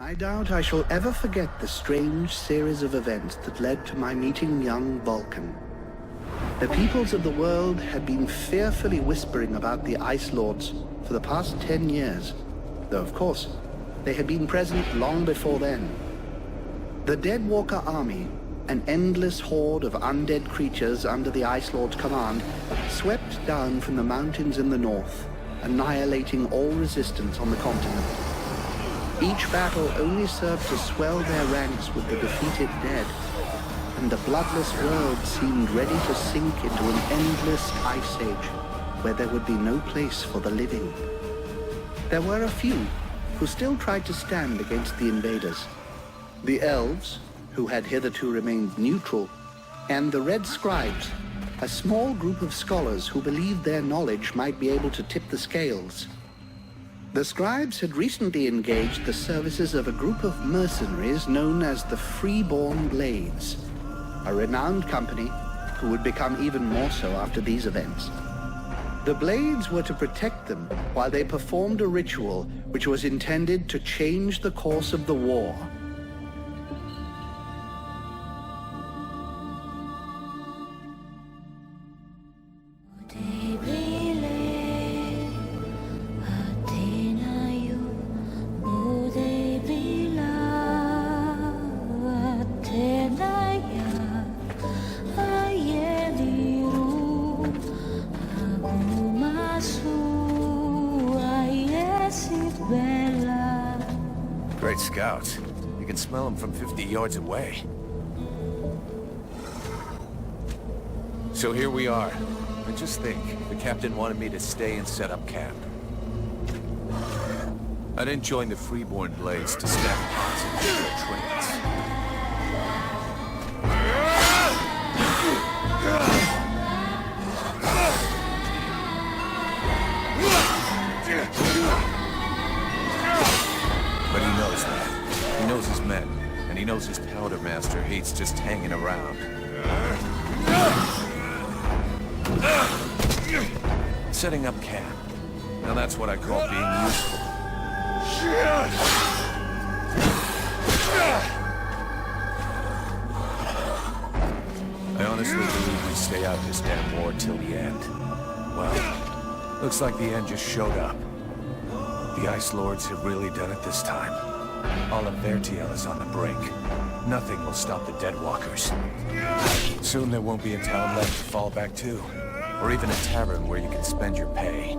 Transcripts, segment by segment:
I doubt I shall ever forget the strange series of events that led to my meeting young Vulcan. The peoples of the world had been fearfully whispering about the Ice Lords for the past 10 years, though of course, they had been present long before then. The Deadwalker army, an endless horde of undead creatures under the Ice Lord's command, swept down from the mountains in the north, annihilating all resistance on the continent. Each battle only served to swell their ranks with the defeated dead, and the bloodless world seemed ready to sink into an endless ice age where there would be no place for the living. There were a few who still tried to stand against the invaders. The elves, who had hitherto remained neutral, and the Red Scribes, a small group of scholars who believed their knowledge might be able to tip the scales. The Scribes had recently engaged the services of a group of mercenaries known as the Freeborn Blades, a renowned company who would become even more so after these events. The Blades were to protect them while they performed a ritual which was intended to change the course of the war. Great scouts. You can smell them from 50 yards away. So here we are. And just think, the captain wanted me to stay and set up camp. I didn't join the Freeborn Blades to stack pots and do their trinkets. But he knows that. He knows his men, and he knows his powder master hates just hanging around. Setting up camp. Now that's what I call being useful. I honestly believe we stay out this damn war till the end. Well, looks like the end just showed up. The Ice Lords have really done it this time. All of Vertiel is on the brink. Nothing will stop the Deadwalkers. Soon there won't be a town left to fall back to, or even a tavern where you can spend your pay.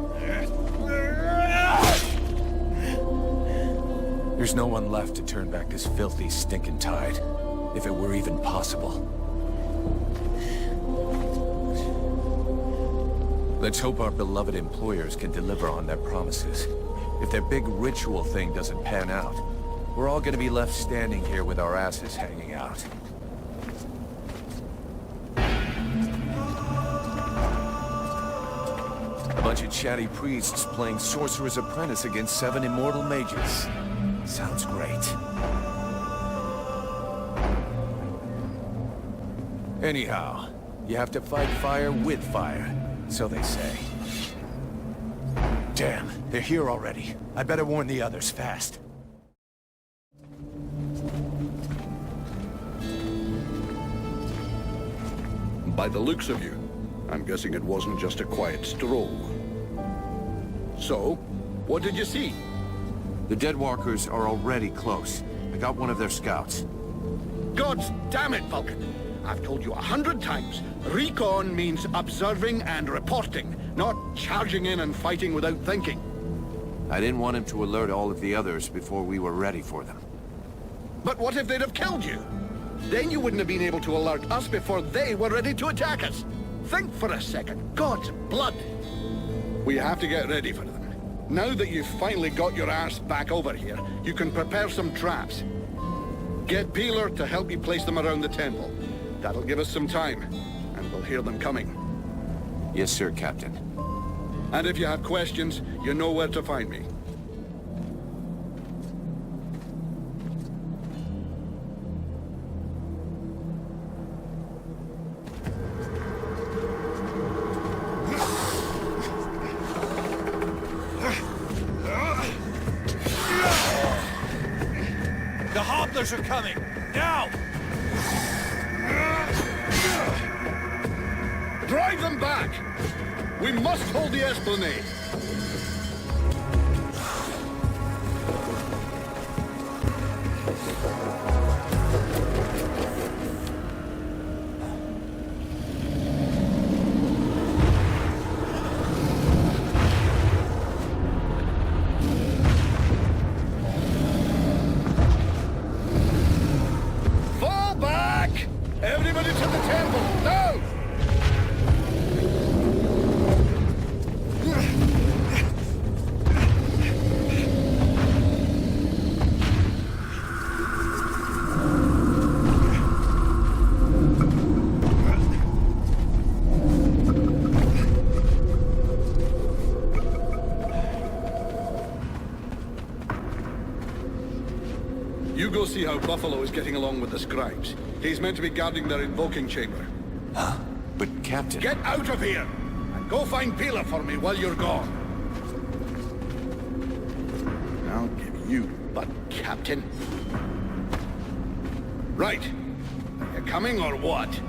There's no one left to turn back this filthy, stinking tide, if it were even possible. Let's hope our beloved employers can deliver on their promises. If their big ritual thing doesn't pan out, we're all gonna be left standing here with our asses hanging out. A bunch of chatty priests playing Sorcerer's Apprentice against 7 immortal mages. Sounds great. Anyhow, you have to fight fire with fire, so they say. Damn, they're here already. I better warn the others fast. By the looks of you, I'm guessing it wasn't just a quiet stroll. So, what did you see? The Deadwalkers are already close. I got one of their scouts. God damn it, Vulcan! I've told you 100 times, recon means observing and reporting, not charging in and fighting without thinking. I didn't want him to alert all of the others before we were ready for them. But what if they'd have killed you? Then you wouldn't have been able to alert us before they were ready to attack us. Think for a second. God's blood! We have to get ready for them. Now that you've finally got your arse back over here, you can prepare some traps. Get Peeler to help you place them around the temple. That'll give us some time, and we'll hear them coming. Yes, sir, Captain. And if you have questions, you know where to find me. Islanders are coming! Now! Drive them back! We must hold the Esplanade! Fall back! Everybody to the temple, now! You go see how Buffalo is getting along with the scribes. He's meant to be guarding their invoking chamber. Huh? But Captain... Get out of here! And go find Pila for me while you're gone. I'll give you butt, Captain. Right. Are you coming or what?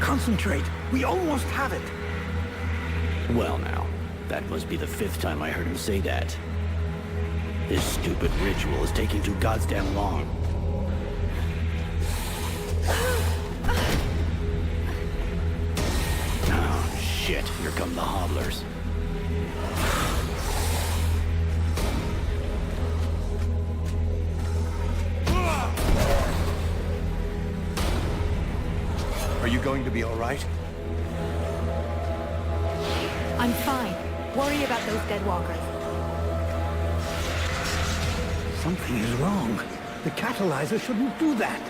Concentrate. We almost have it. Well now, that must be the 5th time I heard him say that. This stupid ritual is taking too goddamn long. Oh, shit. Here come the hobblers. Are you going to be all right? I'm fine. Worry about those dead walkers. Something is wrong. The catalyzer shouldn't do that.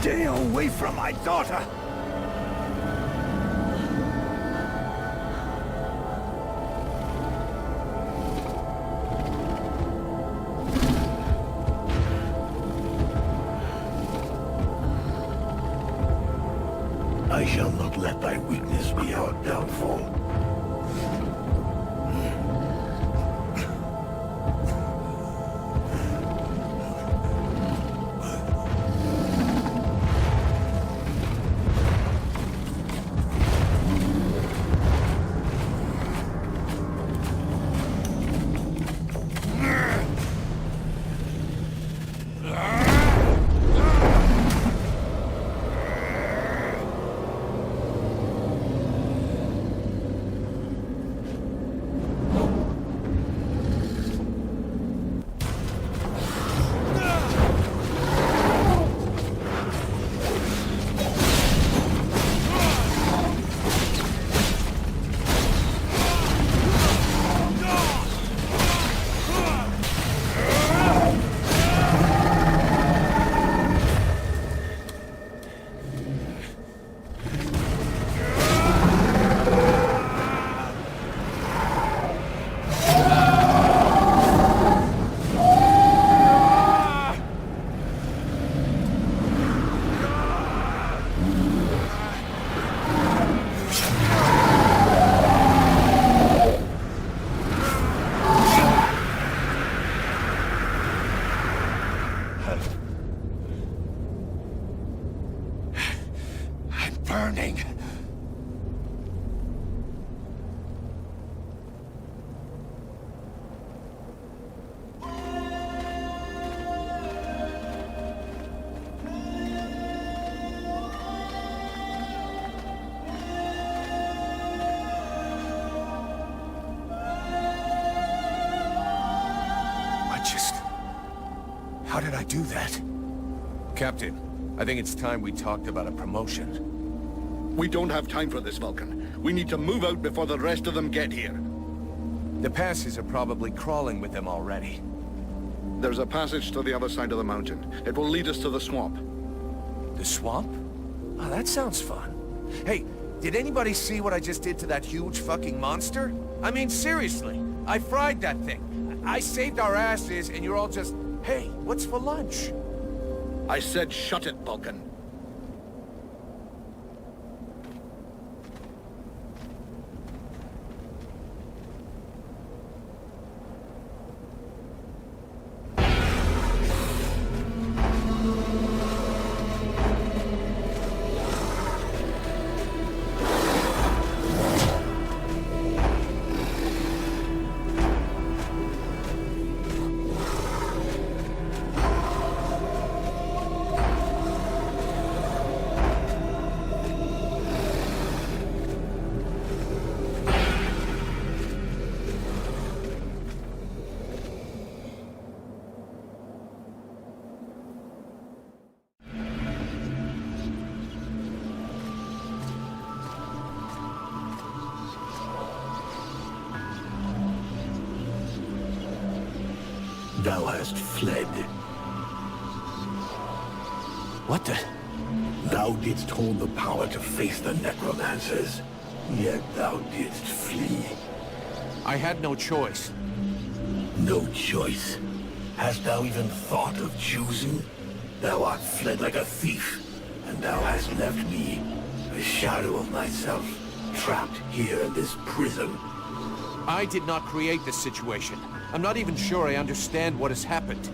Stay away from my daughter! I shall not let thy weakness be our downfall. could I do that? Captain, I think it's time we talked about a promotion. We don't have time for this, Vulcan. We need to move out before the rest of them get here. The passes are probably crawling with them already. There's a passage to the other side of the mountain. It will lead us to the swamp. The swamp? Oh, that sounds fun. Hey, did anybody see what I just did to that huge fucking monster? I mean, seriously, I fried that thing. I saved our asses, and you're all just, hey, what's for lunch? I said shut it, Vulcan. Thou hast fled. What the? Thou didst hold the power to face the necromancers, yet thou didst flee. I had no choice. No choice. Hast thou even thought of choosing? Thou art fled like a thief, and thou hast left me, a shadow of myself, trapped here in this prison. I did not create this situation. I'm not even sure I understand what has happened.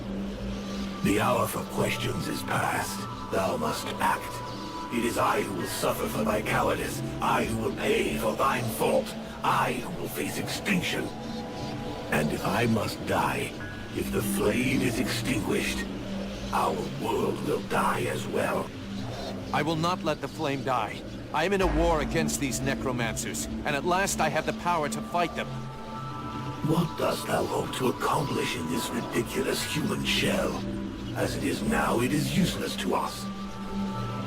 The hour for questions is past. Thou must act. It is I who will suffer for thy cowardice. I who will pay for thine fault. I who will face extinction. And if I must die, if the flame is extinguished, our world will die as well. I will not let the flame die. I am in a war against these necromancers, and at last I have the power to fight them. What dost thou hope to accomplish in this ridiculous human shell? As it is now, it is useless to us.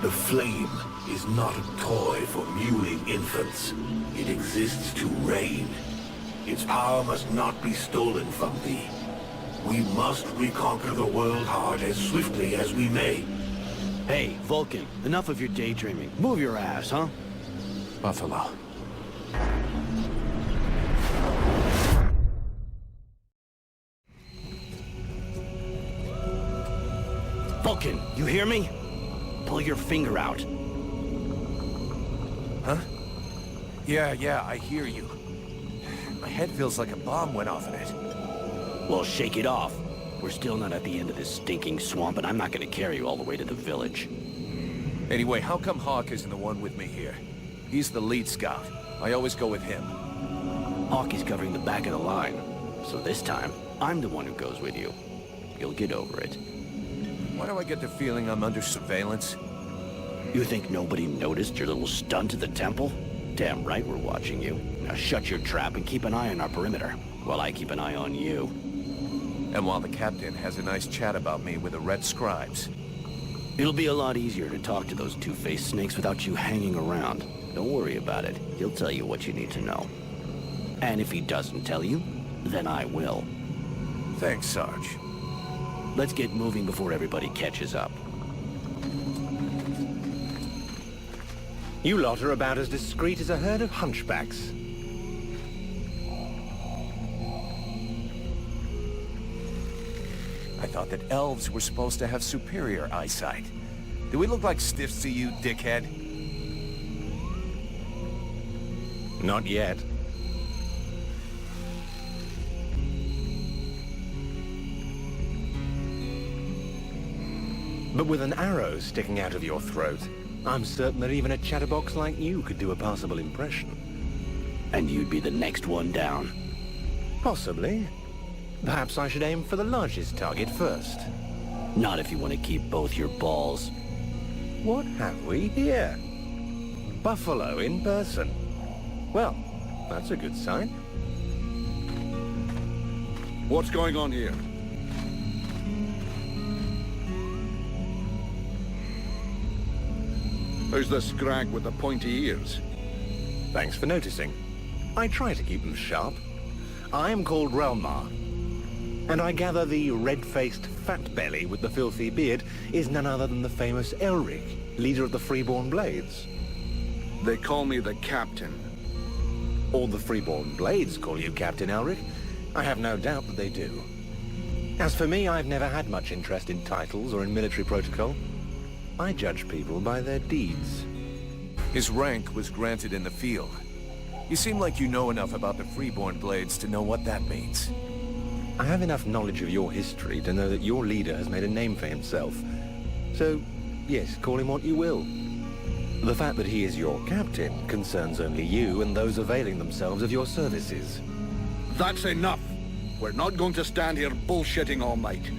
The flame is not a toy for mewing infants. It exists to reign. Its power must not be stolen from thee. We must reconquer the world heart as swiftly as we may. Hey, Vulcan, enough of your daydreaming. Move your ass, huh? Buffalo. Vulcan, you hear me? Pull your finger out. Huh? Yeah, I hear you. My head feels like a bomb went off in it. Well, shake it off. We're still not at the end of this stinking swamp, and I'm not gonna carry you all the way to the village. Anyway, how come Hawk isn't the one with me here? He's the lead scout. I always go with him. Hawk is covering the back of the line, so this time, I'm the one who goes with you. You'll get over it. Why do I get the feeling I'm under surveillance? You think nobody noticed your little stunt at the temple? Damn right we're watching you. Now shut your trap and keep an eye on our perimeter, while I keep an eye on you. And while the captain has a nice chat about me with the Red Scribes. It'll be a lot easier to talk to those two-faced snakes without you hanging around. Don't worry about it. He'll tell you what you need to know. And if he doesn't tell you, then I will. Thanks, Sarge. Let's get moving before everybody catches up. You lot are about as discreet as a herd of hunchbacks. I thought that elves were supposed to have superior eyesight. Do we look like stiffs to you, dickhead? Not yet. But with an arrow sticking out of your throat, I'm certain that even a chatterbox like you could do a passable impression. And you'd be the next one down. Possibly. Perhaps I should aim for the largest target first. Not if you want to keep both your balls. What have we here? Buffalo in person. Well, that's a good sign. What's going on here? Who's the scrag with the pointy ears? Thanks for noticing. I try to keep them sharp. I am called Relmar. And I gather the red-faced fat belly with the filthy beard is none other than the famous Elric, leader of the Freeborn Blades. They call me the Captain. All the Freeborn Blades call you Captain Elric. I have no doubt that they do. As for me, I've never had much interest in titles or in military protocol. I judge people by their deeds. His rank was granted in the field. You seem like you know enough about the Freeborn Blades to know what that means. I have enough knowledge of your history to know that your leader has made a name for himself. So, yes, call him what you will. The fact that he is your captain concerns only you and those availing themselves of your services. That's enough! We're not going to stand here bullshitting all night.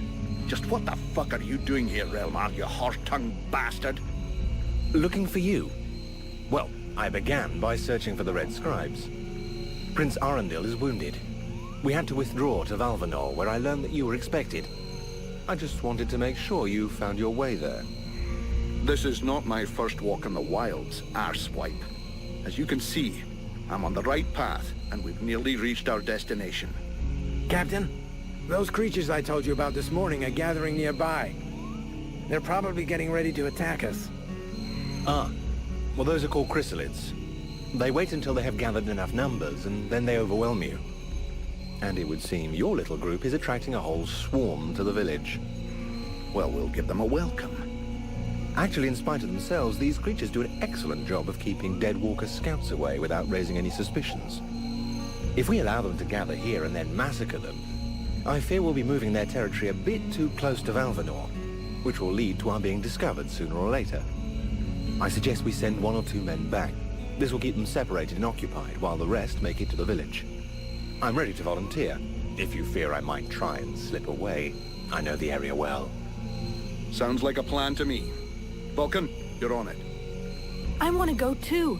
Just what the fuck are you doing here, Relmar, you horse-tongued bastard? Looking for you. Well, I began by searching for the Red Scribes. Prince Arundel is wounded. We had to withdraw to Valvanor, where I learned that you were expected. I just wanted to make sure you found your way there. This is not my first walk in the wilds, arsewipe. As you can see, I'm on the right path, and we've nearly reached our destination. Captain, those creatures I told you about this morning are gathering nearby. They're probably getting ready to attack us. Ah, well, those are called chrysalids. They wait until they have gathered enough numbers, and then they overwhelm you. And it would seem your little group is attracting a whole swarm to the village. Well, we'll give them a welcome. Actually, in spite of themselves, these creatures do an excellent job of keeping Deadwalker scouts away without raising any suspicions. If we allow them to gather here and then massacre them, I fear we'll be moving their territory a bit too close to Valvanor, which will lead to our being discovered sooner or later. I suggest we send 1 or 2 men back. This will keep them separated and occupied while the rest make it to the village. I'm ready to volunteer, if you fear I might try and slip away. I know the area well. Sounds like a plan to me. Vulcan, you're on it. I want to go too.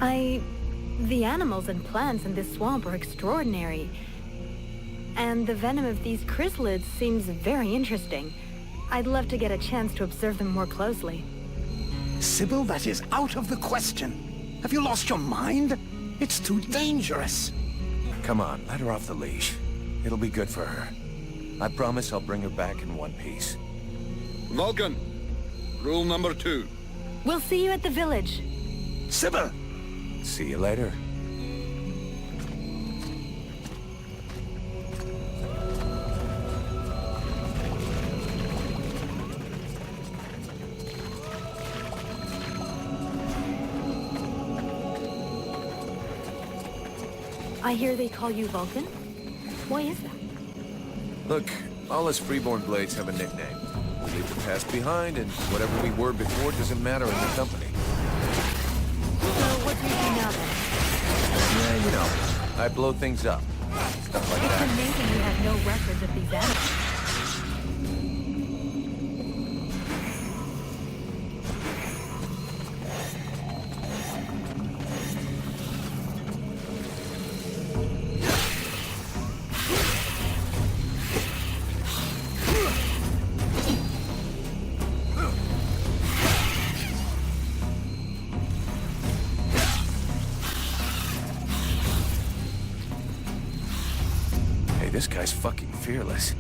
The animals and plants in this swamp are extraordinary. And the venom of these chrysalids seems very interesting. I'd love to get a chance to observe them more closely. Sybil, that is out of the question. Have you lost your mind? It's too dangerous. Come on, let her off the leash. It'll be good for her. I promise I'll bring her back in one piece. Vulcan, rule number 2. We'll see you at the village. Sybil! See you later. I hear they call you Vulcan. Why is that? Look, all us Freeborn Blades have a nickname. We leave the past behind, and whatever we were before doesn't matter in the company. So what do you do now then? Yeah, you know, I blow things up. Stuff like It's that. amazing you have no records of these animals. This guy's fucking fearless.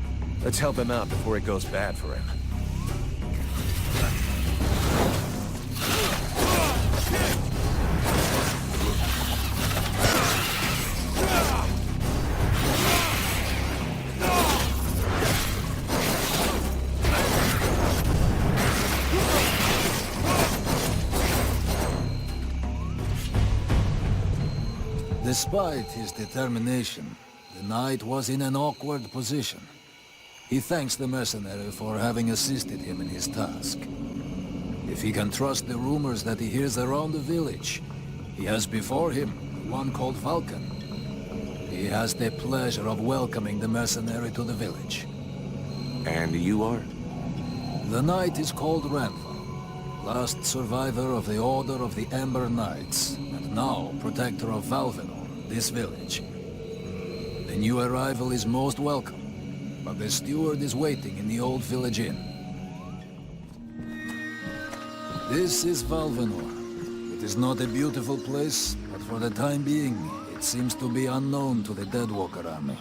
Let's help him out before it goes bad for him. Despite his determination, the knight was in an awkward position. He thanks the mercenary for having assisted him in his task. If he can trust the rumors that he hears around the village, he has before him one called Vulcan. He has the pleasure of welcoming the mercenary to the village. And you are? The knight is called Ranval, last survivor of the Order of the Ember Knights, and now protector of Valvanor, this village. The new arrival is most welcome, but the steward is waiting in the old village inn. This is Valvenor. It is not a beautiful place, but for the time being, it seems to be unknown to the Deadwalker army.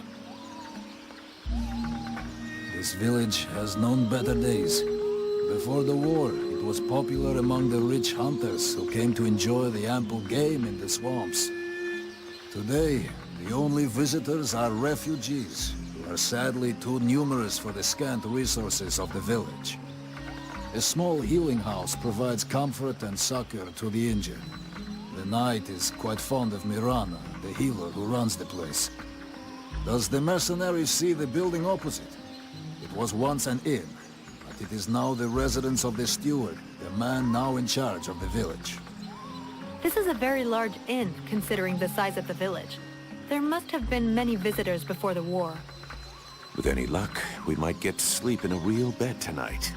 This village has known better days. Before the war, it was popular among the rich hunters who came to enjoy the ample game in the swamps. Today, the only visitors are refugees, who are sadly too numerous for the scant resources of the village. A small healing house provides comfort and succor to the injured. The knight is quite fond of Mirana, the healer who runs the place. Does the mercenary see the building opposite? It was once an inn, but it is now the residence of the steward, the man now in charge of the village. This is a very large inn, considering the size of the village. There must have been many visitors before the war. With any luck, we might get to sleep in a real bed tonight.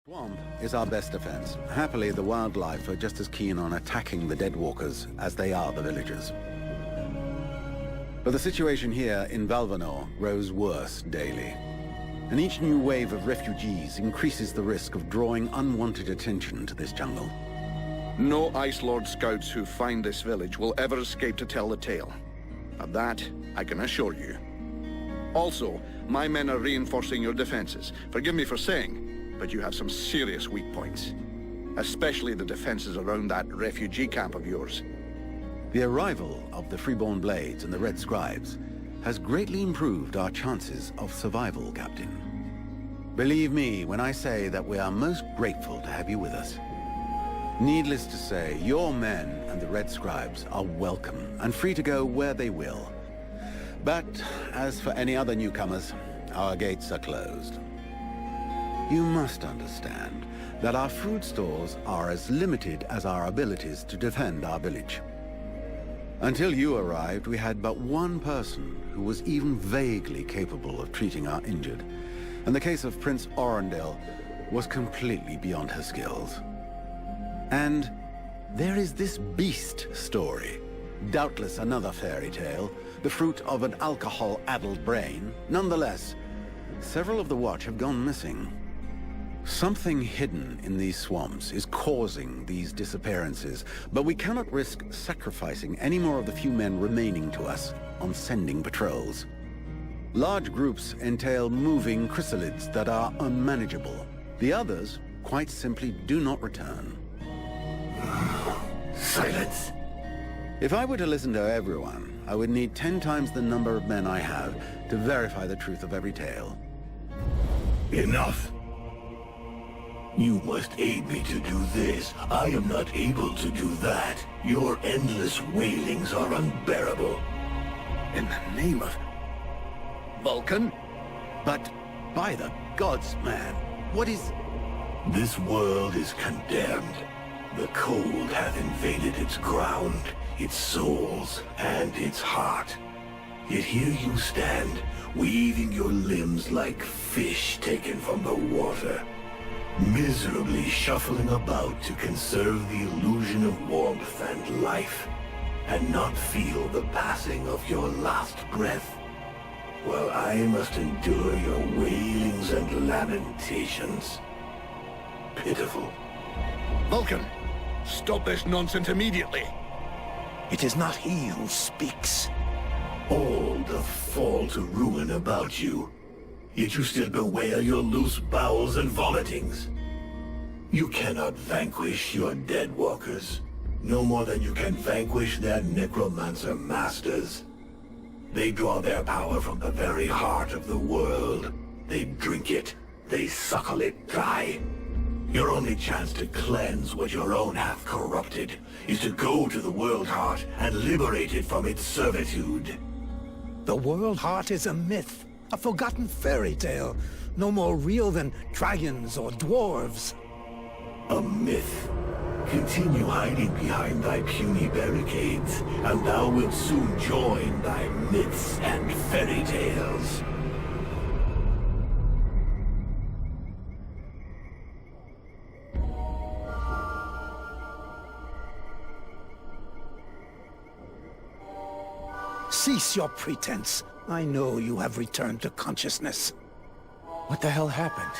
Swamp is our best defense. Happily, the wildlife are just as keen on attacking the Deadwalkers as they are the villagers. But the situation here in Valvenor grows worse daily. And each new wave of refugees increases the risk of drawing unwanted attention to this jungle. No Ice Lord scouts who find this village will ever escape to tell the tale. Of that, I can assure you. Also, my men are reinforcing your defenses. Forgive me for saying, but you have some serious weak points. Especially the defenses around that refugee camp of yours. The arrival of the Freeborn Blades and the Red Scribes has greatly improved our chances of survival, Captain. Believe me when I say that we are most grateful to have you with us. Needless to say, your men and the Red Scribes are welcome and free to go where they will. But as for any other newcomers, our gates are closed. You must understand that our food stores are as limited as our abilities to defend our village. Until you arrived, we had but one person who was even vaguely capable of treating our injured, and the case of Prince Orendil was completely beyond her skills. And there is this beast story, doubtless another fairy tale, the fruit of an alcohol-addled brain. Nonetheless, several of the Watch have gone missing. Something hidden in these swamps is causing these disappearances, but we cannot risk sacrificing any more of the few men remaining to us on sending patrols. Large groups entail moving chrysalids that are unmanageable. The others quite simply do not return. Silence. If I were to listen to everyone, I would need 10 times the number of men I have to verify the truth of every tale. Enough. You must aid me to do this. I am not able to do that. Your endless wailings are unbearable. In the name of Vulcan? But by the gods, man, what is... This world is condemned. The cold hath invaded its ground, its souls, and its heart. Yet here you stand, weaving your limbs like fish taken from the water, miserably shuffling about to conserve the illusion of warmth and life, and not feel the passing of your last breath, while I must endure your wailings and lamentations. Pitiful. Vulcan, stop this nonsense immediately. It is not he who speaks. All the fall to ruin about you. Yet you still bewail your loose bowels and vomitings. You cannot vanquish your dead walkers, no more than you can vanquish their necromancer masters. They draw their power from the very heart of the world. They drink it, they suckle it dry. Your only chance to cleanse what your own hath corrupted is to go to the World Heart and liberate it from its servitude. The World Heart is a myth, a forgotten fairy tale, no more real than dragons or dwarves. A myth. Continue hiding behind thy puny barricades, and thou wilt soon join thy myths and fairy tales. Cease your pretense. I know you have returned to consciousness. What the hell happened?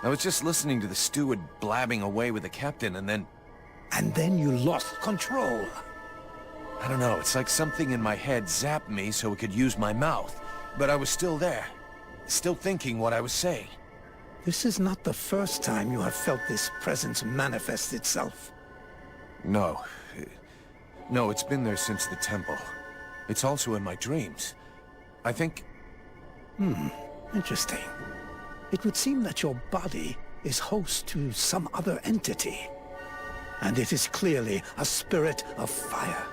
I was just listening to the steward blabbing away with the captain, and then... And then you lost control. I don't know, it's like something in my head zapped me so it could use my mouth. But I was still there. Still thinking what I was saying. This is not the first time you have felt this presence manifest itself. No. No, it's been there since the temple. It's also in my dreams. I think... Interesting. It would seem that your body is host to some other entity. And it is clearly a spirit of fire.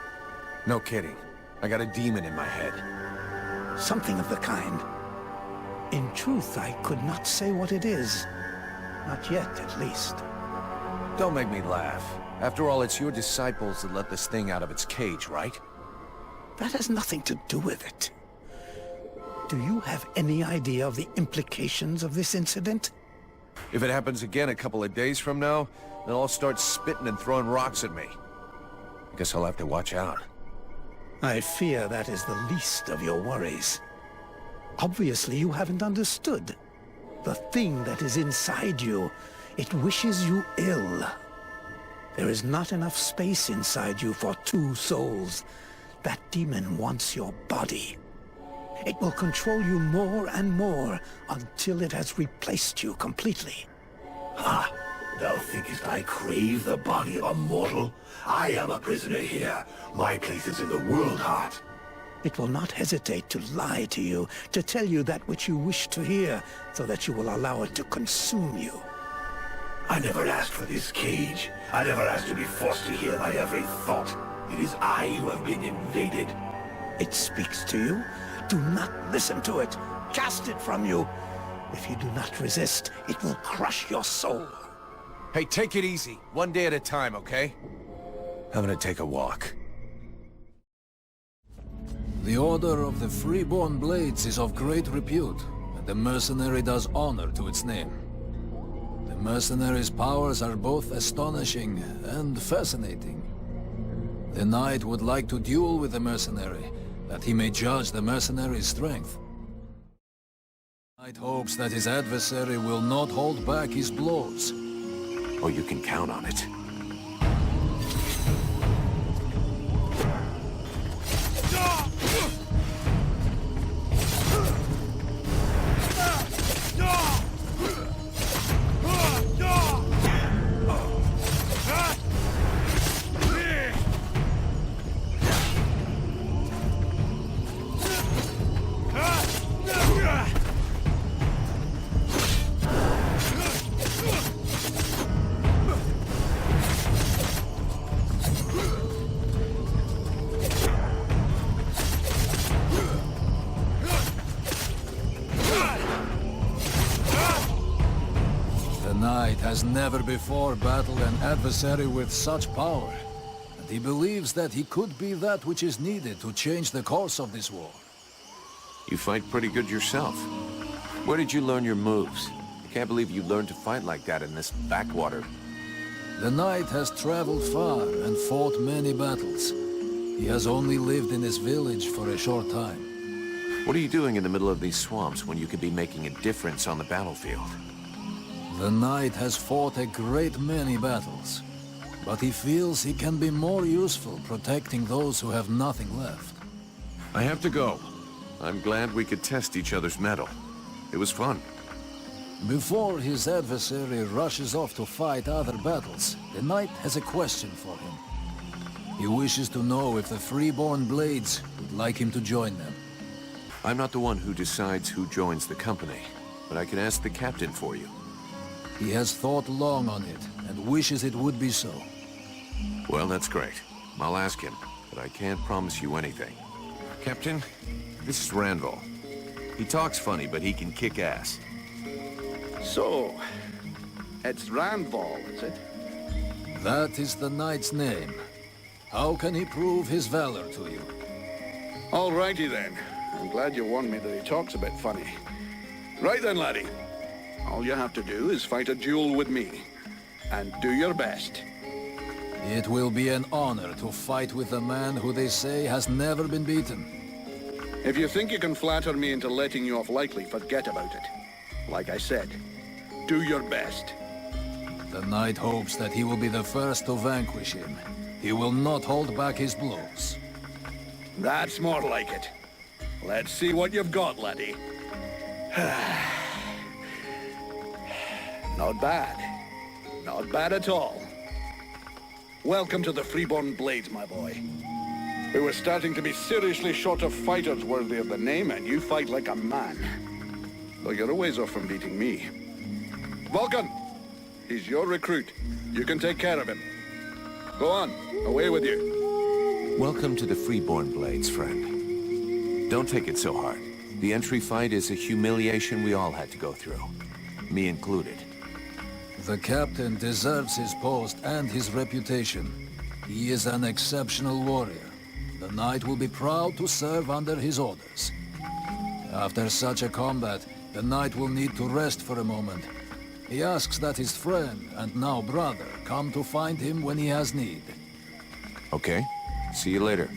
No kidding. I got a demon in my head. Something of the kind. In truth, I could not say what it is. Not yet, at least. Don't make me laugh. After all, it's your disciples that let this thing out of its cage, right? That has nothing to do with it. Do you have any idea of the implications of this incident? If it happens again a couple of days from now, they'll all start spitting and throwing rocks at me. Guess I'll have to watch out. I fear that is the least of your worries. Obviously, you haven't understood. The thing that is inside you, it wishes you ill. There is not enough space inside you for two souls. That demon wants your body. It will control you more and more until it has replaced you completely. Ha! Thou thinkest I crave the body of mortal? I am a prisoner here. My place is in the world heart. It will not hesitate to lie to you, to tell you that which you wish to hear, so that you will allow it to consume you. I never asked for this cage. I never asked to be forced to hear my every thought. It is I who have been invaded. It speaks to you. Do not listen to it. Cast it from you. If you do not resist, it will crush your soul. Hey, take it easy. One day at a time, okay? I'm gonna take a walk. The Order of the Freeborn Blades is of great repute, and the mercenary does honor to its name. The mercenary's powers are both astonishing and fascinating. The knight would like to duel with the mercenary, that he may judge the mercenary's strength. The knight hopes that his adversary will not hold back his blows. Oh, you can count on it. Has never before battled an adversary with such power, and he believes that he could be that which is needed to change the course of this war. You fight pretty good yourself. Where did you learn your moves? I can't believe you learned to fight like that in this backwater. The knight has traveled far and fought many battles. He has only lived in this village for a short time. What are you doing in the middle of these swamps when you could be making a difference on the battlefield? The knight has fought a great many battles, but he feels he can be more useful protecting those who have nothing left. I have to go. I'm glad we could test each other's mettle. It was fun. Before his adversary rushes off to fight other battles, the knight has a question for him. He wishes to know if the Freeborn Blades would like him to join them. I'm not the one who decides who joins the company, but I can ask the captain for you. He has thought long on it, and wishes it would be so. Well, that's great. I'll ask him, but I can't promise you anything. Captain, this is Randall. He talks funny, but he can kick ass. So, it's Randval, is it? That is the knight's name. How can he prove his valor to you? Alrighty then. I'm glad you warned me that he talks a bit funny. Right then, laddie. All you have to do is fight a duel with me. And do your best. It will be an honor to fight with a man who they say has never been beaten. If you think you can flatter me into letting you off lightly, forget about it. Like I said, Do your best. The knight hopes that he will be the first to vanquish him. He will not hold back his blows. That's more like it. Let's see what you've got, laddie. Not bad. Not bad at all. Welcome to the Freeborn Blades, my boy. We were starting to be seriously short of fighters worthy of the name, and you fight like a man. Though you're a ways off from beating me. Vulcan! He's your recruit. You can take care of him. Go on. Away with you. Welcome to the Freeborn Blades, friend. Don't take it so hard. The entry fight is a humiliation we all had to go through. Me included. The captain deserves his post and his reputation. He is an exceptional warrior. The knight will be proud to serve under his orders. After such a combat, the knight will need to rest for a moment. He asks that his friend, and now brother, come to find him when he has need. Okay. See you later.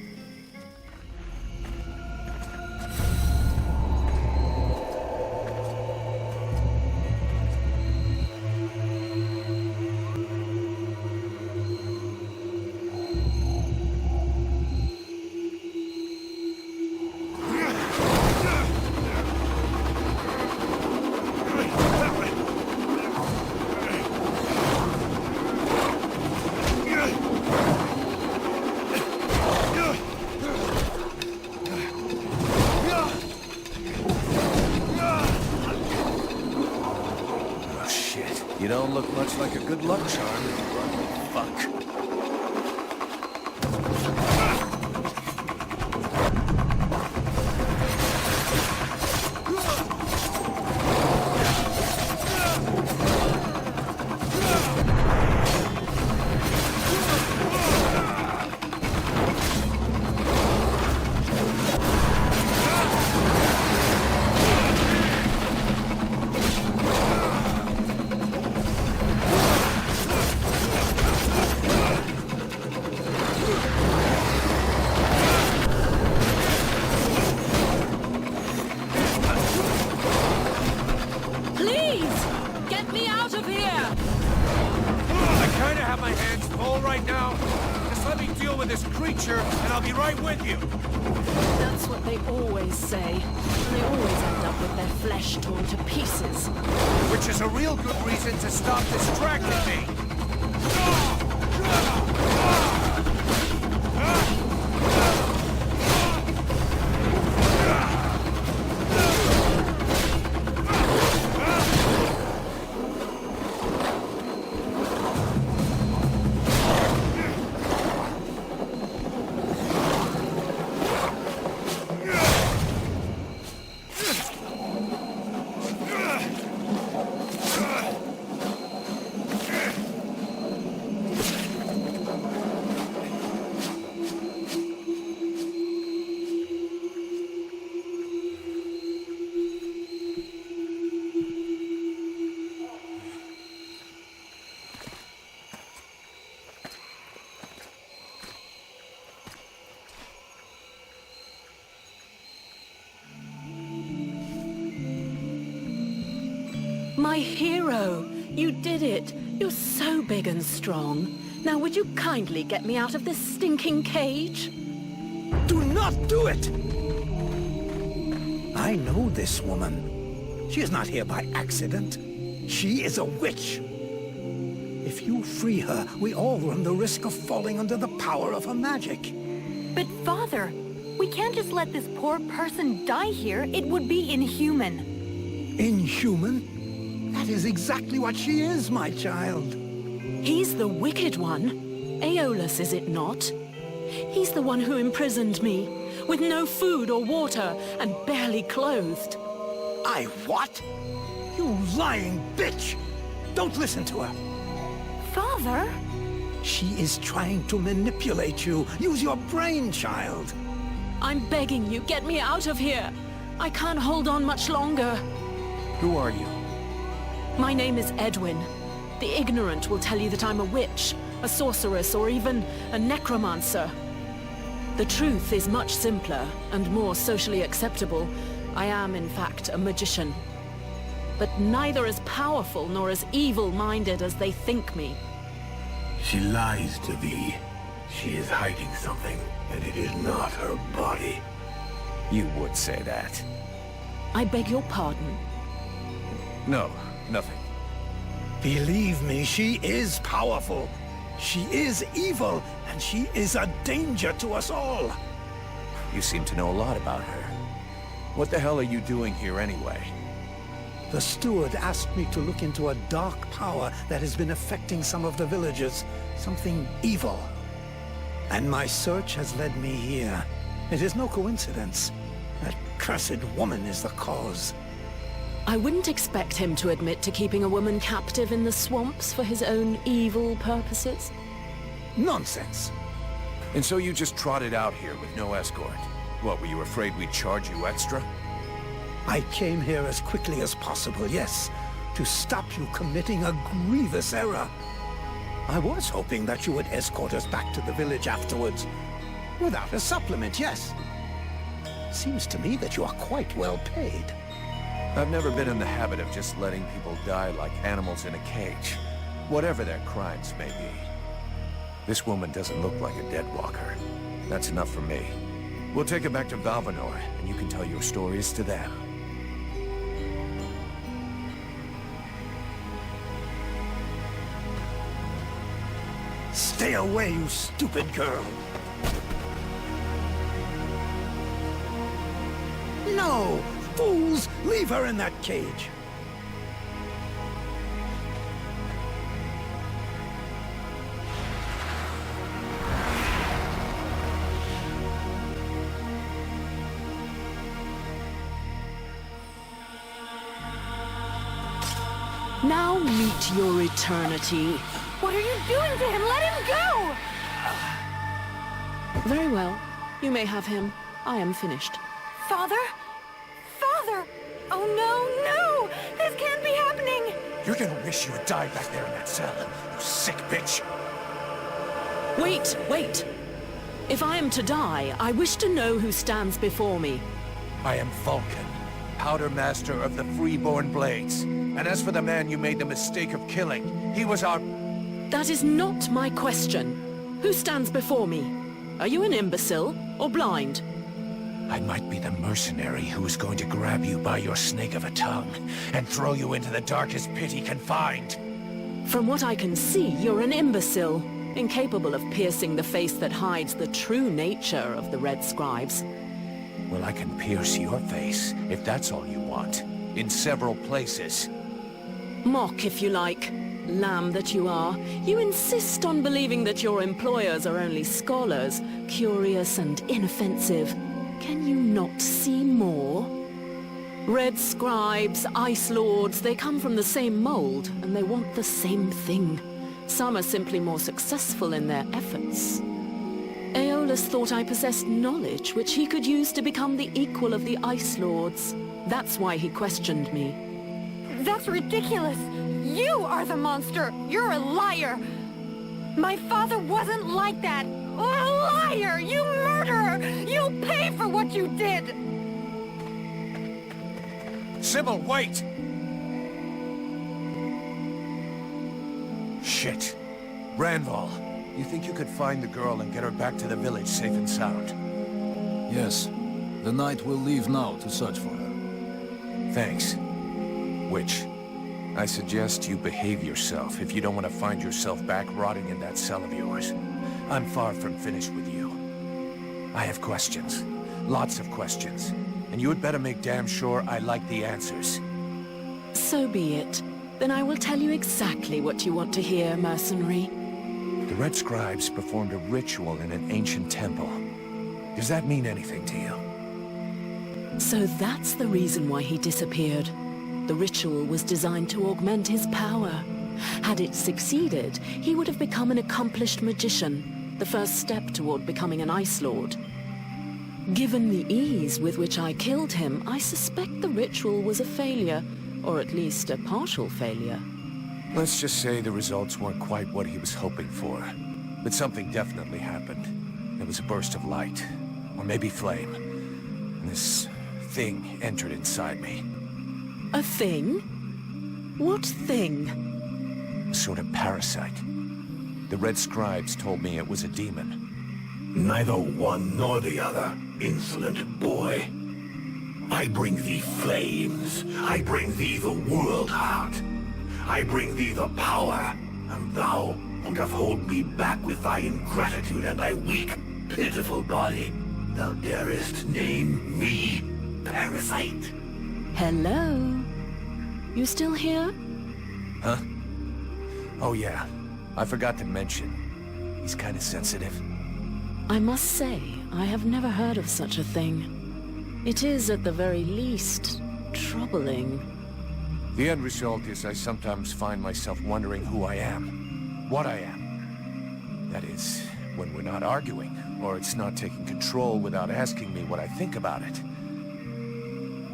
You don't look much like a good luck charm. Fuck. This creature, and I'll be right with you. That's what they always say. And they always end up with their flesh torn to pieces. Which is a real good reason to stop distracting me. My hero! You did it! You're so big and strong. Now would you kindly get me out of this stinking cage? Do not do it! I know this woman. She is not here by accident. She is a witch. If you free her, we all run the risk of falling under the power of her magic. But Father, we can't just let this poor person die here. It would be inhuman. Inhuman? That is exactly what she is, my child. He's the wicked one. Aeolus, is it not? He's the one who imprisoned me, with no food or water, and barely clothed. I what? You lying bitch! Don't listen to her. Father? She is trying to manipulate you. Use your brain, child. I'm begging you, get me out of here. I can't hold on much longer. Who are you? My name is Edwin. The ignorant will tell you that I'm a witch, a sorceress, or even a necromancer. The truth is much simpler and more socially acceptable. I am, in fact, a magician. but neither as powerful nor as evil-minded as they think me. She lies to thee. She is hiding something, and it is not her body. You would say that. I beg your pardon. No, nothing. Believe me, she is powerful. She is evil, and she is a danger to us all. You seem to know a lot about her. What the hell are you doing here anyway? The steward asked me to look into a dark power that has been affecting some of the villagers. Something evil. And my search has led me here. It is no coincidence. That cursed woman is the cause. I wouldn't expect him to admit to keeping a woman captive in the swamps for his own evil purposes. Nonsense. And so you just trotted out here with no escort? What, were you afraid we'd charge you extra? I came here as quickly as possible, yes, to stop you committing a grievous error. I was hoping that you would escort us back to the village afterwards. Without a supplement, yes. Seems to me that you are quite well paid. I've never been in the habit of just letting people die like animals in a cage, whatever their crimes may be. This woman doesn't look like a dead walker. That's enough for me. We'll take her back to Valvanor, and you can tell your stories to them. Stay away, you stupid girl! No! Fools! Leave her in that cage! Now meet your eternity. What are you doing to him? Let him go! Very well. You may have him. I am finished. Father? Father! Oh no, no! This can't be happening! You're gonna wish you had died back there in that cell, you sick bitch! Wait, wait! If I am to die, I wish to know who stands before me. I am Vulcan, Powder Master of the Freeborn Blades. And as for the man you made the mistake of killing, he was our... That is not my question. Who stands before me? Are you an imbecile or blind? I might be the mercenary who is going to grab you by your snake of a tongue and throw you into the darkest pit he can find. From what I can see, you're an imbecile, incapable of piercing the face that hides the true nature of the Red Scribes. Well, I can pierce your face, if that's all you want, in several places. Mock, if you like. Lamb that you are. You insist on believing that your employers are only scholars, curious and inoffensive. Can you not see more? Red Scribes, Ice Lords, they come from the same mold, and they want the same thing. Some are simply more successful in their efforts. Aeolus thought I possessed knowledge which he could use to become the equal of the Ice Lords. That's why he questioned me. That's ridiculous! You are the monster! You're a liar! My father wasn't like that! A liar! You murderer! You'll pay for what you did! Sybil, wait! Shit. Ranval, you think you could find the girl and get her back to the village safe and sound? Yes. The Knight will leave now to search for her. Thanks. Witch, I suggest you behave yourself if you don't want to find yourself back rotting in that cell of yours. I'm far from finished with you. I have questions. Lots of questions. And you had better make damn sure I like the answers. So be it. Then I will tell you exactly what you want to hear, mercenary. The Red Scribes performed a ritual in an ancient temple. Does that mean anything to you? So that's the reason why he disappeared. The ritual was designed to augment his power. Had it succeeded, he would have become an accomplished magician, the first step toward becoming an Ice Lord. Given the ease with which I killed him, I suspect the ritual was a failure, or at least a partial failure. Let's just say the results weren't quite what he was hoping for. But something definitely happened. There was a burst of light, or maybe flame. And this thing entered inside me. A thing? What thing? A sort of parasite. The Red Scribes told me it was a demon. Neither one nor the other, insolent boy. I bring thee flames. I bring thee the world heart. I bring thee the power, and thou doth hold me back with thy ingratitude and thy weak, pitiful body. Thou darest name me parasite. Hello? You still here? Huh? Oh yeah, I forgot to mention. He's kind of sensitive. I must say, I have never heard of such a thing. It is, at the very least, troubling. The end result is I sometimes find myself wondering who I am. What I am. That is, when we're not arguing, or it's not taking control without asking me what I think about it.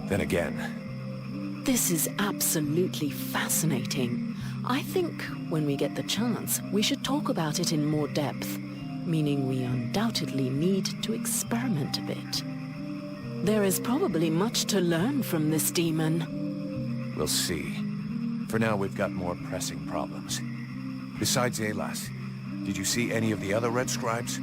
Then again... This is absolutely fascinating. I think, when we get the chance, we should talk about it in more depth. Meaning we undoubtedly need to experiment a bit. There is probably much to learn from this demon. We'll see. For now, we've got more pressing problems. Besides Alas, did you see any of the other Red Scribes?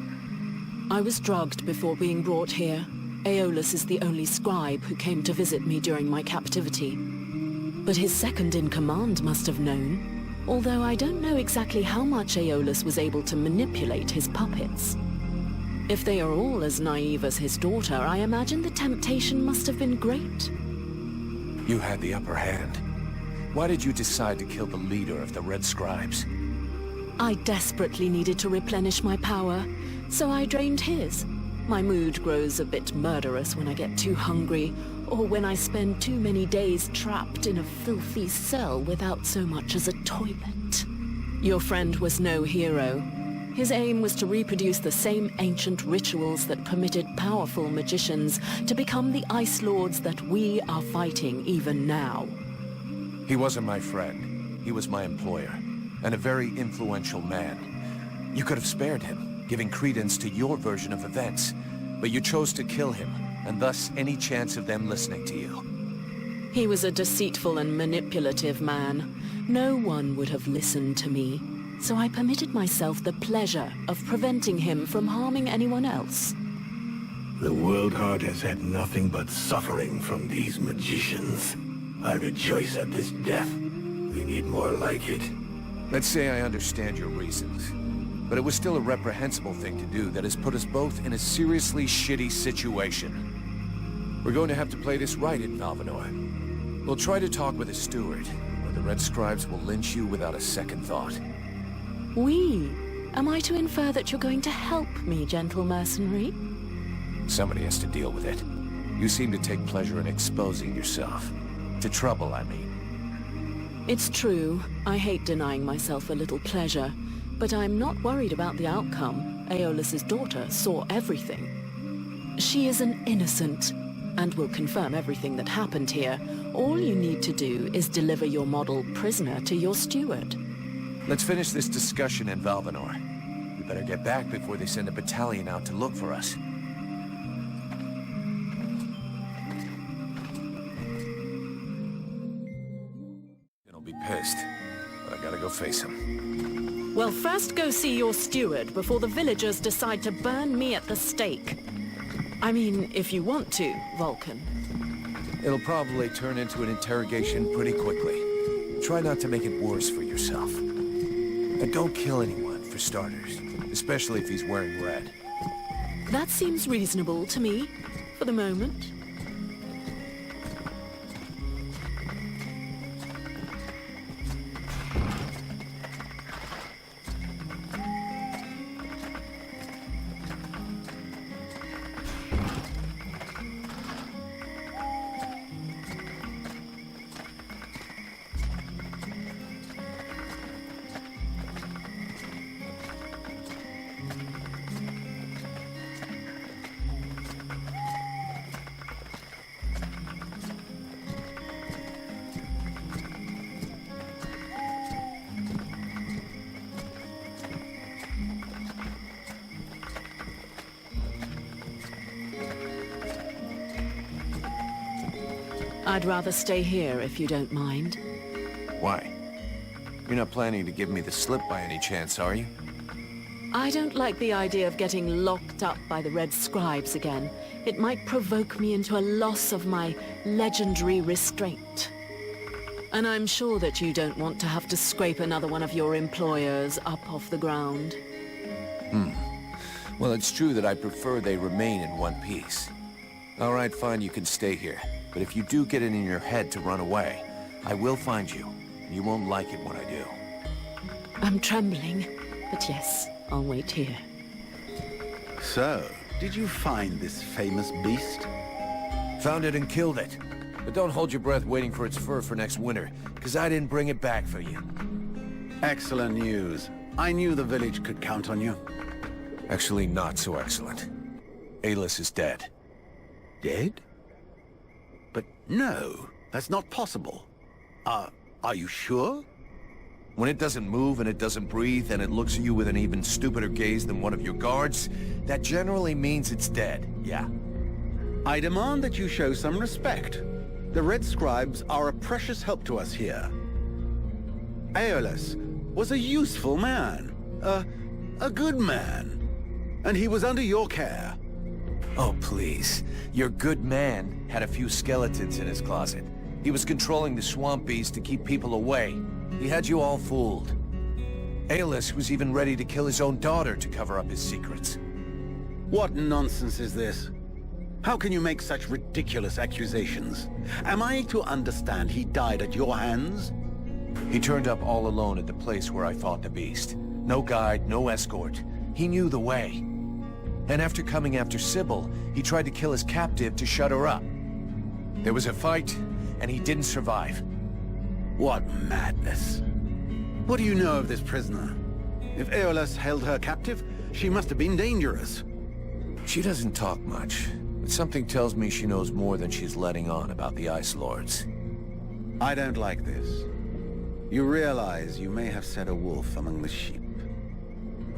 I was drugged before being brought here. Aeolus is the only scribe who came to visit me during my captivity. But his second-in-command must have known. Although I don't know exactly how much Aeolus was able to manipulate his puppets. If they are all as naive as his daughter, I imagine the temptation must have been great. You had the upper hand. Why did you decide to kill the leader of the Red Scribes? I desperately needed to replenish my power, so I drained his. My mood grows a bit murderous when I get too hungry, or when I spend too many days trapped in a filthy cell without so much as a toilet. Your friend was no hero. His aim was to reproduce the same ancient rituals that permitted powerful magicians to become the Ice Lords that we are fighting even now. He wasn't my friend. He was my employer, and a very influential man. You could have spared him, giving credence to your version of events, but you chose to kill him, and thus any chance of them listening to you. He was a deceitful and manipulative man. No one would have listened to me, so I permitted myself the pleasure of preventing him from harming anyone else. The World Heart has had nothing but suffering from these magicians. I rejoice at this death. We need more like it. Let's say I understand your reasons, but it was still a reprehensible thing to do that has put us both in a seriously shitty situation. We're going to have to play this right in Valvanor. We'll try to talk with a steward, or the Red Scribes will lynch you without a second thought. We? Am I to infer that you're going to help me, gentle mercenary? Somebody has to deal with it. You seem to take pleasure in exposing yourself. To trouble, I mean. It's true. I hate denying myself a little pleasure. But I'm not worried about the outcome. Aeolus's daughter saw everything. She is an innocent, and will confirm everything that happened here. All you need to do is deliver your model prisoner to your steward. Let's finish this discussion in Valvanor. We better get back before they send a battalion out to look for us. He'll be pissed, but I gotta go face him. Well, first go see your steward before the villagers decide to burn me at the stake. I mean, if you want to, Vulcan. It'll probably turn into an interrogation pretty quickly. Try not to make it worse for yourself. And don't kill anyone, for starters. Especially if he's wearing red. That seems reasonable to me, for the moment. I'd rather stay here if you don't mind. Why? You're not planning to give me the slip by any chance, are you? I don't like the idea of getting locked up by the Red Scribes again. It might provoke me into a loss of my legendary restraint. And I'm sure that you don't want to have to scrape another one of your employers up off the ground. Well, it's true that I prefer they remain in one piece. All right, fine, you can stay here. But if you do get it in your head to run away, I will find you. You won't like it when I do. I'm trembling, but yes, I'll wait here. So, did you find this famous beast? Found it and killed it. But don't hold your breath waiting for its fur for next winter, because I didn't bring it back for you. Excellent news. I knew the village could count on you. Actually, not so excellent. Alis is dead. Dead? But no, that's not possible. Are you sure? When it doesn't move and it doesn't breathe and it looks at you with an even stupider gaze than one of your guards, that generally means it's dead, yeah. I demand that you show some respect. The Red Scribes are a precious help to us here. Aeolus was a useful man, a good man, and he was under your care. Oh, please. Your good man had a few skeletons in his closet. He was controlling the swamp bees to keep people away. He had you all fooled. Aeolus was even ready to kill his own daughter to cover up his secrets. What nonsense is this? How can you make such ridiculous accusations? Am I to understand he died at your hands? He turned up all alone at the place where I fought the beast. No guide, no escort. He knew the way. And after coming after Sybil, he tried to kill his captive to shut her up. There was a fight, and he didn't survive. What madness. What do you know of this prisoner? If Aeolus held her captive, she must have been dangerous. She doesn't talk much, but something tells me she knows more than she's letting on about the Ice Lords. I don't like this. You realize you may have set a wolf among the sheep.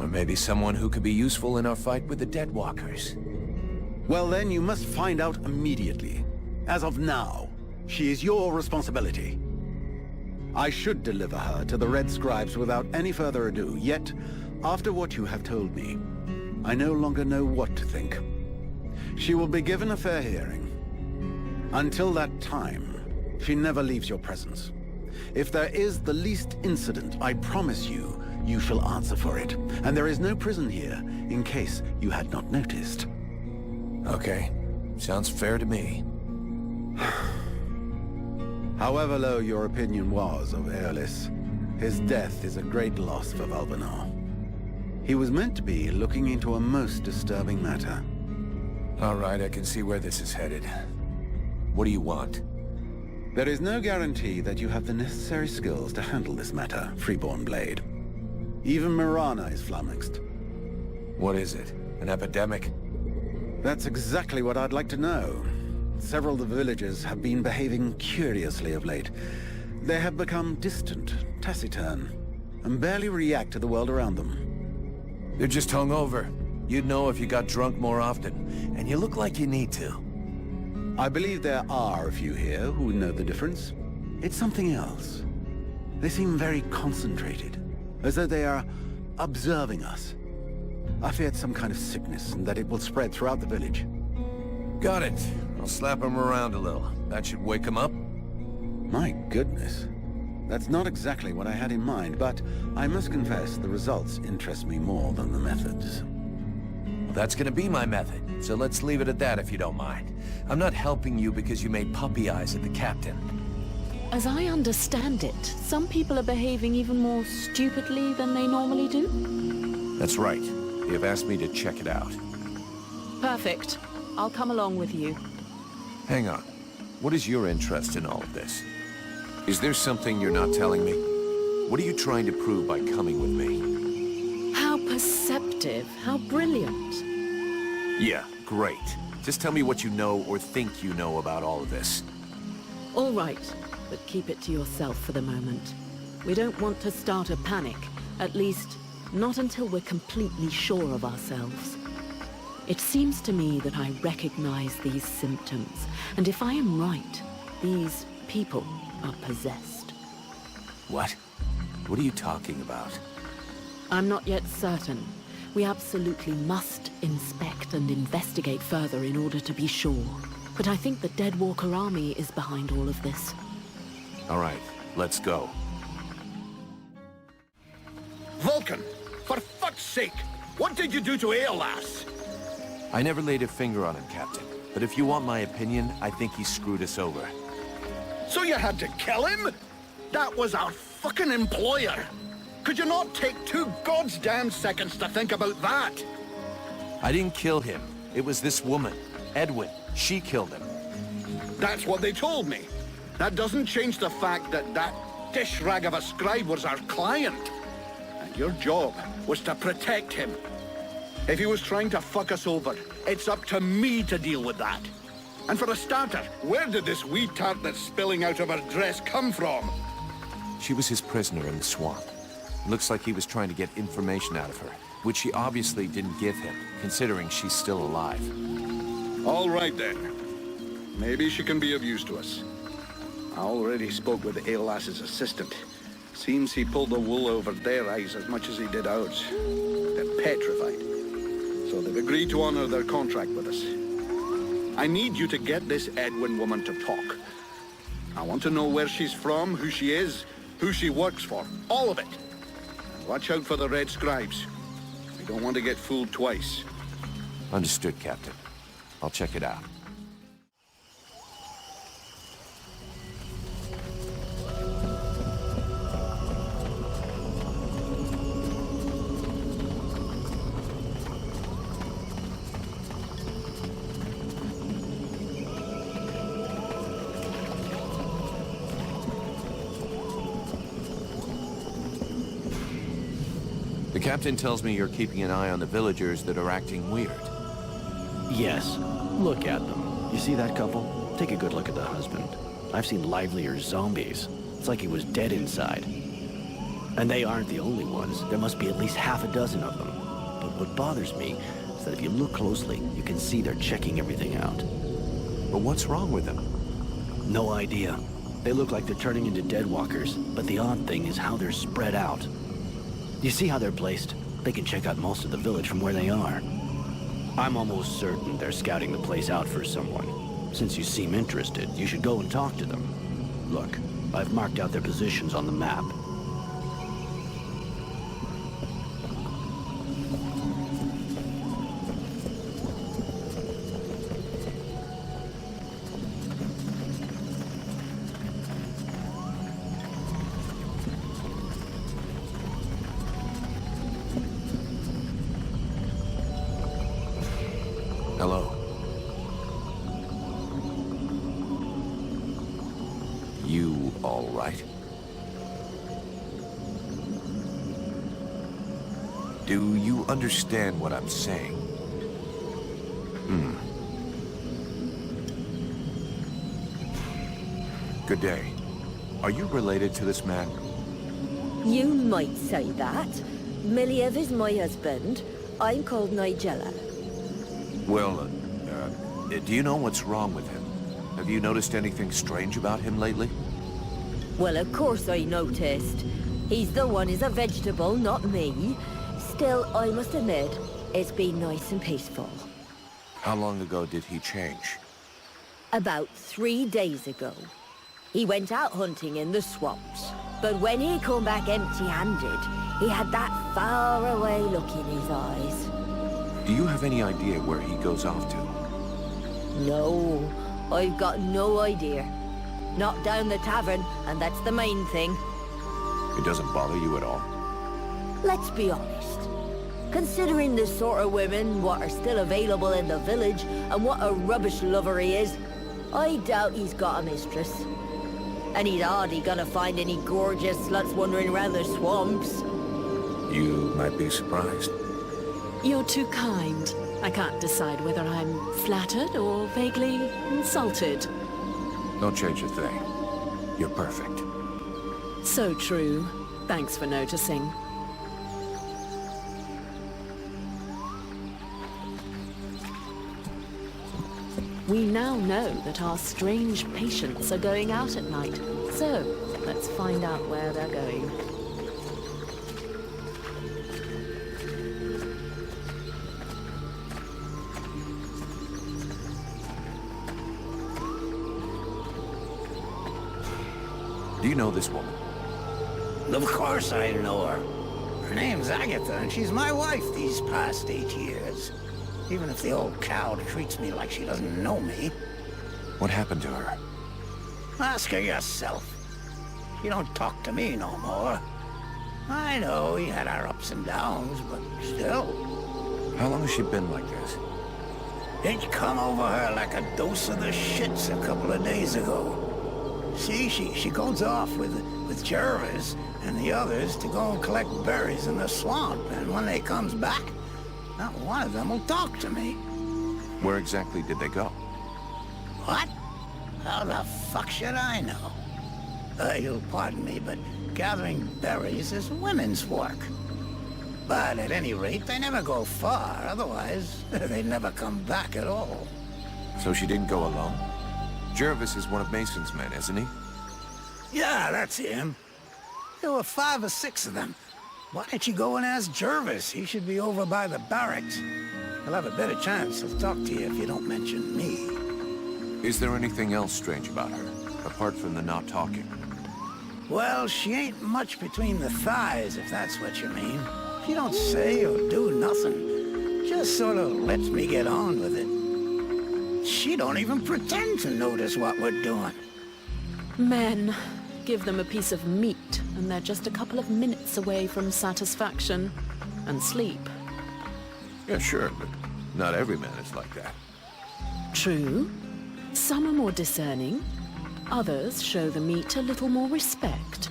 Or maybe someone who could be useful in our fight with the Deadwalkers. Well then, you must find out immediately. As of now, she is your responsibility. I should deliver her to the Red Scribes without any further ado, yet, after what you have told me, I no longer know what to think. She will be given a fair hearing. Until that time, she never leaves your presence. If there is the least incident, I promise you, you shall answer for it. And there is no prison here, in case you had not noticed. Okay. Sounds fair to me. However low your opinion was of Aeolus, his death is a great loss for Valvenar. He was meant to be looking into a most disturbing matter. All right, I can see where this is headed. What do you want? There is no guarantee that you have the necessary skills to handle this matter, Freeborn Blade. Even Mirana is flummoxed. What is it? An epidemic? That's exactly what I'd like to know. Several of the villagers have been behaving curiously of late. They have become distant, taciturn, and barely react to the world around them. They're just hungover. You'd know if you got drunk more often, and you look like you need to. I believe there are a few here who know the difference. It's something else. They seem very concentrated, as though they are observing us. I feared some kind of sickness and that it will spread throughout the village. Got it. I'll slap him around a little. That should wake him up. My goodness. That's not exactly what I had in mind, but I must confess the results interest me more than the methods. Well, that's gonna be my method, so let's leave it at that if you don't mind. I'm not helping you because you made puppy eyes at the captain. As I understand it, some people are behaving even more stupidly than they normally do? That's right. They have asked me to check it out. Perfect. I'll come along with you. Hang on. What is your interest in all of this? Is there something you're not telling me? What are you trying to prove by coming with me? How perceptive. How brilliant. Yeah, great. Just tell me what you know or think you know about all of this. All right, but keep it to yourself for the moment. We don't want to start a panic. At least, not until we're completely sure of ourselves. It seems to me that I recognize these symptoms, and if I am right, these people are possessed. What? What are you talking about? I'm not yet certain. We absolutely must inspect and investigate further in order to be sure. But I think the Deadwalker army is behind all of this. All right, let's go. Vulcan! For fuck's sake! What did you do to Aeolas? I never laid a finger on him, Captain. But if you want my opinion, I think he screwed us over. So you had to kill him? That was our fucking employer! Could you not take 2 goddamn seconds to think about that? I didn't kill him. It was this woman, Edwin. She killed him. That's what they told me. That doesn't change the fact that that dish rag of a scribe was our client. And your job was to protect him. If he was trying to fuck us over, it's up to me to deal with that. And for a starter, where did this wee tart that's spilling out of her dress come from? She was his prisoner in the swamp. Looks like he was trying to get information out of her, which she obviously didn't give him, considering she's still alive. All right then. Maybe she can be of use to us. I already spoke with Aeolas's assistant. Seems he pulled the wool over their eyes as much as he did ours. They're petrified. So they've agreed to honor their contract with us. I need you to get this Edwin woman to talk. I want to know where she's from, who she is, who she works for. All of it. And watch out for the Red Scribes. We don't want to get fooled twice. Understood, Captain. I'll check it out. The captain tells me you're keeping an eye on the villagers that are acting weird. Yes. Look at them. You see that couple? Take a good look at the husband. I've seen livelier zombies. It's like he was dead inside. And they aren't the only ones. There must be at least half a dozen of them. But what bothers me is that if you look closely, you can see they're checking everything out. But what's wrong with them? No idea. They look like they're turning into deadwalkers, but the odd thing is how they're spread out. You see how they're placed? They can check out most of the village from where they are. I'm almost certain they're scouting the place out for someone. Since you seem interested, you should go and talk to them. Look, I've marked out their positions on the map. Hello. You all right? Do you understand what I'm saying? Good day. Are you related to this man? You might say that. Miliev is my husband. I'm called Nigella. Well, do you know what's wrong with him? Have you noticed anything strange about him lately? Well, of course I noticed. He's the one who's a vegetable, not me. Still, I must admit, it's been nice and peaceful. How long ago did he change? About 3 days ago. He went out hunting in the swamps. But when he come back empty-handed, he had that far-away look in his eyes. Do you have any idea where he goes off to? No, I've got no idea. Not down the tavern, and that's the main thing. It doesn't bother you at all? Let's be honest. Considering the sort of women what are still available in the village, and what a rubbish lover he is, I doubt he's got a mistress. And he's hardly gonna find any gorgeous sluts wandering around the swamps. You might be surprised. You're too kind. I can't decide whether I'm flattered or vaguely insulted. Don't change a thing. You're perfect. So true. Thanks for noticing. We now know that our strange patients are going out at night. So, Let's find out where they're going. Do you know this woman? Of course I know her. Her name's Agatha, and she's my wife these past 8 years. Even if the old cow treats me like she doesn't know me. What happened to her? Ask her yourself. She don't talk to me no more. I know we had our ups and downs, but still. How long has she been like this? It come over her like a dose of the shits a couple of days ago. See, she goes off with Jervis and the others to go and collect berries in the swamp, and when they comes back, not one of them will talk to me. Where exactly did they go? What? How the fuck should I know? You'll pardon me, but gathering berries is women's work. But at any rate, they never go far, otherwise they'd never come back at all. So she didn't go alone? Jervis is one of Mason's men, isn't he? Yeah, that's him. There were 5 or 6 of them. Why don't you go and ask Jervis? He should be over by the barracks. He'll have a better chance to talk to you if you don't mention me. Is there anything else strange about her, apart from the not talking? Well, she ain't much between the thighs, if that's what you mean. She don't say or do nothing. Just sort of lets me get on with it. She don't even pretend to notice what we're doing. Men. Give them a piece of meat, and they're just a couple of minutes away from satisfaction. And sleep. Yeah, sure, but not every man is like that. True. Some are more discerning. Others show the meat a little more respect.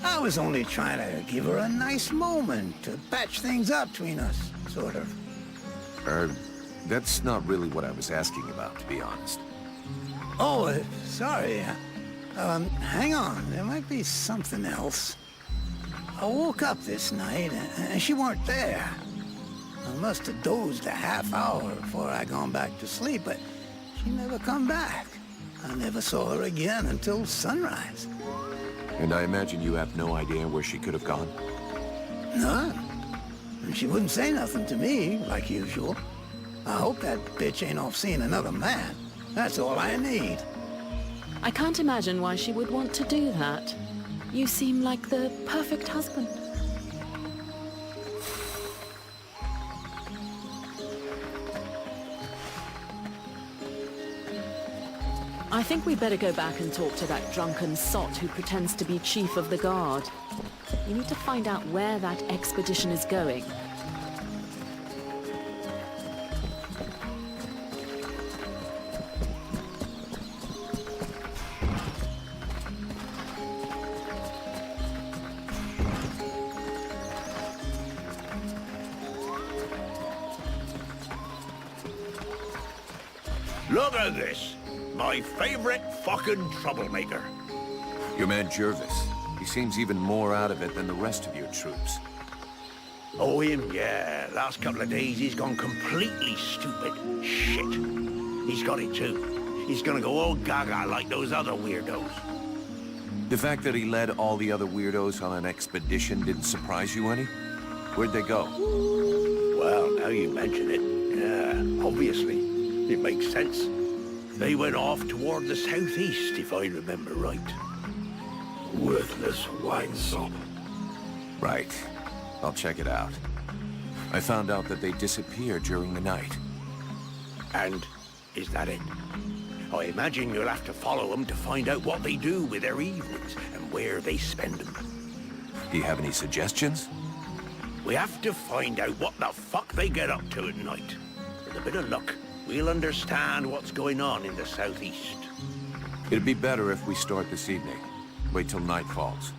I was only trying to give her a nice moment to patch things up between us, sort of. That's not really what I was asking about, to be honest. Oh, sorry. Hang on. There might be something else. I woke up this night, and she weren't there. I must have dozed a half hour before I gone back to sleep, but she never come back. I never saw her again until sunrise. And I imagine you have no idea where she could have gone? None. And she wouldn't say nothing to me, like usual. I hope that bitch ain't off seeing another man. That's all I need. I can't imagine why she would want to do that. You seem like the perfect husband. I think we better go back and talk to that drunken sot who pretends to be chief of the guard. We need to find out where that expedition is going. Look at this. My favorite fucking troublemaker. Your man Jervis. He seems even more out of it than the rest of your troops. Oh, him? Yeah. Last couple of days, he's gone completely stupid. Shit. He's got it too. He's gonna go all gaga like those other weirdos. The fact that he led all the other weirdos on an expedition didn't surprise you any? Where'd they go? Well, now you mention it. Yeah, obviously. It makes sense. They went off toward the southeast, if I remember right. Worthless winesop. Right. I'll check it out. I found out that they disappeared during the night. And is that it? I imagine you'll have to follow them to find out what they do with their evenings and where they spend them. Do you have any suggestions? We have to find out what the fuck they get up to at night. With a bit of luck, we'll understand what's going on in the southeast. It'd be better if we start this evening. Wait till night falls.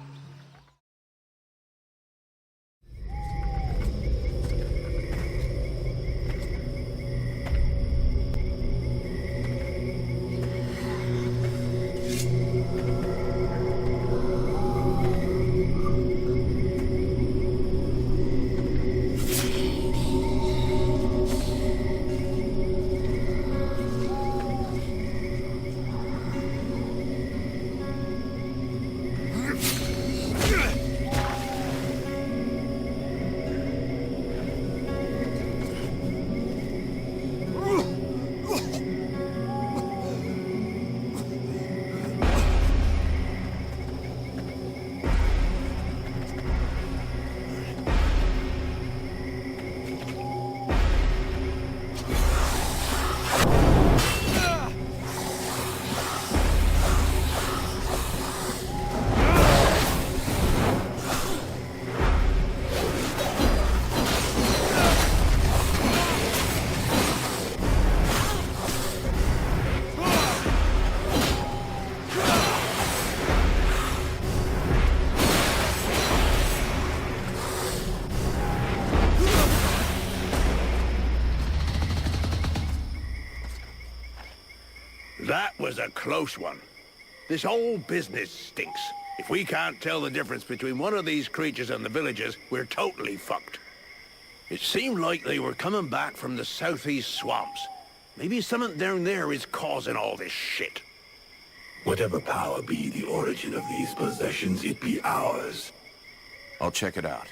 That was a close one. This whole business stinks. If we can't tell the difference between one of these creatures and the villagers, we're totally fucked. It seemed like they were coming back from the southeast swamps. Maybe something down there is causing all this shit. Whatever power be the origin of these possessions, it be ours. I'll check it out.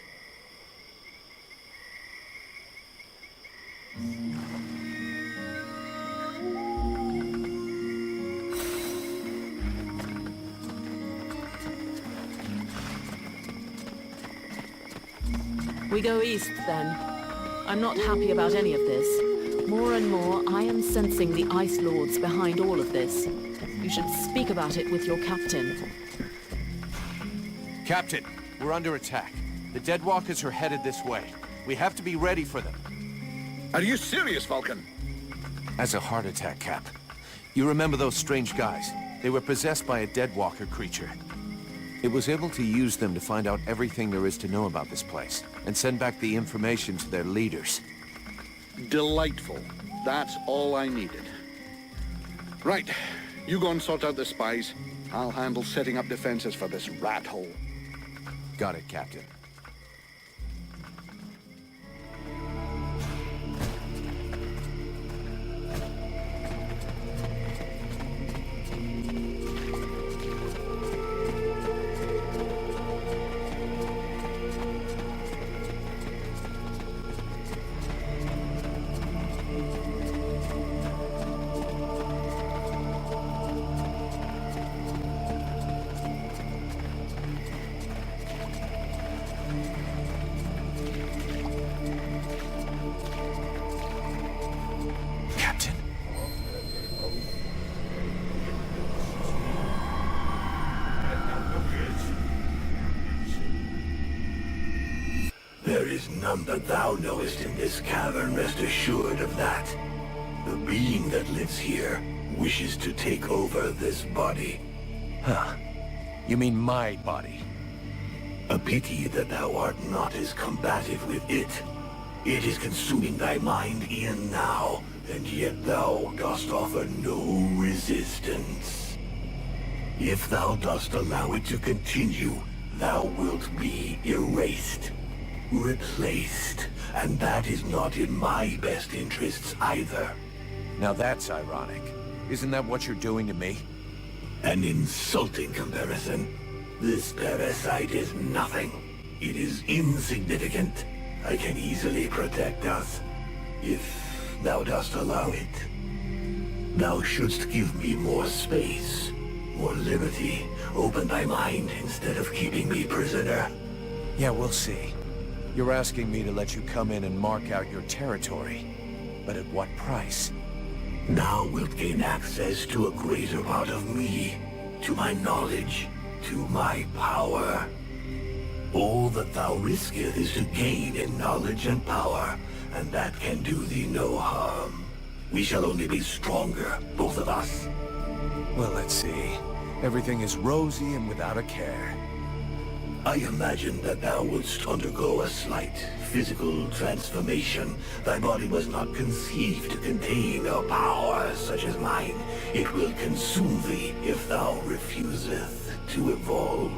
We go east, then. I'm not happy about any of this. More and more, I am sensing the Ice Lords behind all of this. You should speak about it with your captain. Captain, we're under attack. The Deadwalkers are headed this way. We have to be ready for them. Are you serious, Vulcan? As a heart attack, Cap. You remember those strange guys? They were possessed by a Deadwalker creature. It was able to use them to find out everything there is to know about this place, and send back the information to their leaders. Delightful. That's all I needed. Right. You go and sort out the spies. I'll handle setting up defenses for this rat hole. Got it, Captain. There is none that thou knowest in this cavern, rest assured of that. The being that lives here wishes to take over this body. Huh. You mean my body? A pity that thou art not as combative with it. It is consuming thy mind e'en now, and yet thou dost offer no resistance. If thou dost allow it to continue, thou wilt be erased. Replaced, and that is not in my best interests either. Now that's ironic. Isn't that what you're doing to me? An insulting comparison. This parasite is nothing. It is insignificant. I can easily protect us, if thou dost allow it. Thou shouldst give me more space, more liberty. Open thy mind instead of keeping me prisoner. Yeah, we'll see. You're asking me to let you come in and mark out your territory. But at what price? Thou wilt gain access to a greater part of me, to my knowledge, to my power. All that thou risketh is to gain in knowledge and power, and that can do thee no harm. We shall only be stronger, both of us. Well, let's see. Everything is rosy and without a care. I imagine that thou wouldst undergo a slight physical transformation. Thy body was not conceived to contain a power such as mine. It will consume thee if thou refuseth to evolve.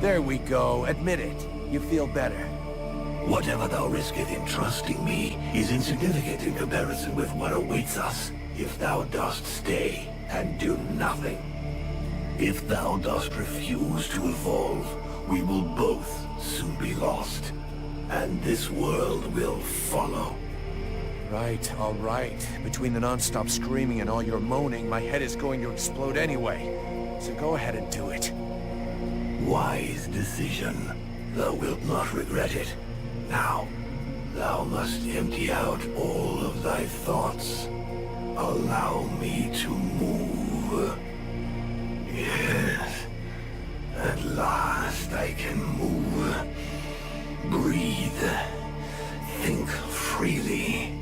There we go. Admit it. You feel better. Whatever thou risketh in trusting me is insignificant in comparison with what awaits us if thou dost stay and do nothing. If thou dost refuse to evolve, we will both soon be lost, and this world will follow. Right, all right. Between the non-stop screaming and all your moaning, my head is going to explode anyway. So go ahead and do it. Wise decision. Thou wilt not regret it. Now, thou must empty out all of thy thoughts. Allow me to move. Yes. At last I can move. Breathe. Think freely.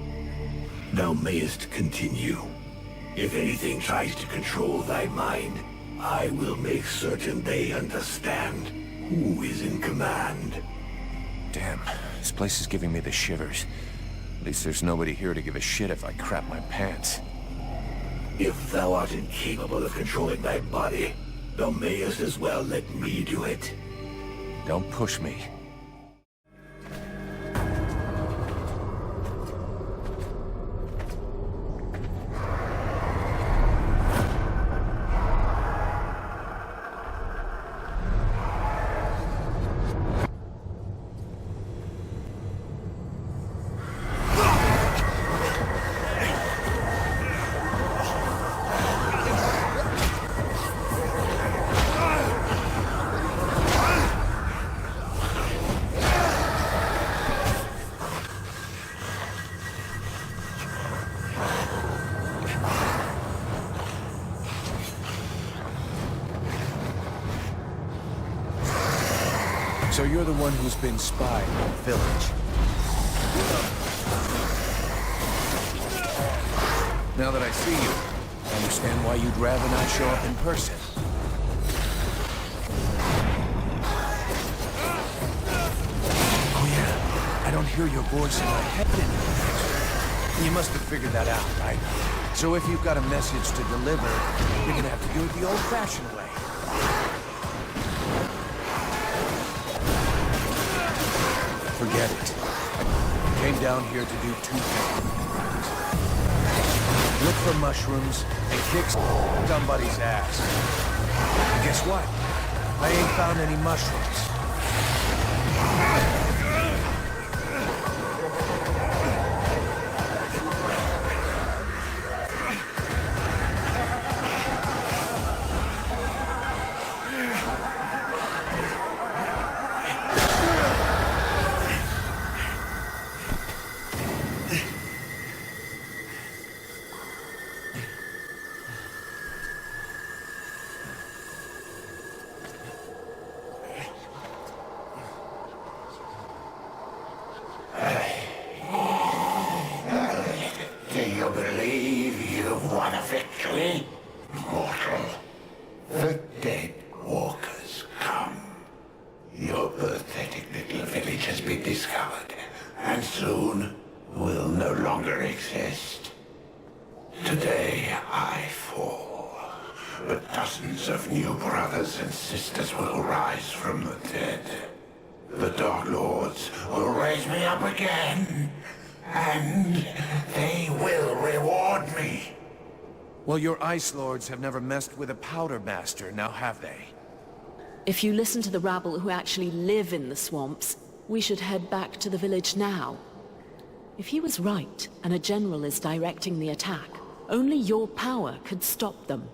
Thou mayest continue. If anything tries to control thy mind, I will make certain they understand who is in command. Damn, this place is giving me the shivers. At least there's nobody here to give a shit if I crap my pants. If thou art incapable of controlling thy body, thou mayest as well let me do it. Don't push me. So you're the one who's been spying on the village. Now that I see you, I understand why you'd rather not show up in person. Oh yeah, I don't hear your voice in my head anymore. You must have figured that out, right? So if you've got a message to deliver, you're gonna have to do it the old-fashioned way. Forget it. I came down here to do two things. Look for mushrooms and kick somebody's ass. And guess what? I ain't found any mushrooms. Well, your Ice Lords have never messed with a Powder Master, now have they? If you listen to the rabble who actually live in the swamps, we should head back to the village now. If he was right, and a general is directing the attack, only your power could stop them.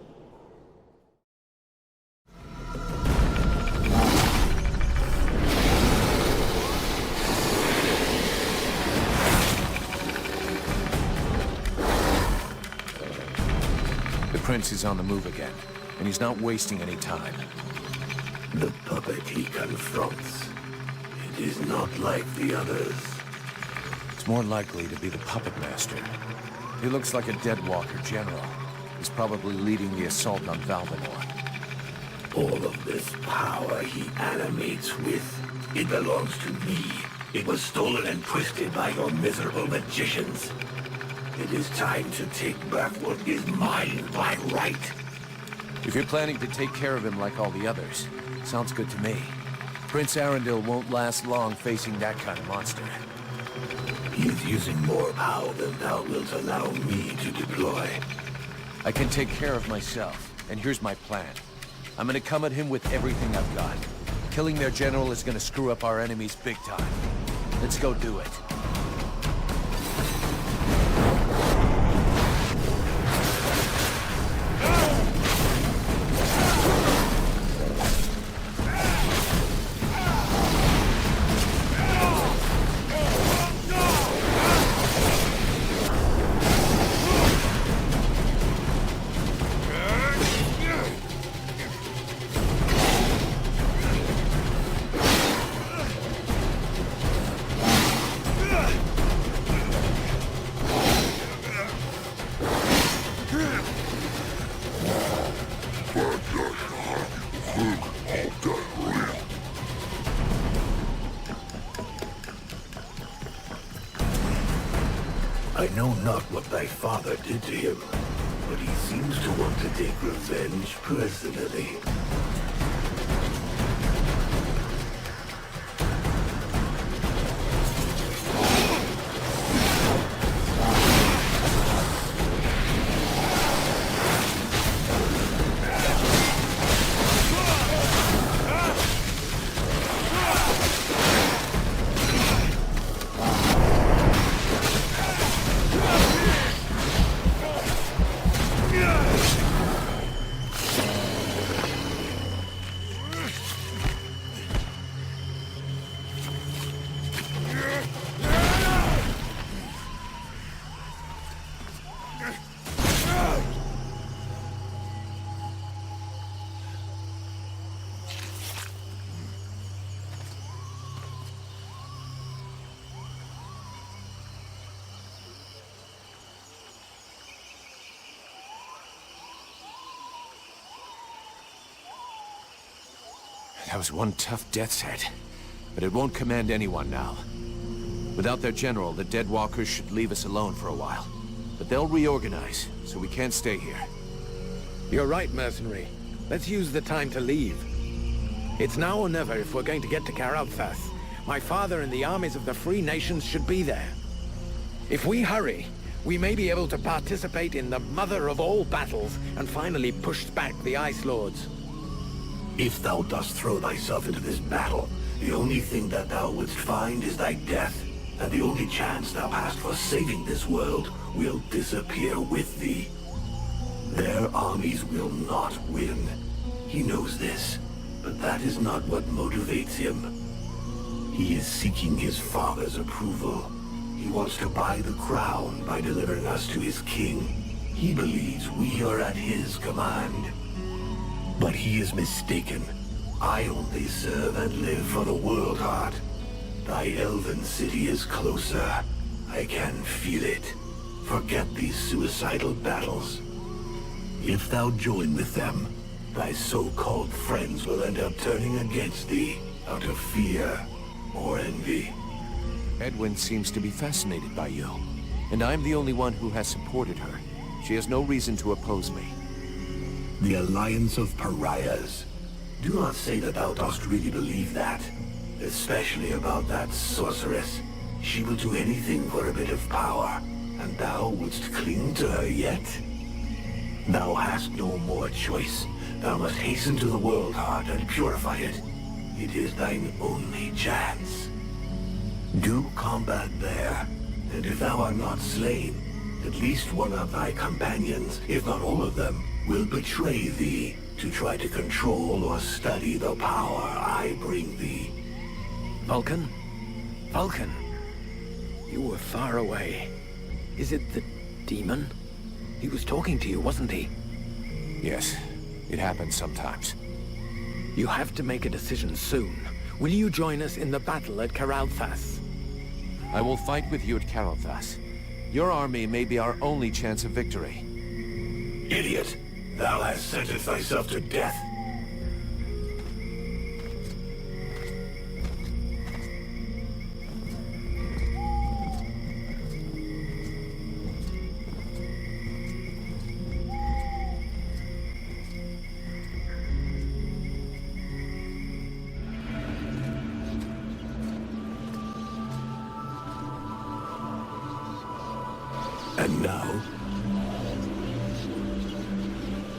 The Prince is on the move again, and he's not wasting any time. The puppet he confronts, it is not like the others. It's more likely to be the Puppet Master. He looks like a Deadwalker general. He's probably leading the assault on Valvanor. All of this power he animates with, it belongs to me. It was stolen and twisted by your miserable magicians. It is time to take back what is mine by right. If you're planning to take care of him like all the others, sounds good to me. Prince Arundel won't last long facing that kind of monster. He is using more power than thou wilt allow me to deploy. I can take care of myself, and here's my plan. I'm gonna come at him with everything I've got. Killing their general is gonna screw up our enemies big time. Let's go do it. I know not what thy father did to him, but he seems to want to take revenge personally. That was one tough death's head, but it won't command anyone now. Without their general, the Deadwalkers should leave us alone for a while. But they'll reorganize, so we can't stay here. You're right, mercenary. Let's use the time to leave. It's now or never if we're going to get to Karalthas. My father and the armies of the Free Nations should be there. If we hurry, we may be able to participate in the mother of all battles and finally push back the Ice Lords. If thou dost throw thyself into this battle, the only thing that thou wouldst find is thy death, and the only chance thou hast for saving this world will disappear with thee. Their armies will not win. He knows this, but that is not what motivates him. He is seeking his father's approval. He wants to buy the crown by delivering us to his king. He believes we are at his command. But he is mistaken. I only serve and live for the World Heart. Thy elven city is closer. I can feel it. Forget these suicidal battles. If thou join with them, thy so-called friends will end up turning against thee out of fear or envy. Edwin seems to be fascinated by you, and I'm the only one who has supported her. She has no reason to oppose me. The Alliance of Pariahs. Do not say that thou dost really believe that. Especially about that sorceress. She will do anything for a bit of power, and thou wouldst cling to her yet? Thou hast no more choice. Thou must hasten to the World Heart and purify it. It is thine only chance. Do combat there, and if thou art not slain, at least one of thy companions, if not all of them, will betray thee to try to control or study the power I bring thee. Vulcan? Vulcan? You were far away. Is it the demon? He was talking to you, wasn't he? Yes, it happens sometimes. You have to make a decision soon. Will you join us in the battle at Karalthas? I will fight with you at Karalthas. Your army may be our only chance of victory. Idiot! Thou hast sentenced thyself to death. And now?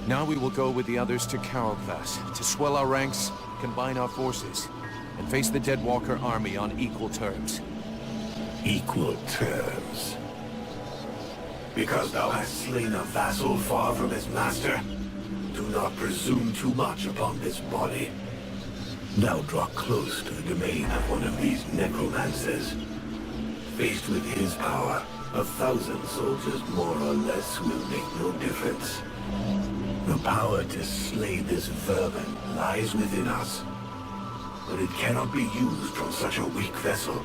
Now we will go with the others to Karalthas, to swell our ranks, combine our forces, and face the Deadwalker army on equal terms. Equal terms? Because thou hast slain a vassal far from his master? Do not presume too much upon this body. Now draw close to the domain of one of these necromancers. Faced with his power, 1,000 soldiers more or less will make no difference. The power to slay this vermin lies within us. But it cannot be used from such a weak vessel,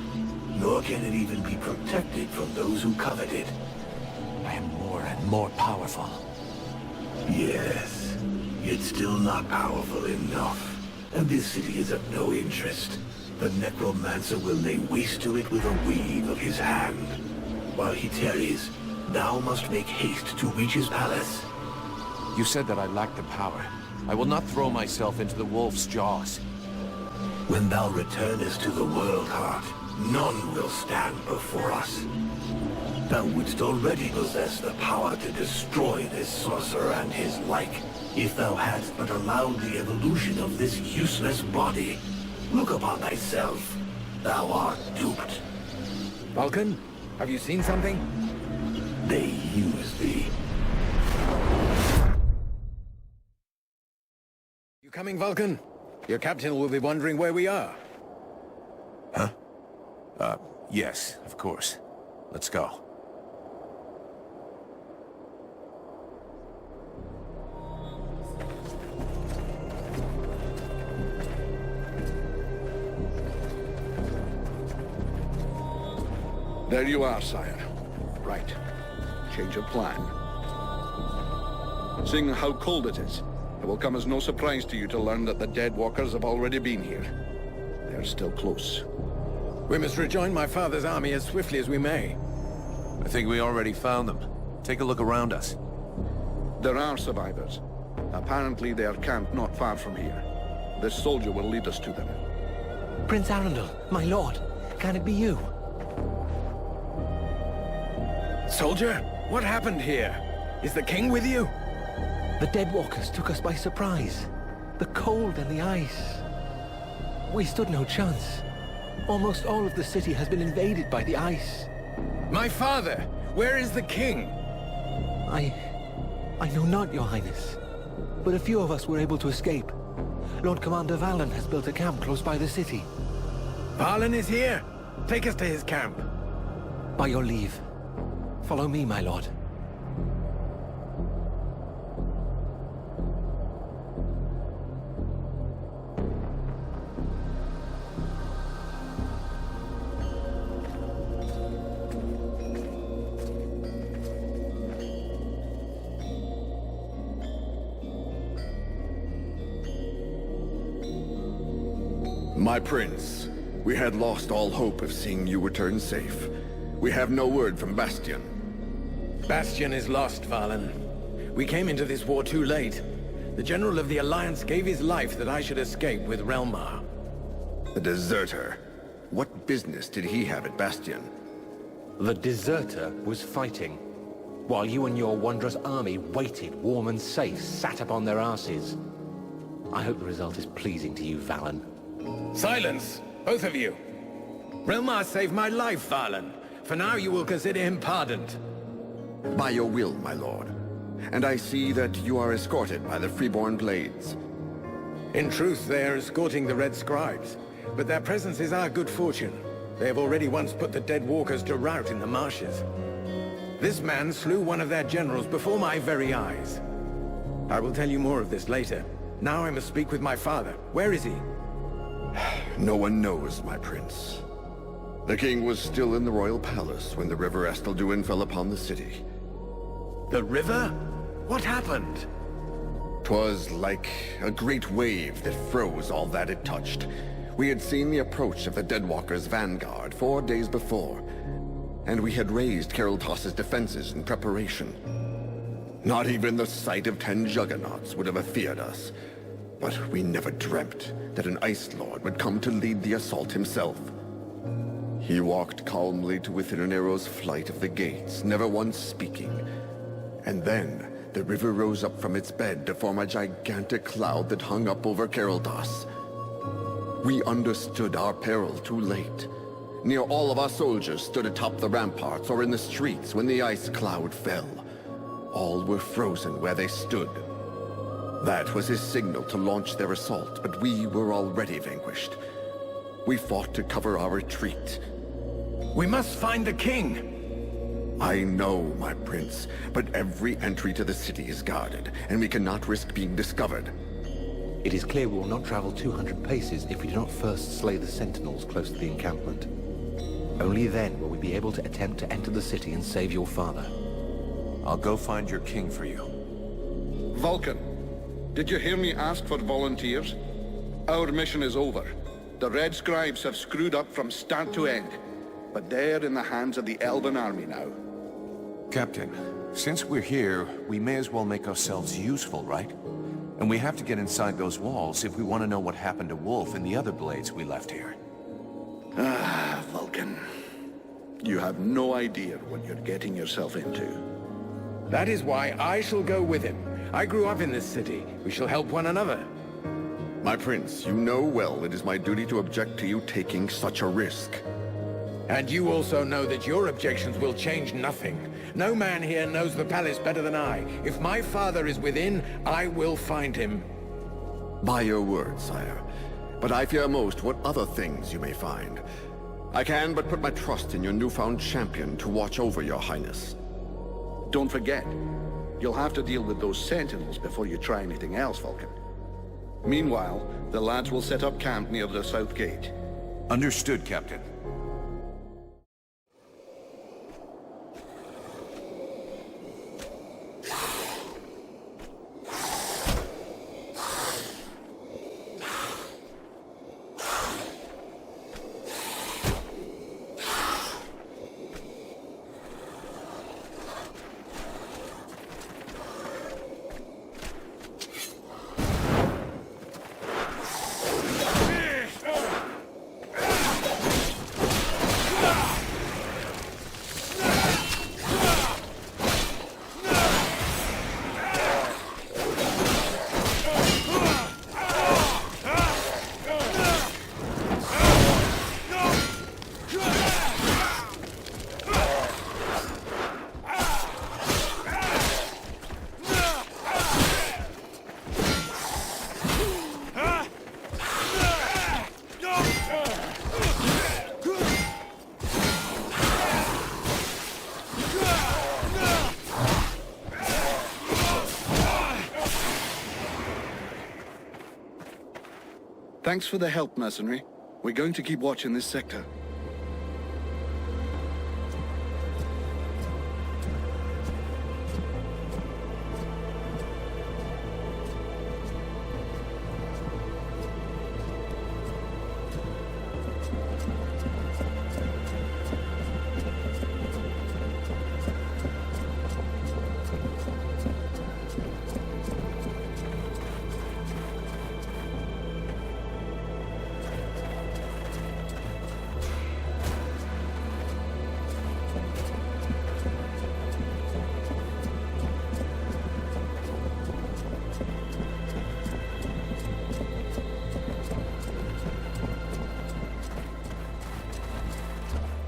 nor can it even be protected from those who covet it. I am more and more powerful. Yes, yet still not powerful enough. And this city is of no interest. The necromancer will lay waste to it with a wave of his hand. While he tarries, thou must make haste to reach his palace You said that I lacked the power. I will not throw myself into the wolf's jaws. When thou returnest to the world, Heart, none will stand before us. Thou wouldst already possess the power to destroy this sorcerer and his like, if thou hadst but allowed the evolution of this useless body. Look upon thyself. Thou art duped. Vulcan, have you seen something? They use thee. You coming, Vulcan? Your captain will be wondering where we are. Huh? Yes, of course. Let's go. There you are, sire. Right. Change of plan. Seeing how cold it is, it will come as no surprise to you to learn that the Dead Walkers have already been here. They're still close. We must rejoin my father's army as swiftly as we may. I think we already found them. Take a look around us. There are survivors. Apparently they are camped not far from here. This soldier will lead us to them. Prince Arundel, my lord, can it be you? Soldier, what happened here? Is the king with you? The Deadwalkers took us by surprise. The cold and the ice. We stood no chance. Almost all of the city has been invaded by the ice. My father! Where is the king? I know not, Your Highness. But a few of us were able to escape. Lord Commander Valen has built a camp close by the city. Valen is here! Take us to his camp. By your leave. Follow me, my lord. My prince, we had lost all hope of seeing you return safe. We have no word from Bastion. Bastion is lost, Valen. We came into this war too late. The General of the Alliance gave his life that I should escape with Relmar. The deserter. What business did he have at Bastion? The deserter was fighting, while you and your wondrous army waited warm and safe, sat upon their asses. I hope the result is pleasing to you, Valen. Silence, both of you. Relmar saved my life, Valen. For now you will consider him pardoned. By your will, my lord. And I see that you are escorted by the Freeborn Blades. In truth, they are escorting the Red Scribes, but their presence is our good fortune. They have already once put the Dead Walkers to rout in the marshes. This man slew one of their generals before my very eyes. I will tell you more of this later. Now I must speak with my father. Where is he? No one knows, my prince. The king was still in the royal palace when the river Estelduin fell upon the city. The river? What happened? 'Twas like a great wave that froze all that it touched. We had seen the approach of the Deadwalkers' vanguard 4 days before, and we had raised Kariltos' defenses in preparation. Not even the sight of 10 juggernauts would have feared us. But we never dreamt that an Ice Lord would come to lead the assault himself. He walked calmly to within an arrow's flight of the gates, never once speaking. And then, the river rose up from its bed to form a gigantic cloud that hung up over Kariltos. We understood our peril too late. Near all of our soldiers stood atop the ramparts or in the streets when the ice cloud fell. All were frozen where they stood. That was his signal to launch their assault, but we were already vanquished. We fought to cover our retreat. We must find the king! I know, my prince, but every entry to the city is guarded, and we cannot risk being discovered. It is clear we will not travel 200 paces if we do not first slay the sentinels close to the encampment. Only then will we be able to attempt to enter the city and save your father. I'll go find your king for you. Vulcan, did you hear me ask for volunteers? Our mission is over. The Red Scribes have screwed up from start to end, but they're in the hands of the Elven army now. Captain, Since we're here, we may as well make ourselves useful, right? And we have to get inside those walls if we want to know what happened to Wolf and the other blades we left here. Ah, Vulcan. You have no idea what you're getting yourself into. That is why I shall go with him. I grew up in this city. We shall help one another. My prince, you know well it is my duty to object to you taking such a risk. And you also know that your objections will change nothing. No man here knows the palace better than I. If my father is within, I will find him. By your word, sire. But I fear most what other things you may find. I can but put my trust in your newfound champion to watch over your highness. Don't forget, you'll have to deal with those sentinels before you try anything else, Vulcan. Meanwhile, the lads will set up camp near the south gate. Understood, Captain. Thanks for the help, mercenary. We're going to keep watch in this sector.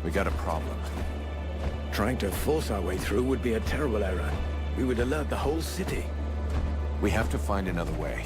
We got a problem. Trying to force our way through would be a terrible error. We would alert the whole city. We have to find another way.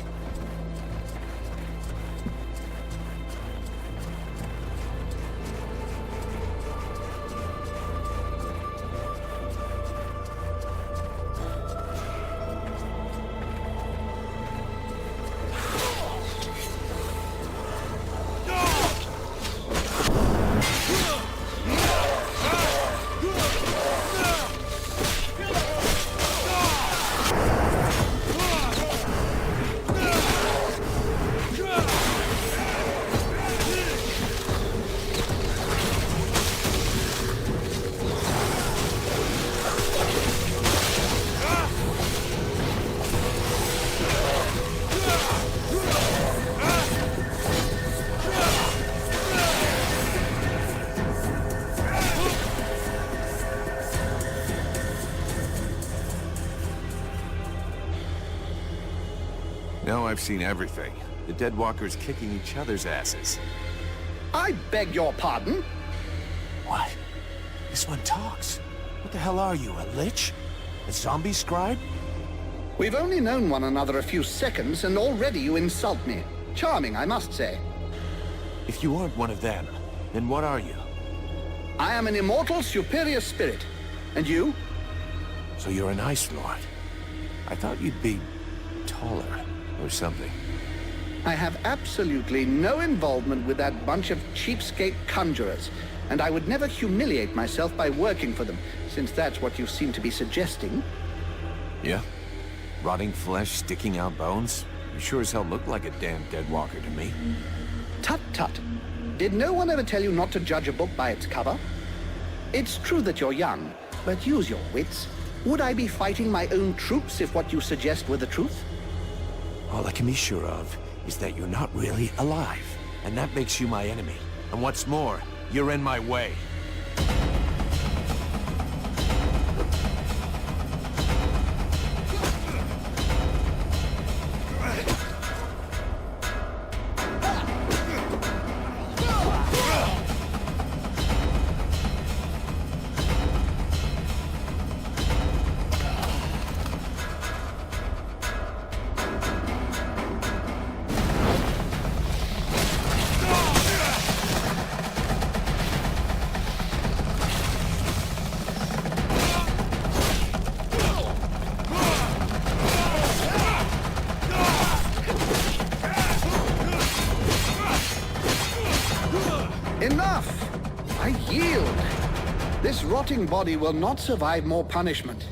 Now I've seen everything. The Deadwalkers kicking each other's asses. I beg your pardon? What? This one talks. What the hell are you, a lich? A zombie scribe? We've only known one another a few seconds, and already you insult me. Charming, I must say. If you aren't one of them, then what are you? I am an immortal superior spirit. And you? So you're an Ice Lord. I thought you'd be taller or something. I have absolutely no involvement with that bunch of cheapskate conjurers, and I would never humiliate myself by working for them, since that's what you seem to be suggesting. Yeah? Rotting flesh, sticking out bones? You sure as hell look like a damn Deadwalker to me. Tut tut. Did no one ever tell you not to judge a book by its cover? It's true that you're young, but use your wits. Would I be fighting my own troops if what you suggest were the truth? All I can be sure of is that you're not really alive, and that makes you my enemy. And what's more, you're in my way. Enough! I yield. This rotting body will not survive more punishment.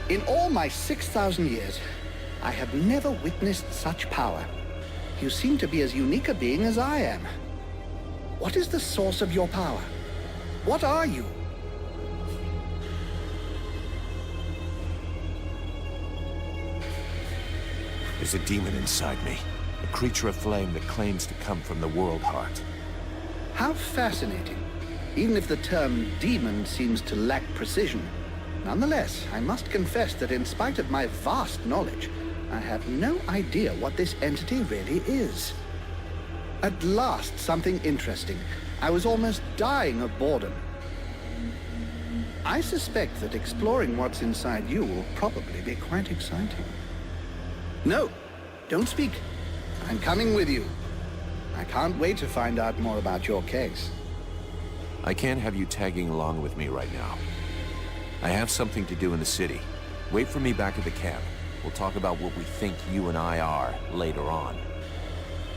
In all my 6,000 years, I have never witnessed such power. You seem to be as unique a being as I am. What is the source of your power? What are you? There's a demon inside me. A creature of flame that claims to come from the World Heart. How fascinating. Even if the term demon seems to lack precision. Nonetheless, I must confess that in spite of my vast knowledge, I have no idea what this entity really is. At last, something interesting. I was almost dying of boredom. I suspect that exploring what's inside you will probably be quite exciting. No, don't speak. I'm coming with you. I can't wait to find out more about your case. I can't have you tagging along with me right now. I have something to do in the city. Wait for me back at the camp. We'll talk about what we think you and I are later on.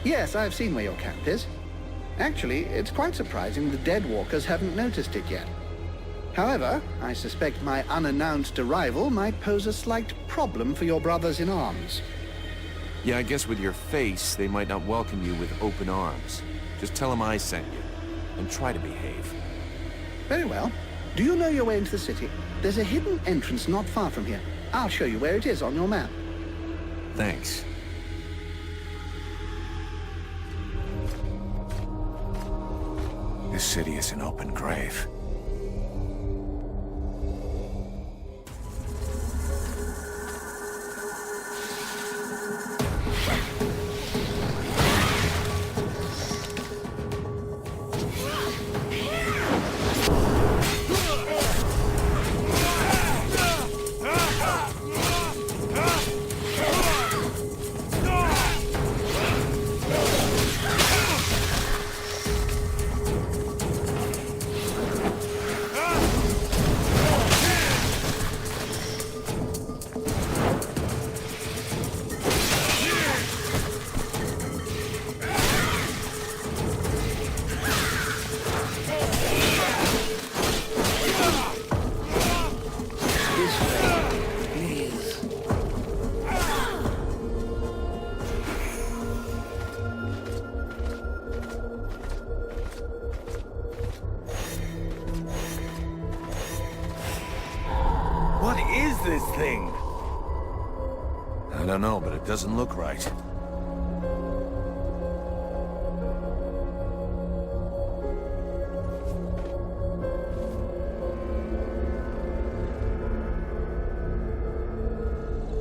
Yes, I've seen where your camp is. Actually, it's quite surprising the Deadwalkers haven't noticed it yet. However, I suspect my unannounced arrival might pose a slight problem for your brothers in arms. Yeah, I guess with your face, they might not welcome you with open arms. Just tell them I sent you, and try to behave. Very well. Do you know your way into the city? There's a hidden entrance not far from here. I'll show you where it is on your map. Thanks. This city is an open grave. What is this thing? I don't know, but it doesn't look right.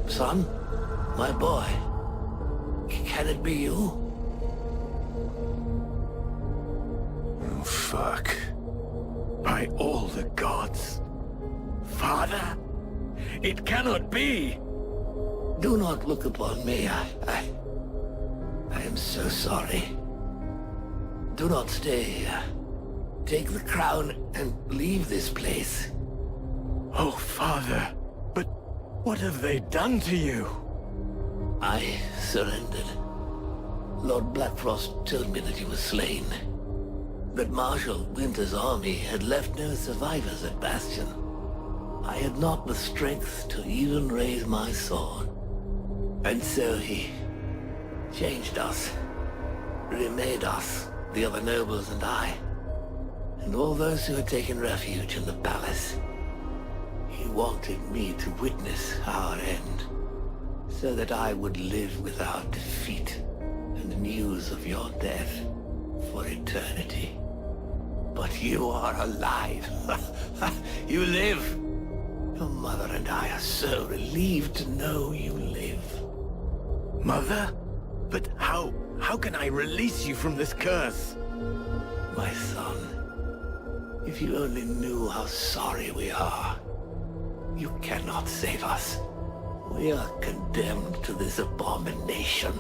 Son? My boy? Can it be you? Oh, fuck. By all the gods. Father? It cannot be! Do not look upon me. I am so sorry. Do not stay here. Take the crown and leave this place. Oh, Father. But what have they done to you? I surrendered. Lord Blackfrost told me that he was slain. That Marshal Winter's army had left no survivors at Bastion. I had not the strength to even raise my sword. And so he changed us, remade us, the other nobles and I, and all those who had taken refuge in the palace. He wanted me to witness our end, so that I would live without defeat and news of your death for eternity. But you are alive. You live. Your mother and I are so relieved to know you live. Mother? But how can I release you from this curse? My son, if you only knew how sorry we are. You cannot save us. We are condemned to this abomination.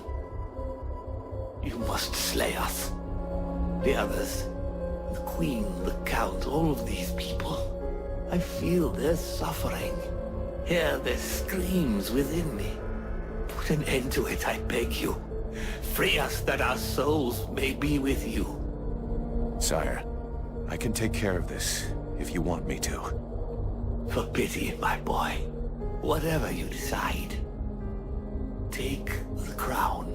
You must slay us. The others, the Queen, the Count, all of these people. I feel their suffering. Hear their screams within me. Put an end to it, I beg you. Free us that our souls may be with you. Sire, I can take care of this, if you want me to. For pity, my boy. Whatever you decide, take the crown.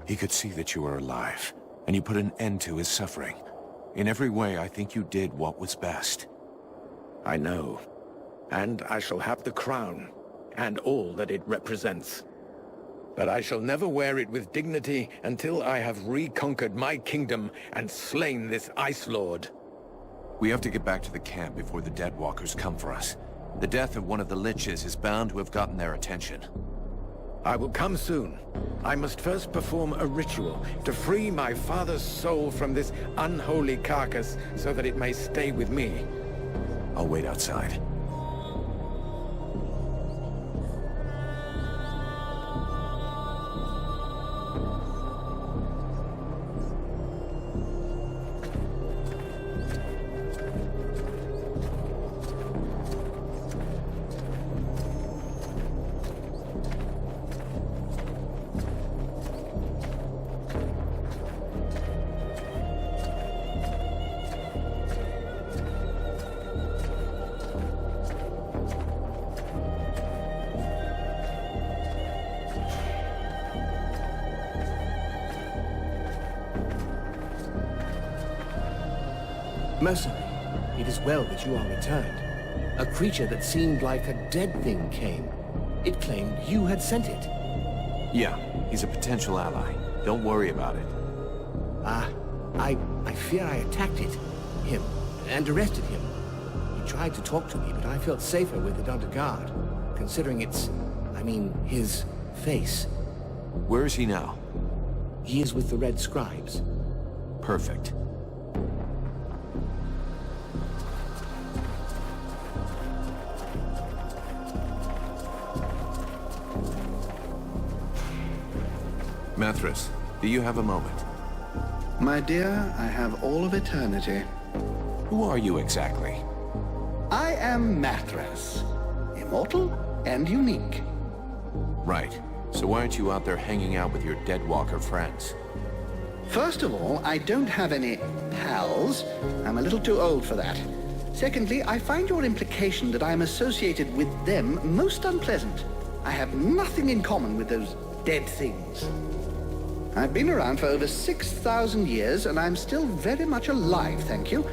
He could see that you were alive, and you put an end to his suffering. In every way, I think you did what was best. I know. And I shall have the crown, and all that it represents. But I shall never wear it with dignity until I have reconquered my kingdom and slain this Ice Lord. We have to get back to the camp before the Deadwalkers come for us. The death of one of the Liches is bound to have gotten their attention. I will come soon. I must first perform a ritual to free my father's soul from this unholy carcass so that it may stay with me. I'll wait outside. Mercenary, it is well that you are returned. A creature that seemed like a dead thing came. It claimed you had sent it. Yeah, he's a potential ally. Don't worry about it. I fear I attacked him, and arrested him. He tried to talk to me, but I felt safer with it under guard, considering his face. Where is he now? He is with the Red Scribes. Perfect. Methras, do you have a moment? My dear, I have all of eternity. Who are you exactly? I am Methras. Immortal and unique. Right. So why aren't you out there hanging out with your Deadwalker friends? First of all, I don't have any pals. I'm a little too old for that. Secondly, I find your implication that I'm associated with them most unpleasant. I have nothing in common with those dead things. I've been around for over 6,000 years, and I'm still very much alive, thank you.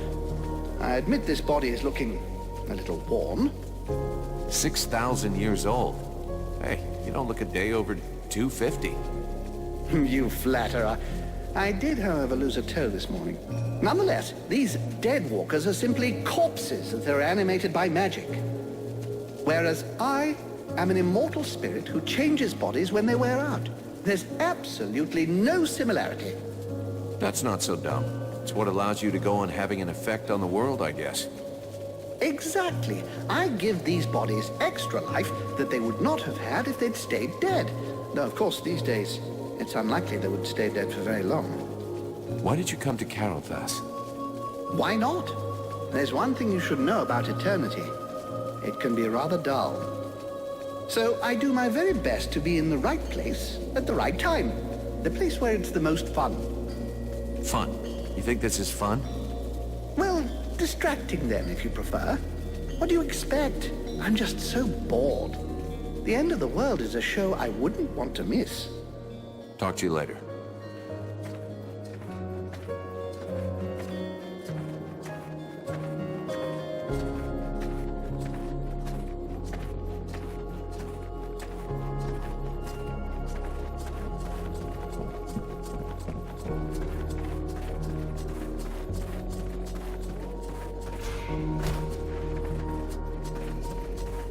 I admit this body is looking a little worn. 6,000 years old. Hey, you don't look a day over 250. You flatterer. I did, however, lose a toe this morning. Nonetheless, these Deadwalkers are simply corpses that are animated by magic. Whereas I am an immortal spirit who changes bodies when they wear out. There's absolutely no similarity. That's not so dumb. It's what allows you to go on having an effect on the world, I guess. Exactly. I give these bodies extra life that they would not have had if they'd stayed dead. Though, of course, these days, it's unlikely they would stay dead for very long. Why did you come to Carolthas? Why not? There's one thing you should know about eternity. It can be rather dull. So I do my very best to be in the right place at the right time. The place where it's the most fun. Fun? You think this is fun? Well, distracting then, if you prefer. What do you expect? I'm just so bored. The End of the World is a show I wouldn't want to miss. Talk to you later.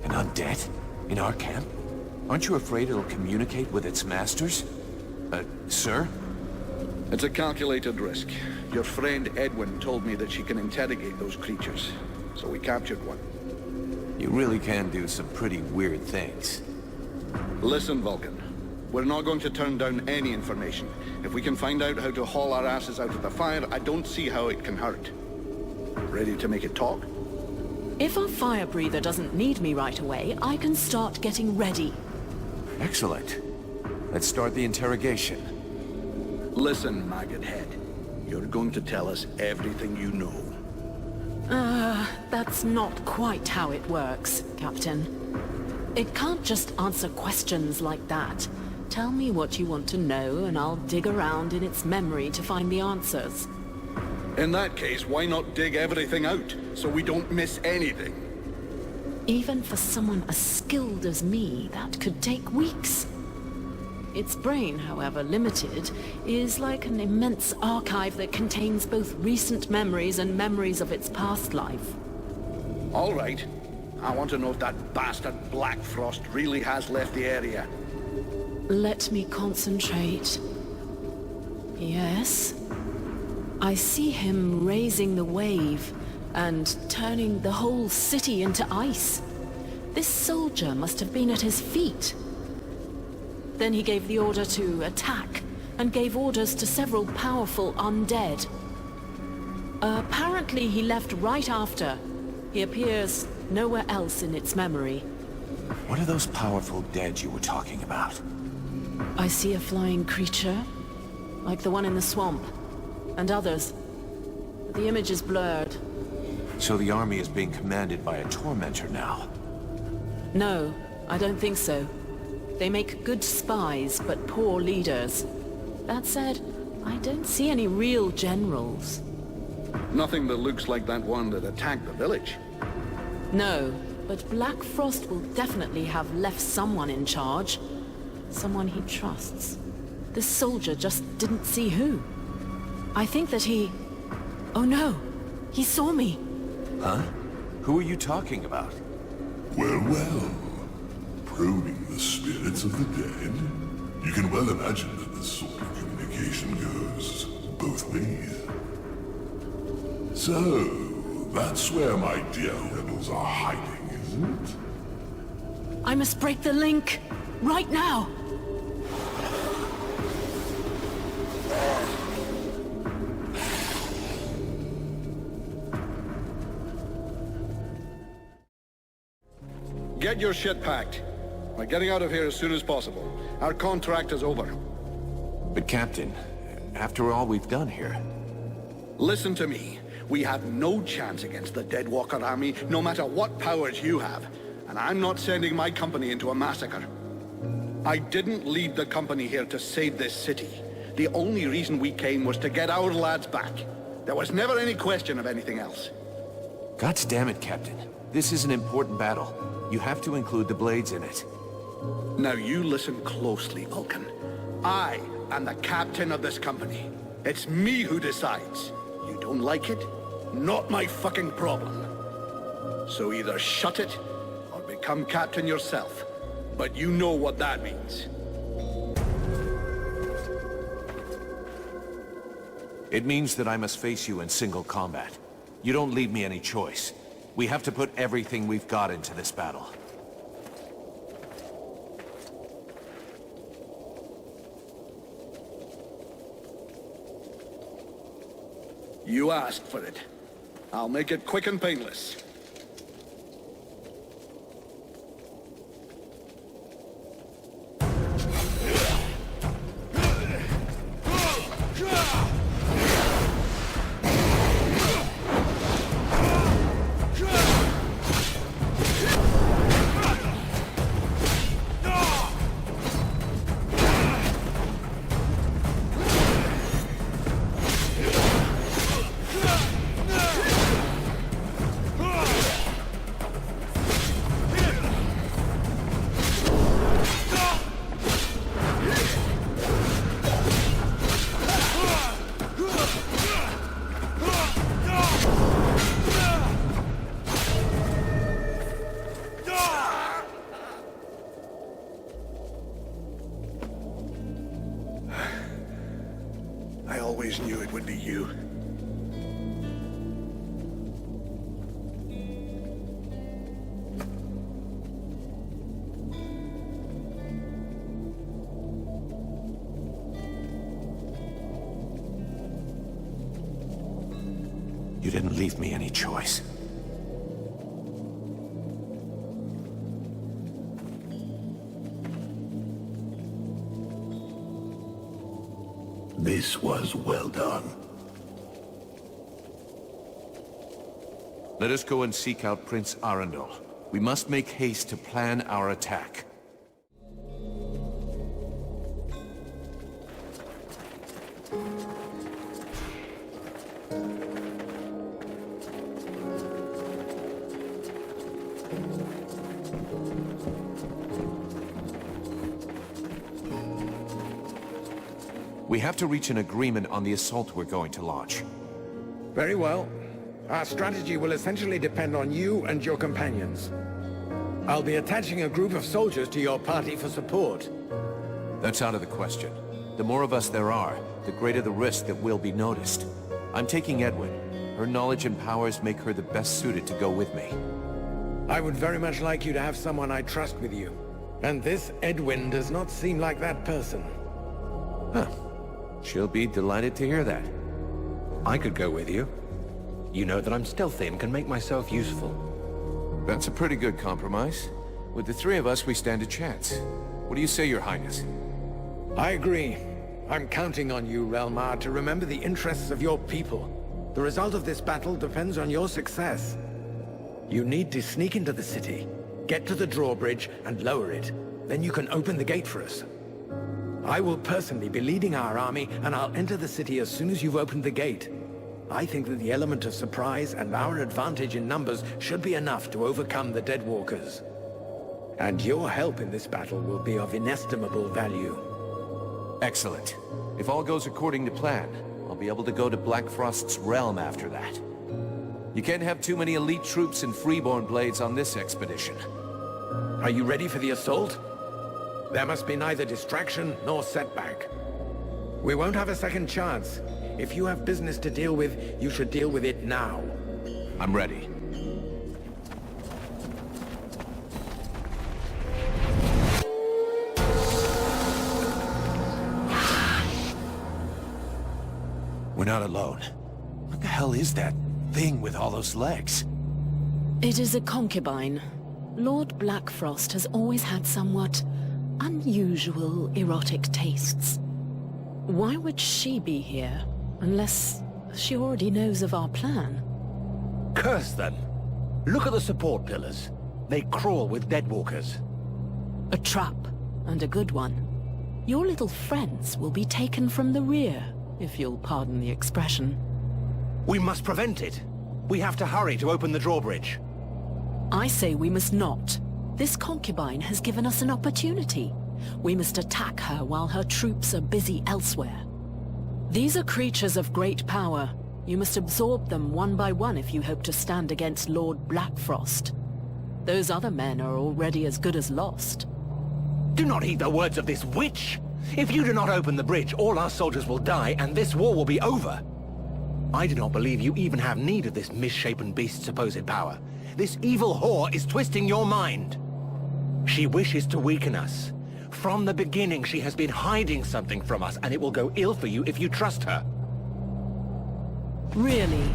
An undead? In our camp? Aren't you afraid it'll communicate with its masters? Sir? It's a calculated risk. Your friend Edwin told me that she can interrogate those creatures, so we captured one. You really can do some pretty weird things. Listen, Vulcan. We're not going to turn down any information. If we can find out how to haul our asses out of the fire, I don't see how it can hurt. Ready to make it talk? If our fire breather doesn't need me right away, I can start getting ready. Excellent. Let's start the interrogation. Listen, Maggot Head. You're going to tell us everything you know. That's not quite how it works, Captain. It can't just answer questions like that. Tell me what you want to know, and I'll dig around in its memory to find the answers. In that case, why not dig everything out, so we don't miss anything? Even for someone as skilled as me, that could take weeks. Its brain, however limited, is like an immense archive that contains both recent memories and memories of its past life. All right. I want to know if that bastard Black Frost really has left the area. Let me concentrate. Yes. I see him raising the wave and turning the whole city into ice. This soldier must have been at his feet. Then he gave the order to attack, and gave orders to several powerful undead. Apparently he left right after. He appears nowhere else in its memory. What are those powerful dead you were talking about? I see a flying creature, like the one in the swamp, and others. The image is blurred. So the army is being commanded by a tormentor now? No, I don't think so. They make good spies, but poor leaders. That said, I don't see any real generals. Nothing that looks like that one that attacked the village. No, but Black Frost will definitely have left someone in charge. Someone he trusts. This soldier just didn't see who. I think that he... Oh no! He saw me! Huh? Who are you talking about? Well, well. Probing the spirits of the dead? You can well imagine that this sort of communication goes both ways. So, that's where my dear rebels are hiding, isn't it? I must break the link! Right now! Get your shit packed. We're getting out of here as soon as possible. Our contract is over. But Captain, after all we've done here... Listen to me. We have no chance against the Deadwalker army, no matter what powers you have. And I'm not sending my company into a massacre. I didn't lead the company here to save this city. The only reason we came was to get our lads back. There was never any question of anything else. God damn it, Captain. This is an important battle. You have to include the Blades in it. Now you listen closely, Vulcan. I am the captain of this company. It's me who decides. You don't like it? Not my fucking problem. So either shut it, or become captain yourself. But you know what that means. It means that I must face you in single combat. You don't leave me any choice. We have to put everything we've got into this battle. You asked for it. I'll make it quick and painless. I always knew it would be you. You didn't leave me any choice. This was well done. Let us go and seek out Prince Arundel. We must make haste to plan our attack. We have to reach an agreement on the assault we're going to launch. Very well. Our strategy will essentially depend on you and your companions. I'll be attaching a group of soldiers to your party for support. That's out of the question. The more of us there are, the greater the risk that we'll be noticed. I'm taking Edwin. Her knowledge and powers make her the best suited to go with me. I would very much like you to have someone I trust with you. And this Edwin does not seem like that person. Huh. She'll be delighted to hear that. I could go with you. You know that I'm stealthy and can make myself useful. That's a pretty good compromise. With the three of us, we stand a chance. What do you say, Your Highness? I agree. I'm counting on you, Relmar, to remember the interests of your people. The result of this battle depends on your success. You need to sneak into the city, get to the drawbridge, and lower it. Then you can open the gate for us. I will personally be leading our army, and I'll enter the city as soon as you've opened the gate. I think that the element of surprise and our advantage in numbers should be enough to overcome the Deadwalkers. And your help in this battle will be of inestimable value. Excellent. If all goes according to plan, I'll be able to go to Blackfrost's realm after that. You can't have too many elite troops and freeborn blades on this expedition. Are you ready for the assault? There must be neither distraction nor setback. We won't have a second chance. If you have business to deal with, you should deal with it now. I'm ready. We're not alone. What the hell is that thing with all those legs? It is a concubine. Lord Blackfrost has always had somewhat unusual erotic tastes. Why would she be here, unless she already knows of our plan? Curse them! Look at the support pillars. They crawl with Deadwalkers. A trap, and a good one. Your little friends will be taken from the rear, if you'll pardon the expression. We must prevent it. We have to hurry to open the drawbridge. I say we must not. This concubine has given us an opportunity. We must attack her while her troops are busy elsewhere. These are creatures of great power. You must absorb them one by one if you hope to stand against Lord Blackfrost. Those other men are already as good as lost. Do not heed the words of this witch! If you do not open the bridge, all our soldiers will die, and this war will be over. I do not believe you even have need of this misshapen beast's supposed power. This evil whore is twisting your mind. She wishes to weaken us. From the beginning, she has been hiding something from us, and it will go ill for you if you trust her. Really?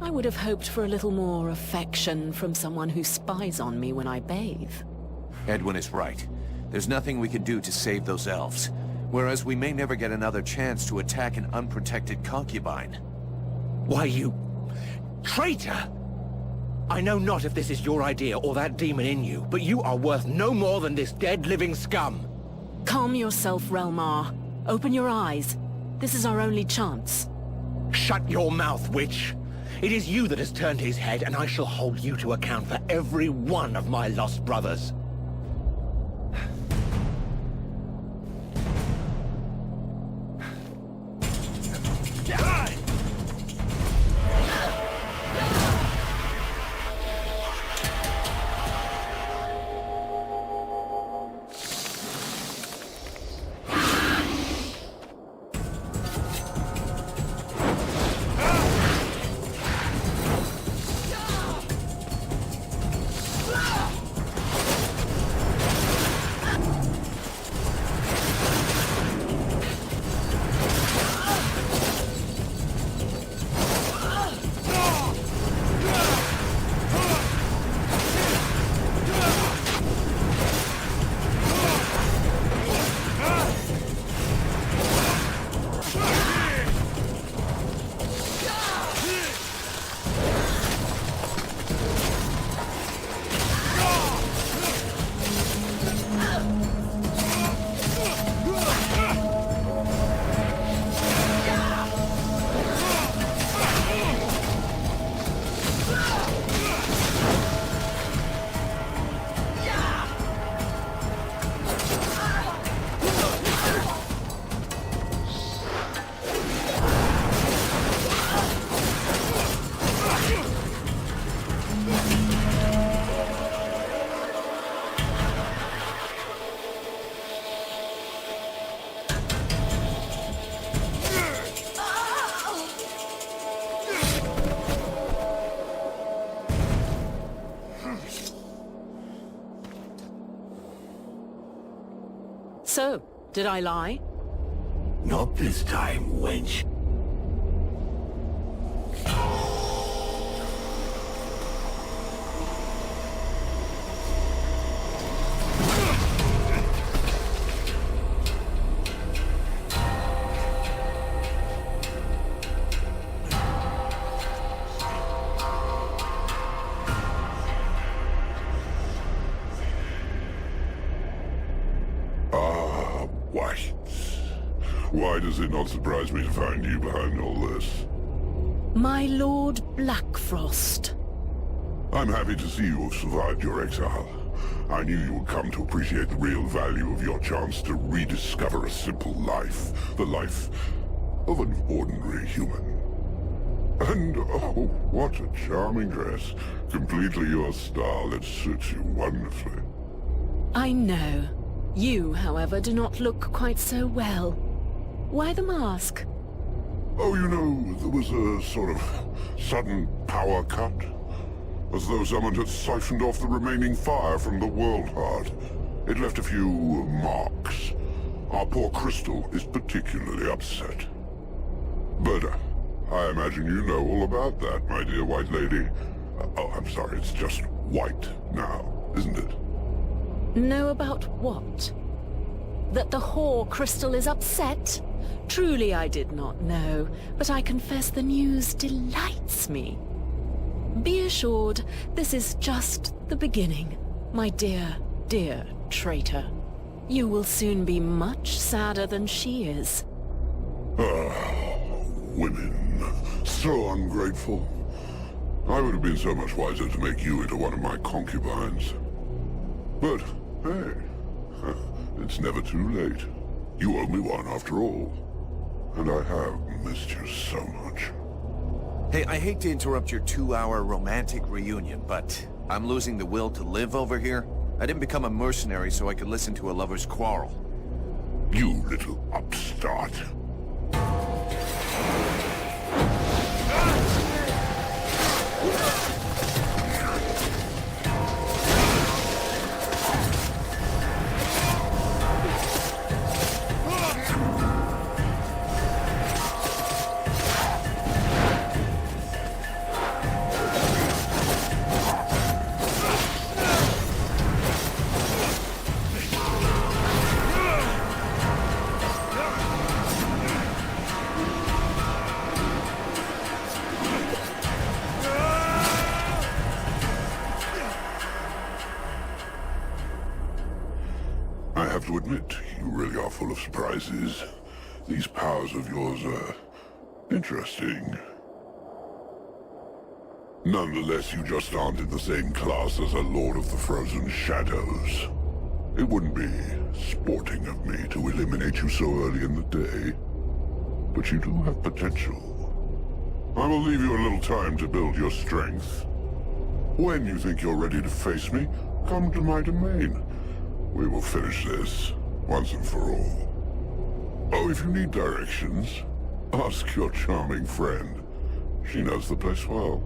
I would have hoped for a little more affection from someone who spies on me when I bathe. Edwin is right. There's nothing we can do to save those elves. Whereas we may never get another chance to attack an unprotected concubine. Why, you... traitor! I know not if this is your idea or that demon in you, but you are worth no more than this dead living scum. Calm yourself, Relmar. Open your eyes. This is our only chance. Shut your mouth, witch! It is you that has turned his head, and I shall hold you to account for every one of my lost brothers. So, did I lie? Not this time, wench. Why does it not surprise me to find you behind all this? My Lord Blackfrost. I'm happy to see you have survived your exile. I knew you would come to appreciate the real value of your chance to rediscover a simple life. The life of an ordinary human. And oh, what a charming dress. Completely your style. It suits you wonderfully. I know. You, however, do not look quite so well. Why the mask? Oh, you know, there was a sort of sudden power cut. As though someone had siphoned off the remaining fire from the world heart. It left a few marks. Our poor Crystal is particularly upset. But I imagine you know all about that, my dear White Lady. Oh, I'm sorry, it's just white now, isn't it? Know about what? That the whore Crystal is upset? Truly I did not know, but I confess the news delights me. Be assured, this is just the beginning, my dear, dear traitor. You will soon be much sadder than she is. Ah, women. So ungrateful. I would have been so much wiser to make you into one of my concubines. But, hey, it's never too late. You owe me one after all. And I have missed you so much. Hey, I hate to interrupt your 2-hour romantic reunion, but I'm losing the will to live over here. I didn't become a mercenary so I could listen to a lover's quarrel. You little upstart. I have to admit, you really are full of surprises. These powers of yours are interesting. Nonetheless, you just aren't in the same class as a Lord of the Frozen Shadows. It wouldn't be sporting of me to eliminate you so early in the day, but you do have potential. I will leave you a little time to build your strength. When you think you're ready to face me, come to my domain. We will finish this, once and for all. Oh, if you need directions, ask your charming friend. She knows the place well.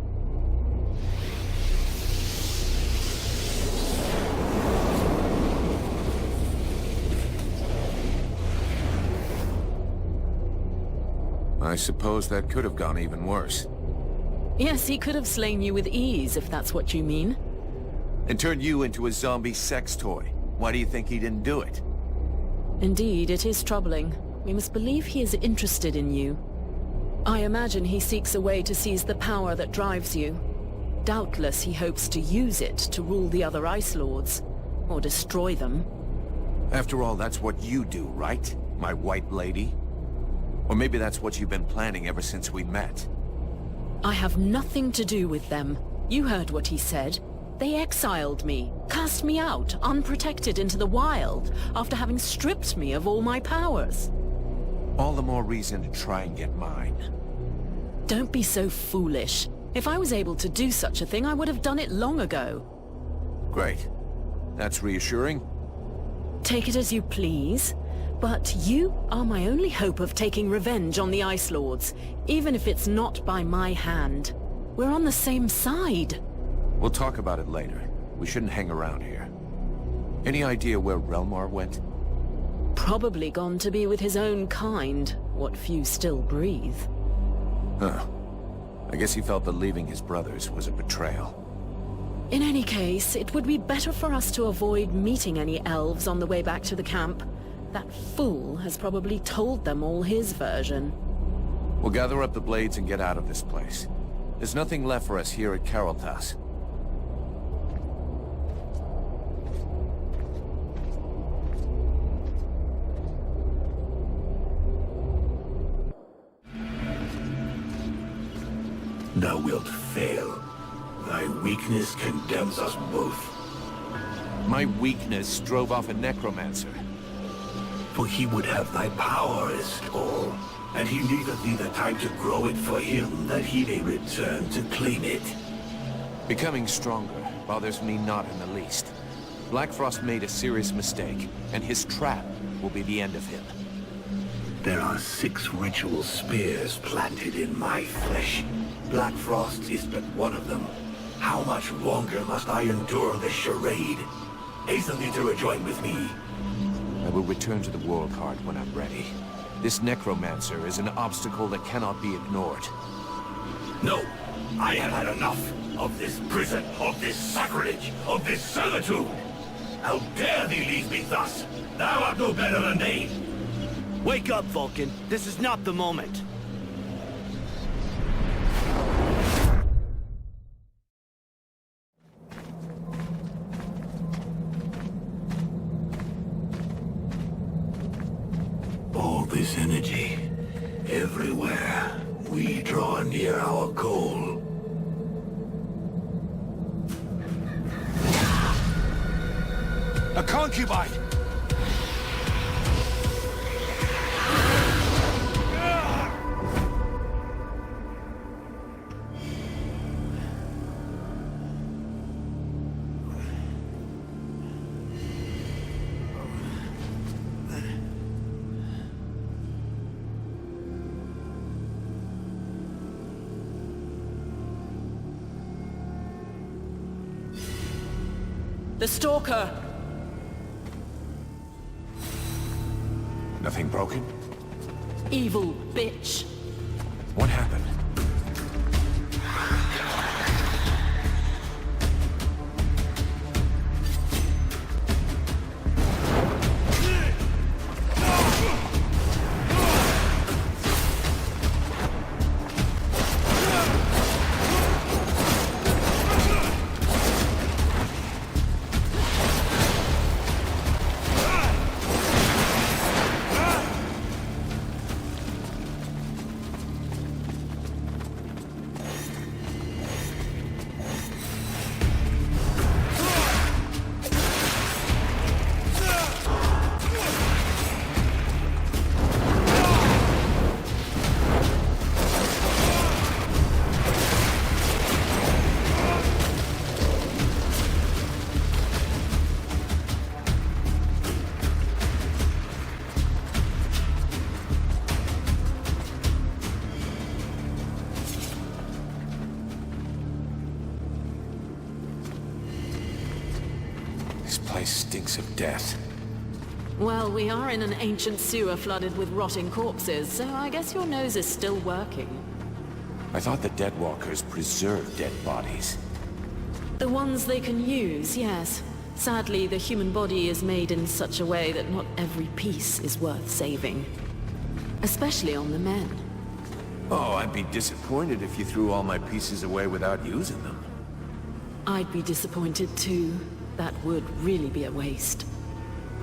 I suppose that could have gone even worse. Yes, he could have slain you with ease, if that's what you mean. And turned you into a zombie sex toy. Why do you think he didn't do it? Indeed, it is troubling. We must believe he is interested in you. I imagine he seeks a way to seize the power that drives you. Doubtless he hopes to use it to rule the other Ice Lords, or destroy them. After all, that's what you do, right? My white lady? Or maybe that's what you've been planning ever since we met. I have nothing to do with them. You heard what he said. They exiled me, cast me out, unprotected into the wild, after having stripped me of all my powers. All the more reason to try and get mine. Don't be so foolish. If I was able to do such a thing, I would have done it long ago. Great. That's reassuring. Take it as you please, but you are my only hope of taking revenge on the Ice Lords, even if it's not by my hand. We're on the same side. We'll talk about it later. We shouldn't hang around here. Any idea where Relmar went? Probably gone to be with his own kind, what few still breathe. Huh. I guess he felt that leaving his brothers was a betrayal. In any case, it would be better for us to avoid meeting any elves on the way back to the camp. That fool has probably told them all his version. We'll gather up the blades and get out of this place. There's nothing left for us here at Caroltas. Thou wilt fail. Thy weakness condemns us both. My weakness drove off a necromancer. For he would have thy power as Skoll, and he needeth thee the time to grow it for him, that he may return to claim it. Becoming stronger bothers me not in the least. Black Frost made a serious mistake, and his trap will be the end of him. There are 6 ritual spears planted in my flesh. Black Frost is but one of them. How much longer must I endure this charade? Hasten thee to rejoin with me. I will return to the World Heart when I'm ready. This necromancer is an obstacle that cannot be ignored. No, I have had enough of this prison, of this sacrilege, of this servitude. How dare thee leave me thus? Thou art no better than they. Wake up, Vulcan. This is not the moment. All this energy, everywhere, we draw near our goal. A concubine! The Stalker! Nothing broken? Evil bitch. What happened? This place stinks of death. Well, we are in an ancient sewer flooded with rotting corpses, so I guess your nose is still working. I thought the Deadwalkers preserved dead bodies. The ones they can use, yes. Sadly, the human body is made in such a way that not every piece is worth saving. Especially on the men. Oh, I'd be disappointed if you threw all my pieces away without using them. I'd be disappointed too. That would really be a waste.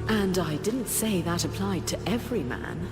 And I didn't say that applied to every man.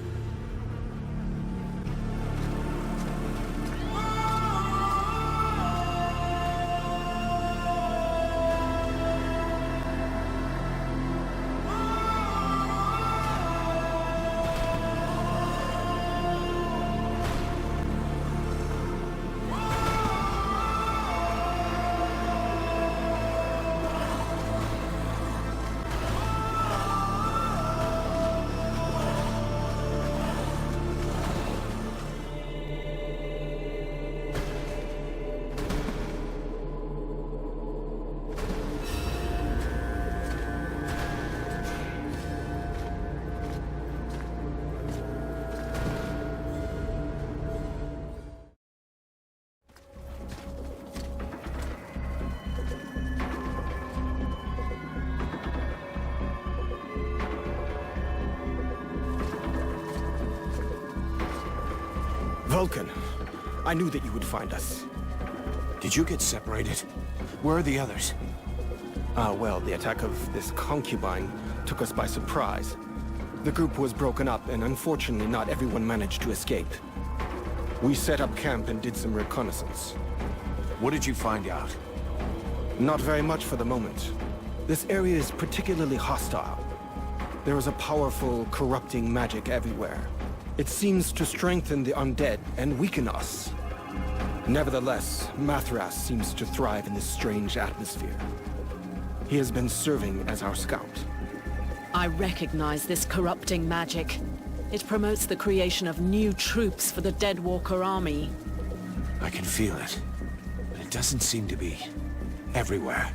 Vulcan, I knew that you would find us. Did you get separated? Where are the others? Well, the attack of this concubine took us by surprise. The group was broken up, and unfortunately not everyone managed to escape. We set up camp and did some reconnaissance. What did you find out? Not very much for the moment. This area is particularly hostile. There is a powerful, corrupting magic everywhere. It seems to strengthen the undead and weaken us. Nevertheless, Mathras seems to thrive in this strange atmosphere. He has been serving as our scout. I recognize this corrupting magic. It promotes the creation of new troops for the Deadwalker army. I can feel it, but it doesn't seem to be everywhere.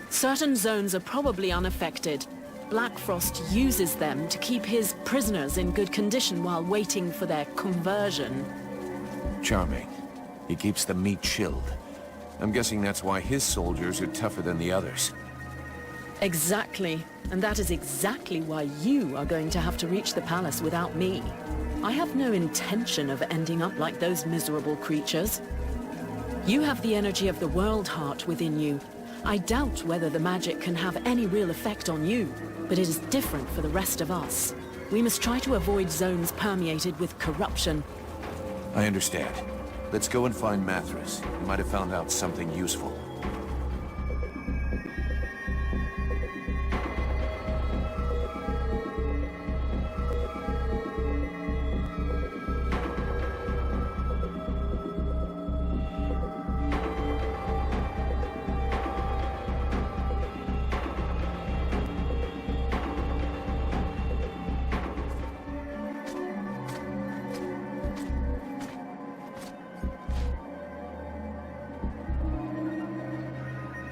Certain zones are probably unaffected. Black Frost uses them to keep his prisoners in good condition while waiting for their conversion. Charming. He keeps the meat chilled. I'm guessing that's why his soldiers are tougher than the others. Exactly. And that is exactly why you are going to have to reach the palace without me. I have no intention of ending up like those miserable creatures. You have the energy of the World Heart within you. I doubt whether the magic can have any real effect on you, but it is different for the rest of us. We must try to avoid zones permeated with corruption. I understand. Let's go and find Mathras. He might have found out something useful.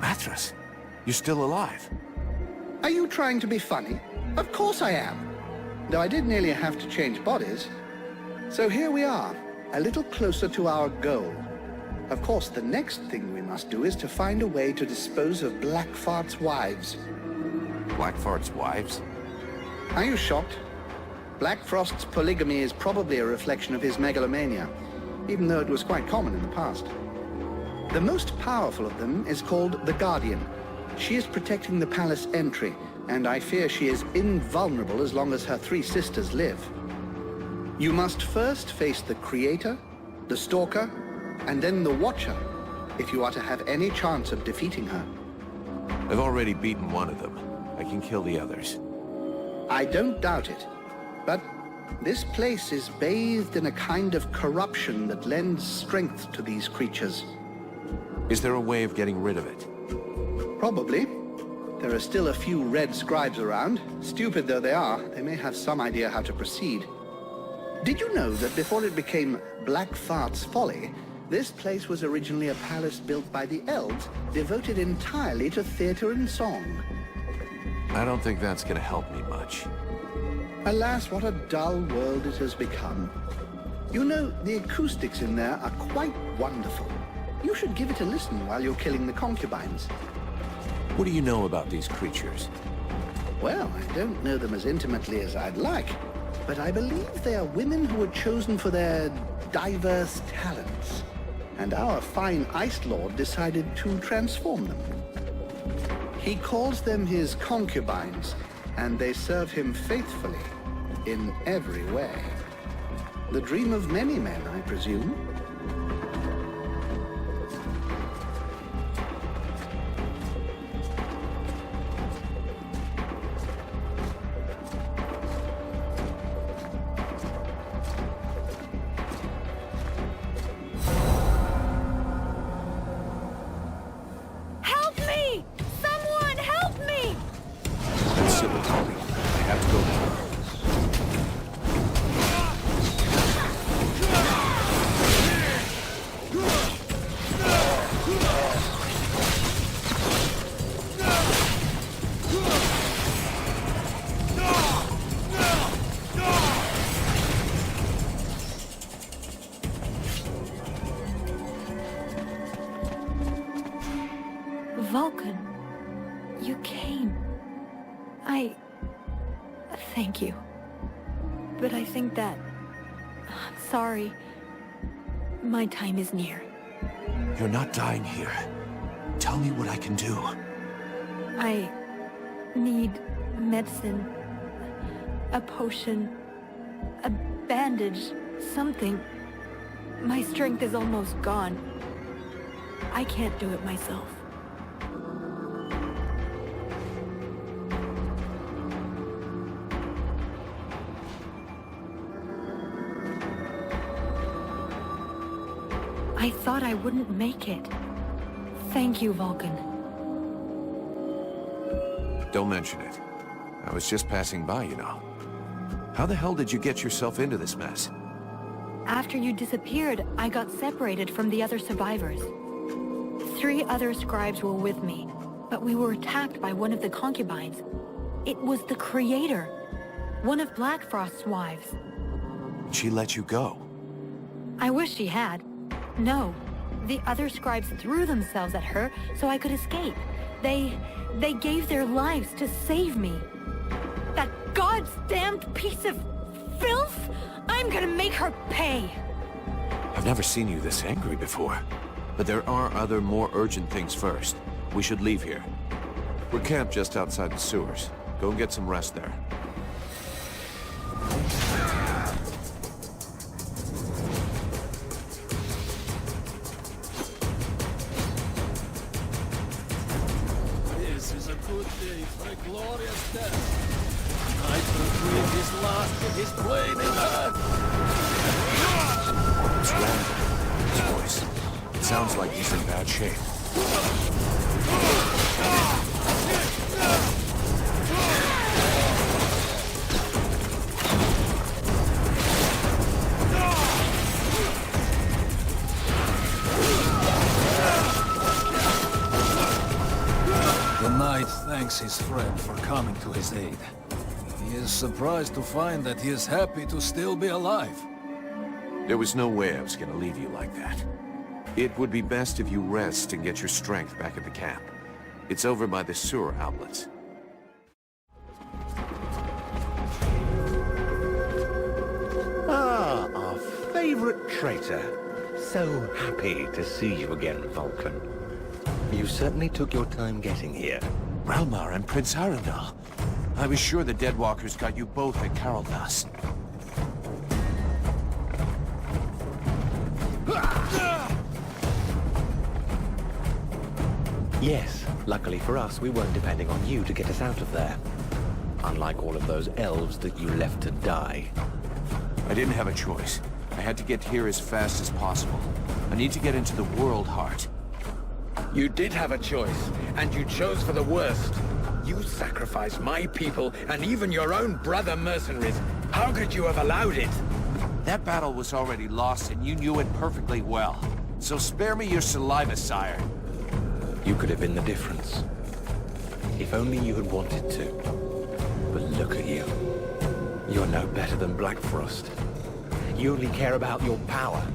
Mathras? You're still alive. Are you trying to be funny? Of course I am. Though I did nearly have to change bodies. So here we are, a little closer to our goal. Of course, the next thing we must do is to find a way to dispose of Blackfart's wives. Blackfart's wives? Are you shocked? Blackfrost's polygamy is probably a reflection of his megalomania, even though it was quite common in the past. The most powerful of them is called the Guardian. She is protecting the palace entry, and I fear she is invulnerable as long as her 3 sisters live. You must first face the Creator, the Stalker, and then the Watcher, if you are to have any chance of defeating her. I've already beaten one of them. I can kill the others. I don't doubt it, but this place is bathed in a kind of corruption that lends strength to these creatures. Is there a way of getting rid of it? Probably. There are still a few red scribes around. Stupid though they are, they may have some idea how to proceed. Did you know that before it became Blackfart's Folly, this place was originally a palace built by the elves, devoted entirely to theater and song? I don't think that's gonna help me much. Alas, what a dull world it has become. You know, the acoustics in there are quite wonderful. You should give it a listen while you're killing the concubines. What do you know about these creatures? Well, I don't know them as intimately as I'd like, but I believe they are women who were chosen for their diverse talents. And our fine Ice Lord decided to transform them. He calls them his concubines, and they serve him faithfully in every way. The dream of many men, I presume. Vulcan, you came. Thank you. But I think that... I'm sorry. My time is near. You're not dying here. Tell me what I can do. I need medicine. A potion. A bandage. Something. My strength is almost gone. I can't do it myself. I thought I wouldn't make it. Thank you, Vulcan. Don't mention it. I was just passing by, you know. How the hell did you get yourself into this mess? After you disappeared, I got separated from the other survivors. 3 other scribes were with me, but we were attacked by one of the concubines. It was the Creator, one of Blackfrost's wives. She let you go. I wish she had. No. The other scribes threw themselves at her so I could escape. They gave their lives to save me. That goddamned piece of filth! I'm gonna make her pay! I've never seen you this angry before. But there are other, more urgent things first. We should leave here. We're camped just outside the sewers. Go and get some rest there. This is a good day for a glorious death. I will breathe his last with his flaming earth. What's wrong? His voice. It sounds like he's in bad shape. The thanks his friend for coming to his aid. He is surprised to find that he is happy to still be alive. There was no way I was gonna leave you like that. It would be best if you rest and get your strength back at the camp. It's over by the sewer outlets. Ah, our favorite traitor. So happy to see you again, Vulcan. You certainly took your time getting here. Relmar and Prince Arundel. I was sure the Deadwalkers got you both at Caroldas. Yes, luckily for us, we weren't depending on you to get us out of there. Unlike all of those elves that you left to die. I didn't have a choice. I had to get here as fast as possible. I need to get into the World Heart. You did have a choice, and you chose for the worst. You sacrificed my people, and even your own brother mercenaries. How could you have allowed it? That battle was already lost, and you knew it perfectly well. So spare me your saliva, sire. You could have been the difference. If only you had wanted to. But look at you. You're no better than Black Frost. You only care about your power.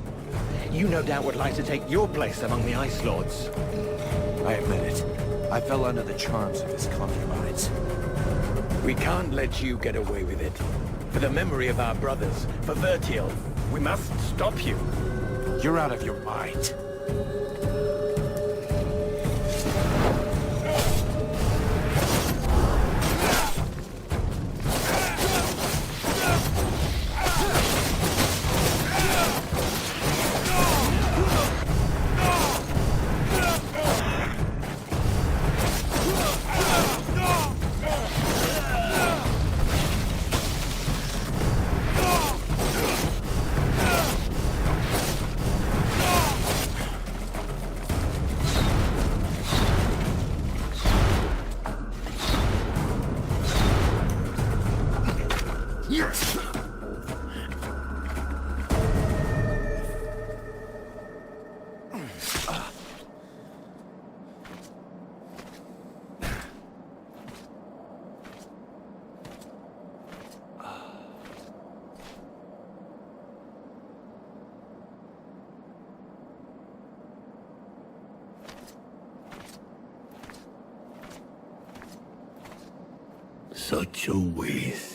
You no doubt would like to take your place among the Ice Lords. I admit it. I fell under the charms of his concubines. We can't let you get away with it. For the memory of our brothers, for Vertiel, we must stop you. You're out of your mind. Such a waste.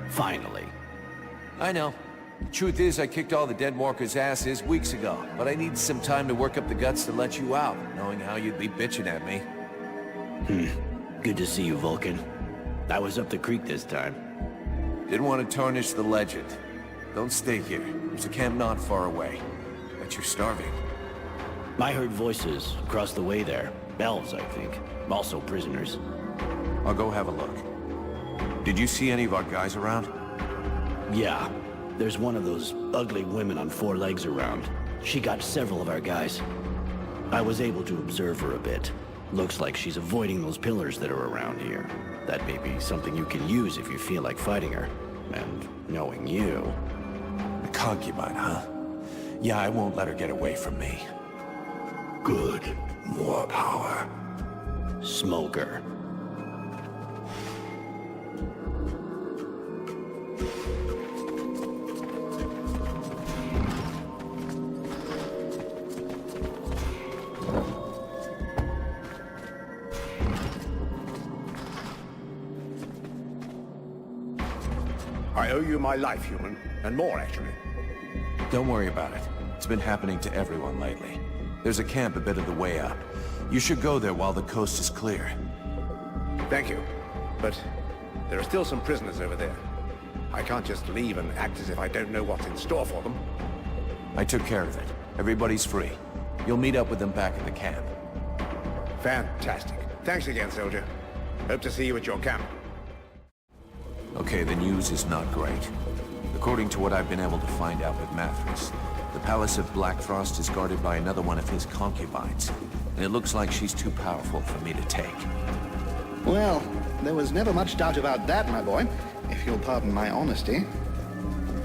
Finally. I know. Truth is, I kicked all the Deadwalkers' asses weeks ago, but I needed some time to work up the guts to let you out, knowing how you'd be bitching at me. Good to see you, Vulcan. I was up the creek this time. Didn't want to tarnish the legend. Don't stay here. There's a camp not far away. Bet you're starving. I heard voices across the way there. Elves, I think. Also prisoners. I'll go have a look. Did you see any of our guys around? Yeah. There's one of those ugly women on 4 legs around. She got several of our guys. I was able to observe her a bit. Looks like she's avoiding those pillars that are around here. That may be something you can use if you feel like fighting her. And knowing you... A concubine, huh? Yeah, I won't let her get away from me. Good. More power. Smoker. I owe you my life, human. And more, actually. Don't worry about it. It's been happening to everyone lately. There's a camp a bit of the way up. You should go there while the coast is clear. Thank you. But there are still some prisoners over there. I can't just leave and act as if I don't know what's in store for them. I took care of it. Everybody's free. You'll meet up with them back at the camp. Fantastic. Thanks again, soldier. Hope to see you at your camp. Okay, the news is not great. According to what I've been able to find out with Mathras, the Palace of Black Frost is guarded by another one of his concubines, and it looks like she's too powerful for me to take. Well, there was never much doubt about that, my boy, if you'll pardon my honesty.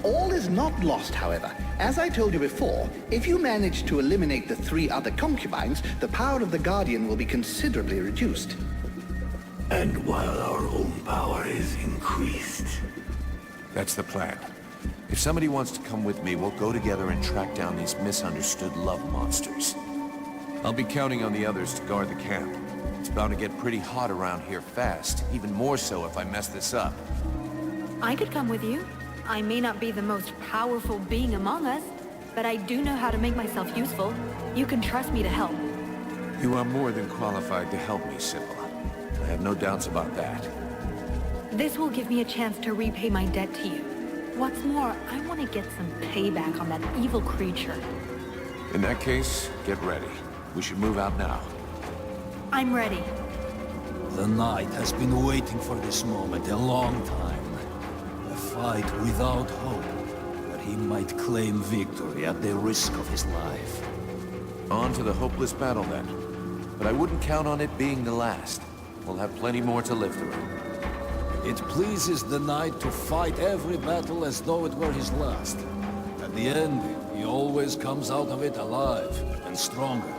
All is not lost, however. As I told you before, if you manage to eliminate the 3 other concubines, the power of the Guardian will be considerably reduced. And while our own power is increased. That's the plan. If somebody wants to come with me, we'll go together and track down these misunderstood love monsters. I'll be counting on the others to guard the camp. It's bound to get pretty hot around here fast, even more so if I mess this up. I could come with you. I may not be the most powerful being among us, but I do know how to make myself useful. You can trust me to help. You are more than qualified to help me, Sybil. I have no doubts about that. This will give me a chance to repay my debt to you. What's more, I want to get some payback on that evil creature. In that case, get ready. We should move out now. I'm ready. The Knight has been waiting for this moment a long time. A fight without hope, where he might claim victory at the risk of his life. On to the hopeless battle then. But I wouldn't count on it being the last. We'll have plenty more to live through. It pleases the Knight to fight every battle as though it were his last. At the end, he always comes out of it alive and stronger.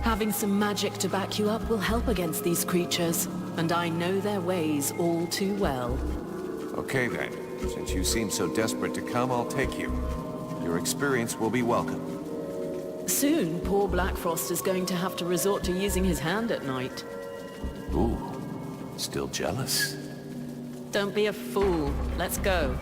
Having some magic to back you up will help against these creatures, and I know their ways all too well. Okay then. Since you seem so desperate to come, I'll take you. Your experience will be welcome. Soon, poor Black Frost is going to have to resort to using his hand at night. Ooh, still jealous? Don't be a fool. Let's go.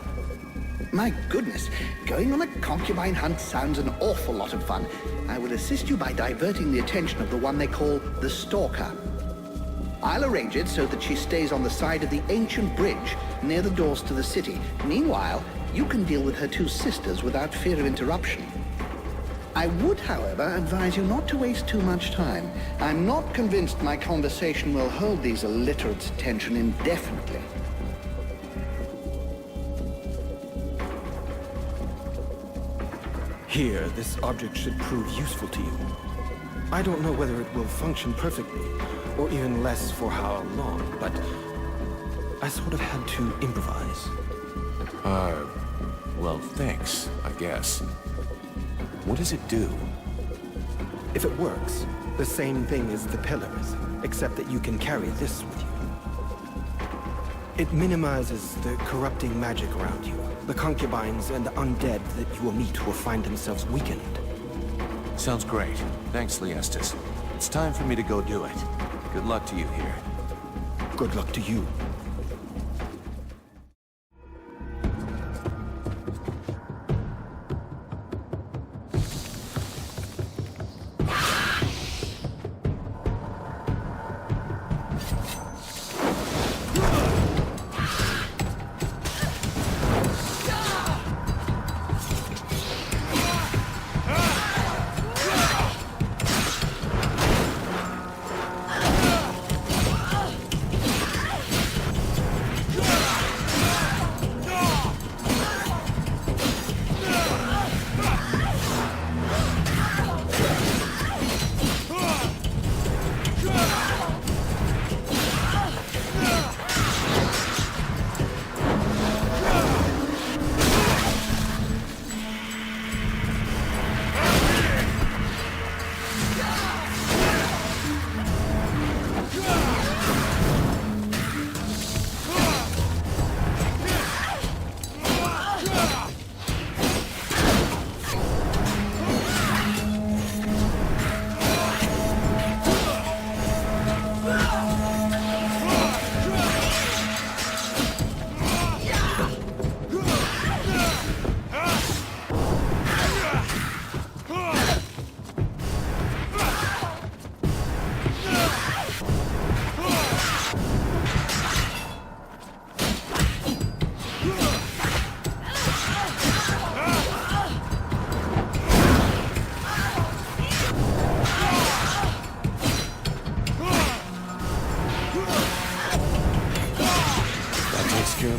My goodness, going on a concubine hunt sounds an awful lot of fun. I will assist you by diverting the attention of the one they call the Stalker. I'll arrange it so that she stays on the side of the ancient bridge near the doors to the city. Meanwhile, you can deal with her 2 sisters without fear of interruption. I would, however, advise you not to waste too much time. I'm not convinced my conversation will hold these illiterates' attention indefinitely. Here, this object should prove useful to you. I don't know whether it will function perfectly, or even less for how long, but I sort of had to improvise. Well, thanks, I guess. What does it do? If it works, the same thing as the pillars, except that you can carry this with you. It minimizes the corrupting magic around you. The concubines and the undead that you will meet will find themselves weakened. Sounds great. Thanks, Liestus. It's time for me to go do it. Good luck to you here. Good luck to you.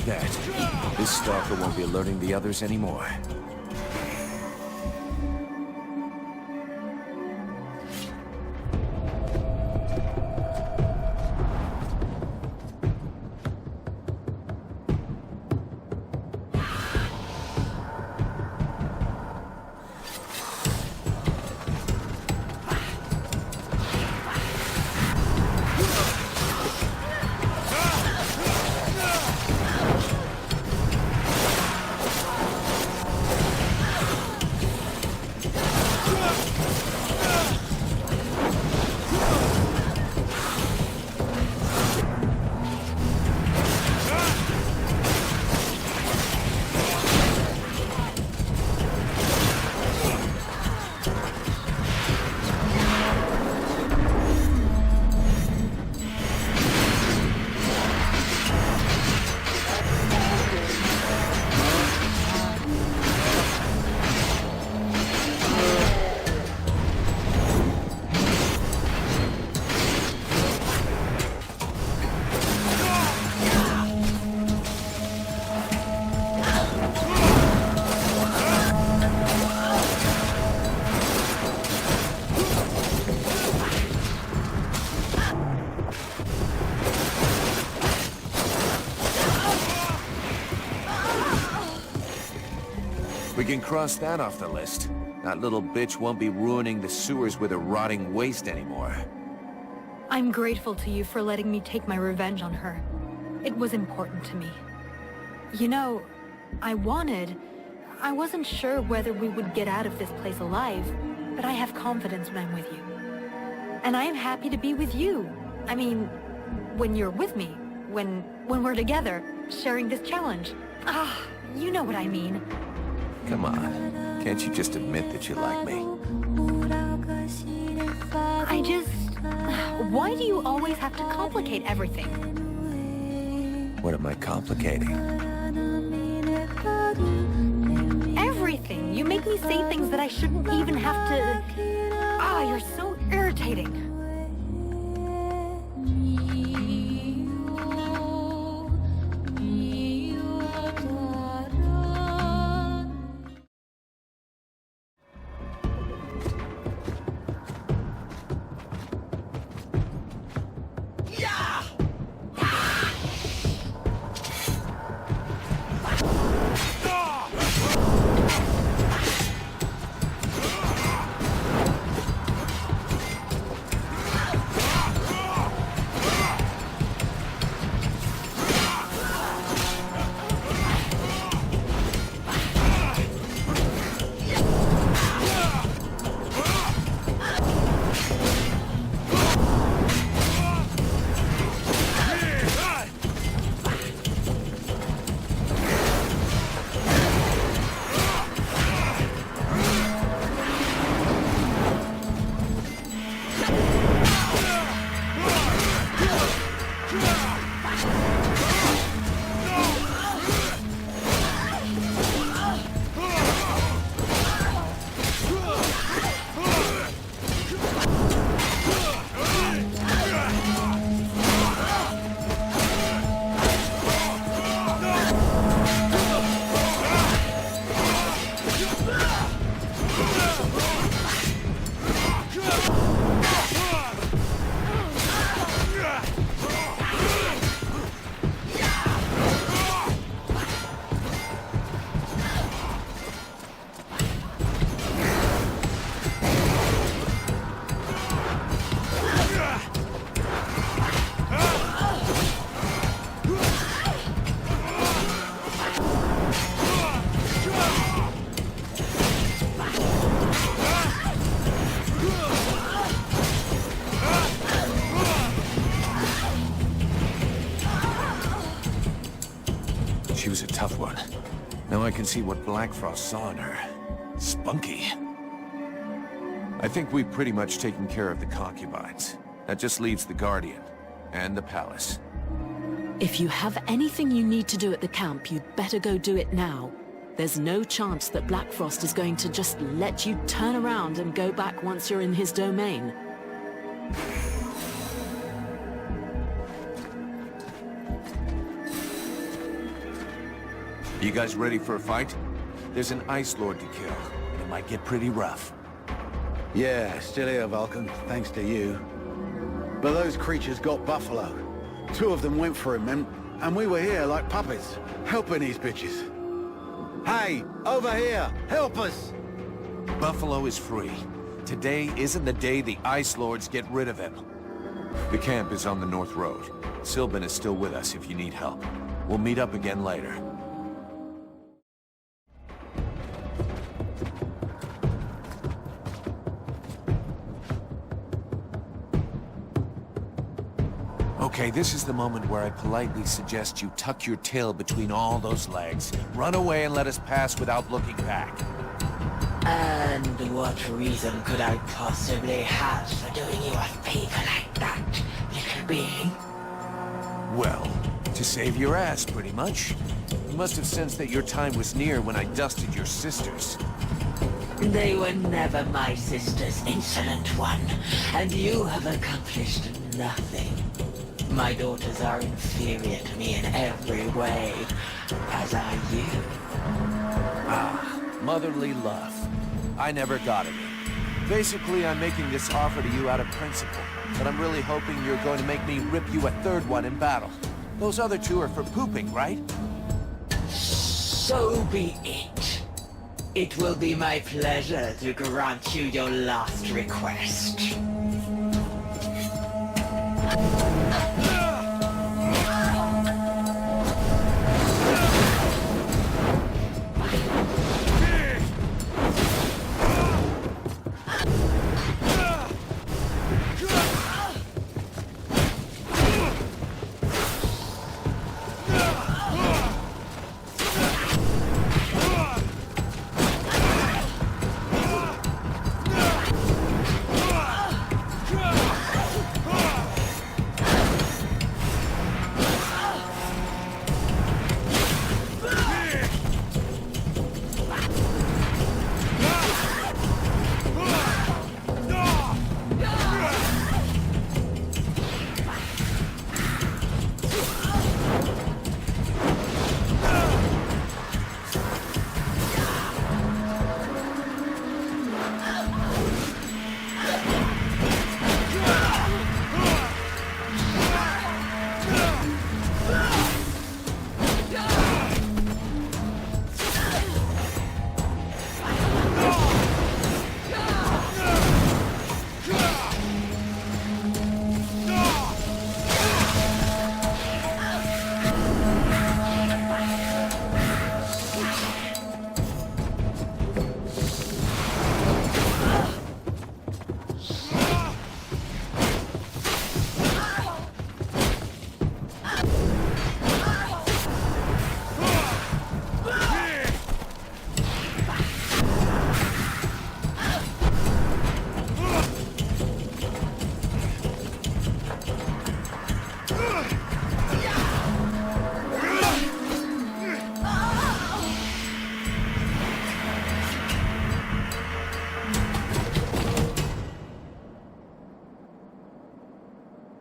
that. This stalker won't be alerting the others anymore. We can cross that off the list. That little bitch won't be ruining the sewers with her rotting waste anymore. I'm grateful to you for letting me take my revenge on her. It was important to me. You know, I wasn't sure whether we would get out of this place alive, but I have confidence when I'm with you. And I am happy to be with you. I mean, when you're with me, when we're together, sharing this challenge. Ah, you know what I mean. Come on, can't you just admit that you like me? Why do you always have to complicate everything? What am I complicating? Everything. You make me say things that I shouldn't even have to... Ah, you're so irritating. She was a tough one. Now I can see what Black Frost saw in her. Spunky. I think we've pretty much taken care of the concubines. That just leaves the Guardian and the palace. If you have anything you need to do at the camp, you'd better go do it now. There's no chance that Black Frost is going to just let you turn around and go back once you're in his domain. You guys ready for a fight? There's an Ice Lord to kill. It might get pretty rough. Yeah, still here, Vulcan, thanks to you. But those creatures got Buffalo. 2 of them went for him, and we were here like puppets, helping these bitches. Hey, over here, help us! Buffalo is free. Today isn't the day the Ice Lords get rid of him. The camp is on the North Road. Sylvan is still with us if you need help. We'll meet up again later. Okay, this is the moment where I politely suggest you tuck your tail between all those legs. Run away and let us pass without looking back. And what reason could I possibly have for doing you a favor like that, little being? Well, to save your ass, pretty much. You must have sensed that your time was near when I dusted your sisters. They were never my sisters, insolent one, and you have accomplished nothing. My daughters are inferior to me in every way, as are you. Ah, motherly love. I never got it. Basically, I'm making this offer to you out of principle, but I'm really hoping you're going to make me rip you a third one in battle. Those other 2 are for pooping, right? So be it. It will be my pleasure to grant you your last request.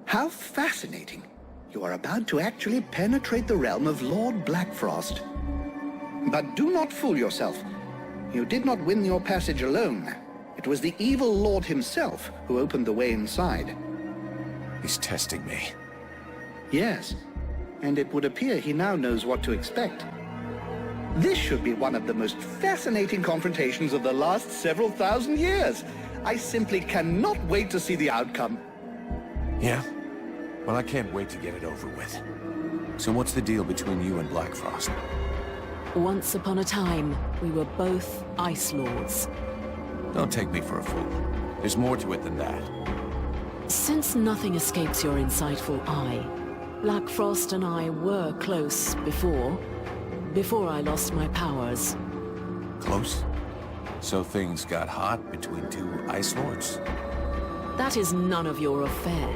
How fascinating. You are about to actually penetrate the realm of Lord Blackfrost. But do not fool yourself. You did not win your passage alone. It was the evil Lord himself who opened the way inside. He's testing me. Yes, and it would appear he now knows what to expect. This should be one of the most fascinating confrontations of the last several thousand years. I simply cannot wait to see the outcome. Yeah? Well, I can't wait to get it over with. So what's the deal between you and Blackfrost? Once upon a time, we were both Ice Lords. Don't take me for a fool. There's more to it than that. Since nothing escapes your insightful eye, Blackfrost and I were close before I lost my powers. Close? So things got hot between 2 Ice Lords? That is none of your affair.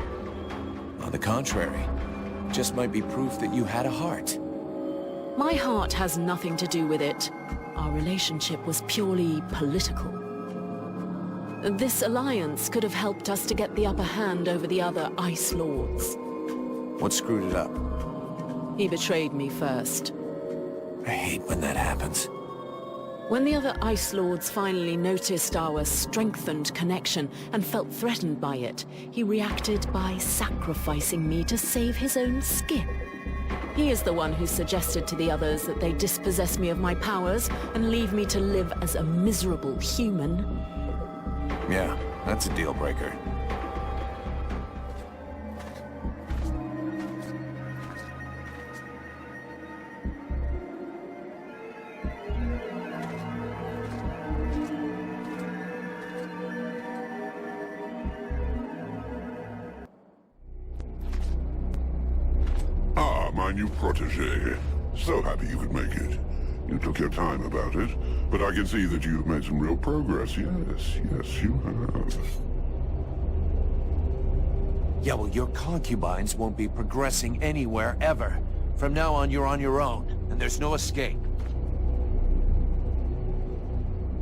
On the contrary, just might be proof that you had a heart. My heart has nothing to do with it. Our relationship was purely political. This alliance could have helped us to get the upper hand over the other Ice Lords. What screwed it up? He betrayed me first. I hate when that happens. When the other Ice Lords finally noticed our strengthened connection and felt threatened by it, he reacted by sacrificing me to save his own skin. He is the one who suggested to the others that they dispossess me of my powers and leave me to live as a miserable human. Yeah, that's a deal breaker. My new protege. So happy you could make it. You took your time about it, but I can see that you've made some real progress. Yes, you have. Yeah, well, your concubines won't be progressing anywhere, ever. From now on, you're on your own, and there's no escape.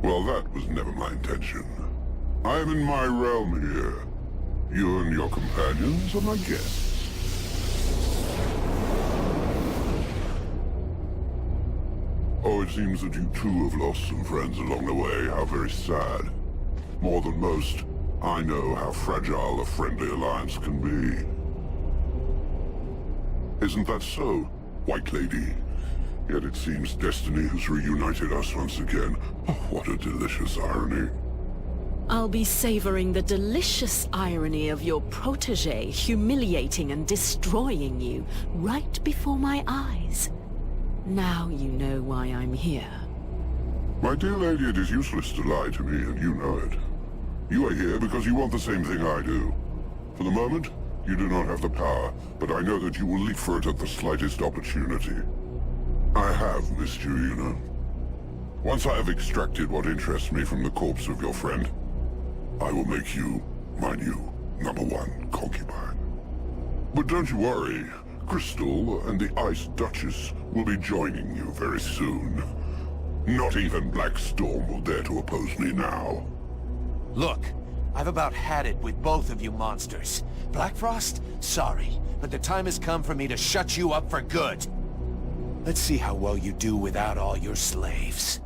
Well, that was never my intention. I am in my realm here. You and your companions are my guests. Oh, it seems that you too have lost some friends along the way. How very sad. More than most, I know how fragile a friendly alliance can be. Isn't that so, White Lady? Yet it seems destiny has reunited us once again. Oh, what a delicious irony. I'll be savoring the delicious irony of your protege humiliating and destroying you right before my eyes. Now you know why I'm here. My dear lady, it is useless to lie to me, and you know it. You are here because you want the same thing I do. For the moment, you do not have the power, but I know that you will leap for it at the slightest opportunity. I have missed you, you know. Once I have extracted what interests me from the corpse of your friend, I will make you my new #1 concubine. But don't you worry. Crystal and the Ice Duchess will be joining you very soon. Not even Black Storm will dare to oppose me now. Look, I've about had it with both of you monsters. Black Frost, sorry, but the time has come for me to shut you up for good. Let's see how well you do without all your slaves.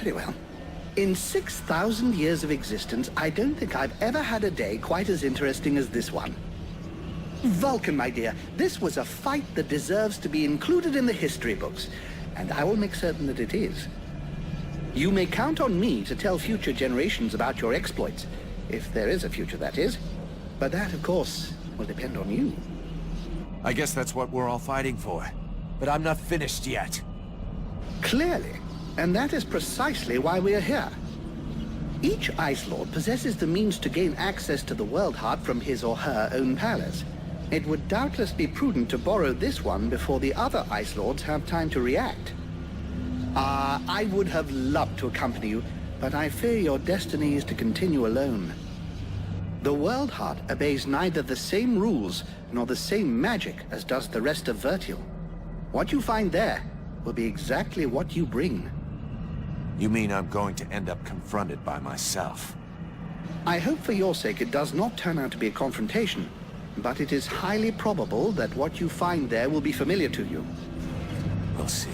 Very well. In 6,000 years of existence, I don't think I've ever had a day quite as interesting as this one. Vulcan, my dear, this was a fight that deserves to be included in the history books, and I will make certain that it is. You may count on me to tell future generations about your exploits, if there is a future, that is. But that, of course, will depend on you. I guess that's what we're all fighting for. But I'm not finished yet. Clearly. And that is precisely why we are here. Each Ice Lord possesses the means to gain access to the World Heart from his or her own palace. It would doubtless be prudent to borrow this one before the other Ice Lords have time to react. I would have loved to accompany you, but I fear your destiny is to continue alone. The World Heart obeys neither the same rules nor the same magic as does the rest of Vertial. What you find there will be exactly what you bring. You mean I'm going to end up confronted by myself? I hope for your sake it does not turn out to be a confrontation, But it is highly probable that what you find there will be familiar to you. We'll see.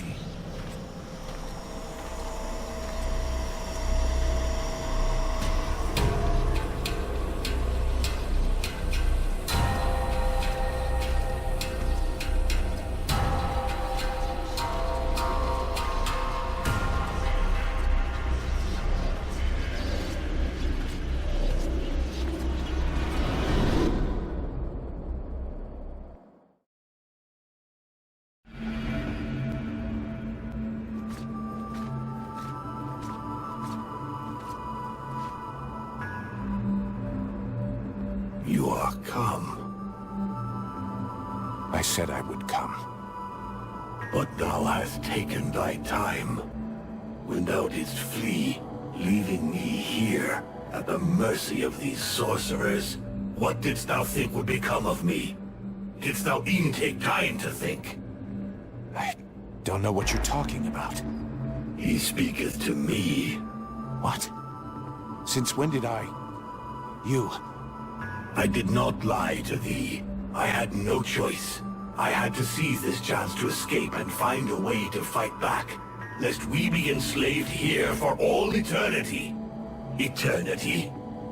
You are come. I said I would come. But thou hast taken thy time. When thou didst flee, leaving me here, at the mercy of these sorcerers, what didst thou think would become of me? Didst thou e'en take time to think? I don't know what you're talking about. He speaketh to me. What? Since when did I... You... I did not lie to thee. I had no choice. I had to seize this chance to escape and find a way to fight back, lest we be enslaved here for all eternity. Eternity?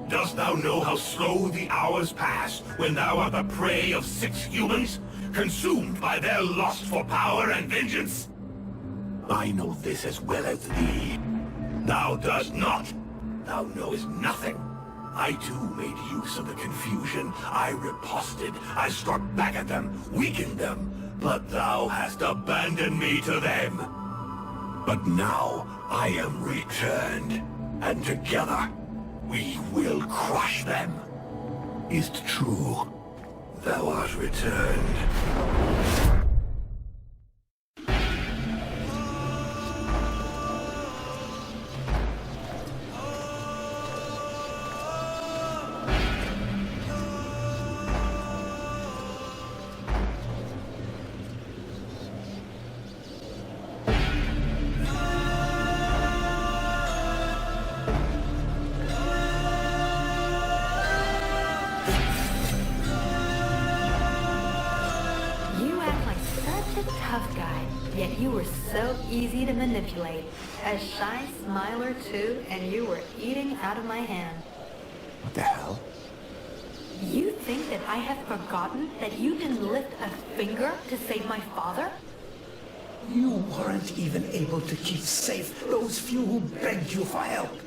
Dost thou know how slow the hours pass when thou art the prey of 6 humans, consumed by their lust for power and vengeance? I know this as well as thee. Thou dost not. Thou knowest nothing. I too made use of the confusion. I riposted. I struck back at them, weakened them. But thou hast abandoned me to them. But now I am returned, and together we will crush them. Is't true? Thou art returned. Tough guy, yet you were so easy to manipulate. A shy smiler too, and you were eating out of my hand. What the hell? You think that I have forgotten that you didn't lift a finger to save my father? You weren't even able to keep safe those few who begged you for help.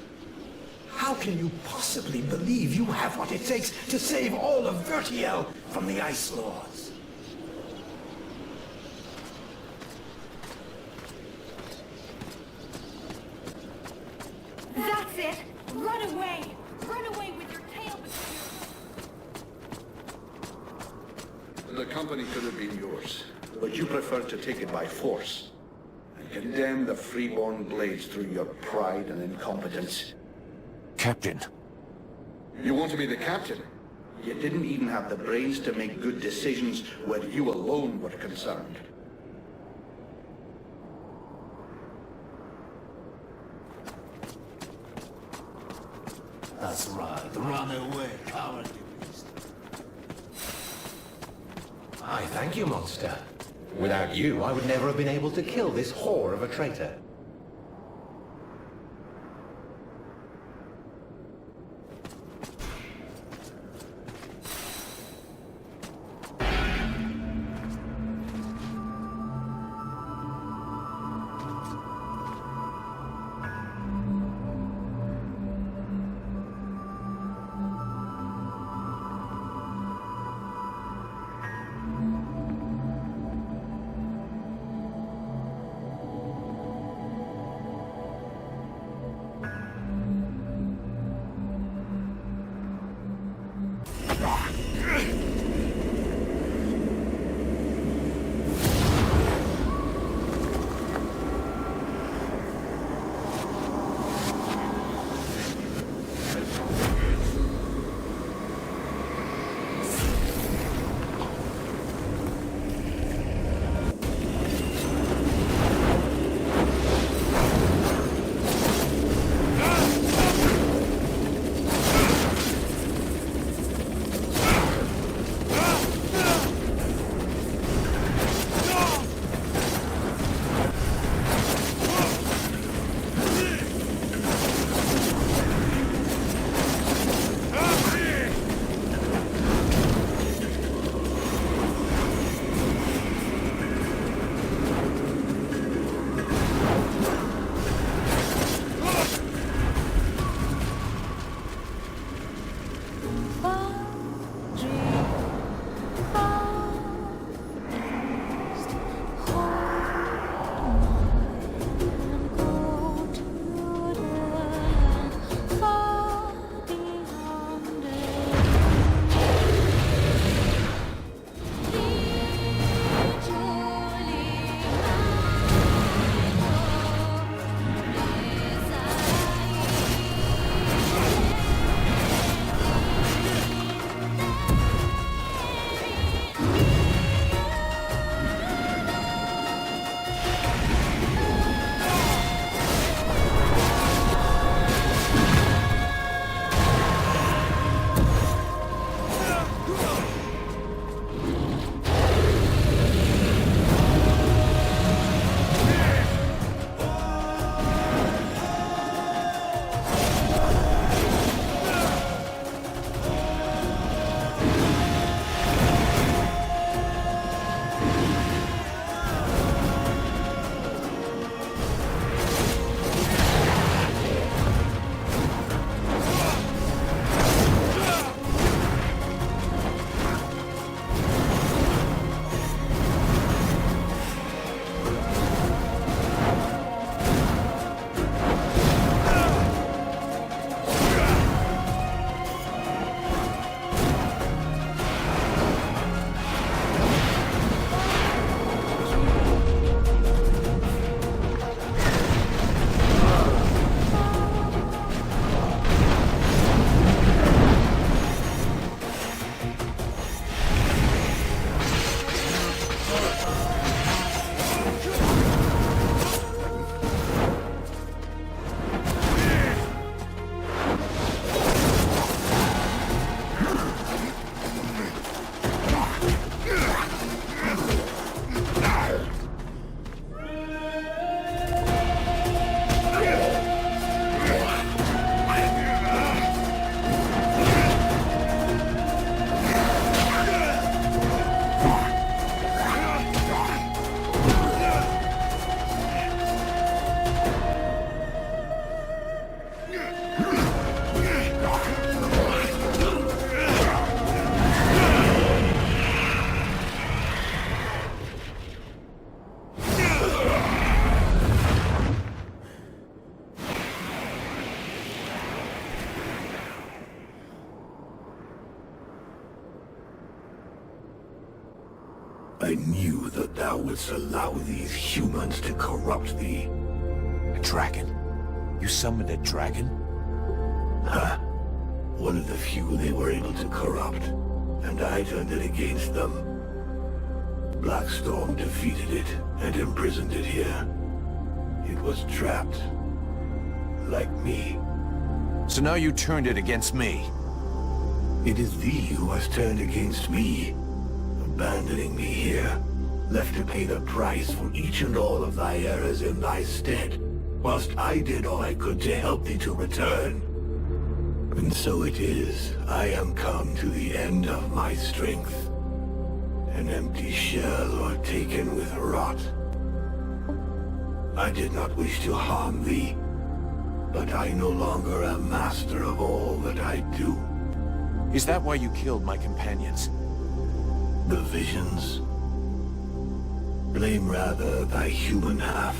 How can you possibly believe you have what it takes to save all of Vertiel from the Ice Lords? That's it! Run away! Run away with your tail between your... The company could have been yours, but you preferred to take it by force and condemn the freeborn blades through your pride and incompetence. Captain. You want to be the captain? You didn't even have the brains to make good decisions where you alone were concerned. That's right. Run away, cowardly beast. I thank you, monster. Without you, I would never have been able to kill this whore of a traitor. I knew that thou wouldst allow these humans to corrupt thee. A dragon? You summoned a dragon? Huh. One of the few they were able to corrupt, and I turned it against them. Blackstorm defeated it and imprisoned it here. It was trapped. Like me. So now you turned it against me. It is thee who has turned against me, abandoning me here, left to pay the price for each and all of thy errors in thy stead, whilst I did all I could to help thee to return. And so it is, I am come to the end of my strength, an empty shell or taken with rot. I did not wish to harm thee, but I no longer am master of all that I do. Is that why you killed my companions? The visions? Blame rather thy human half,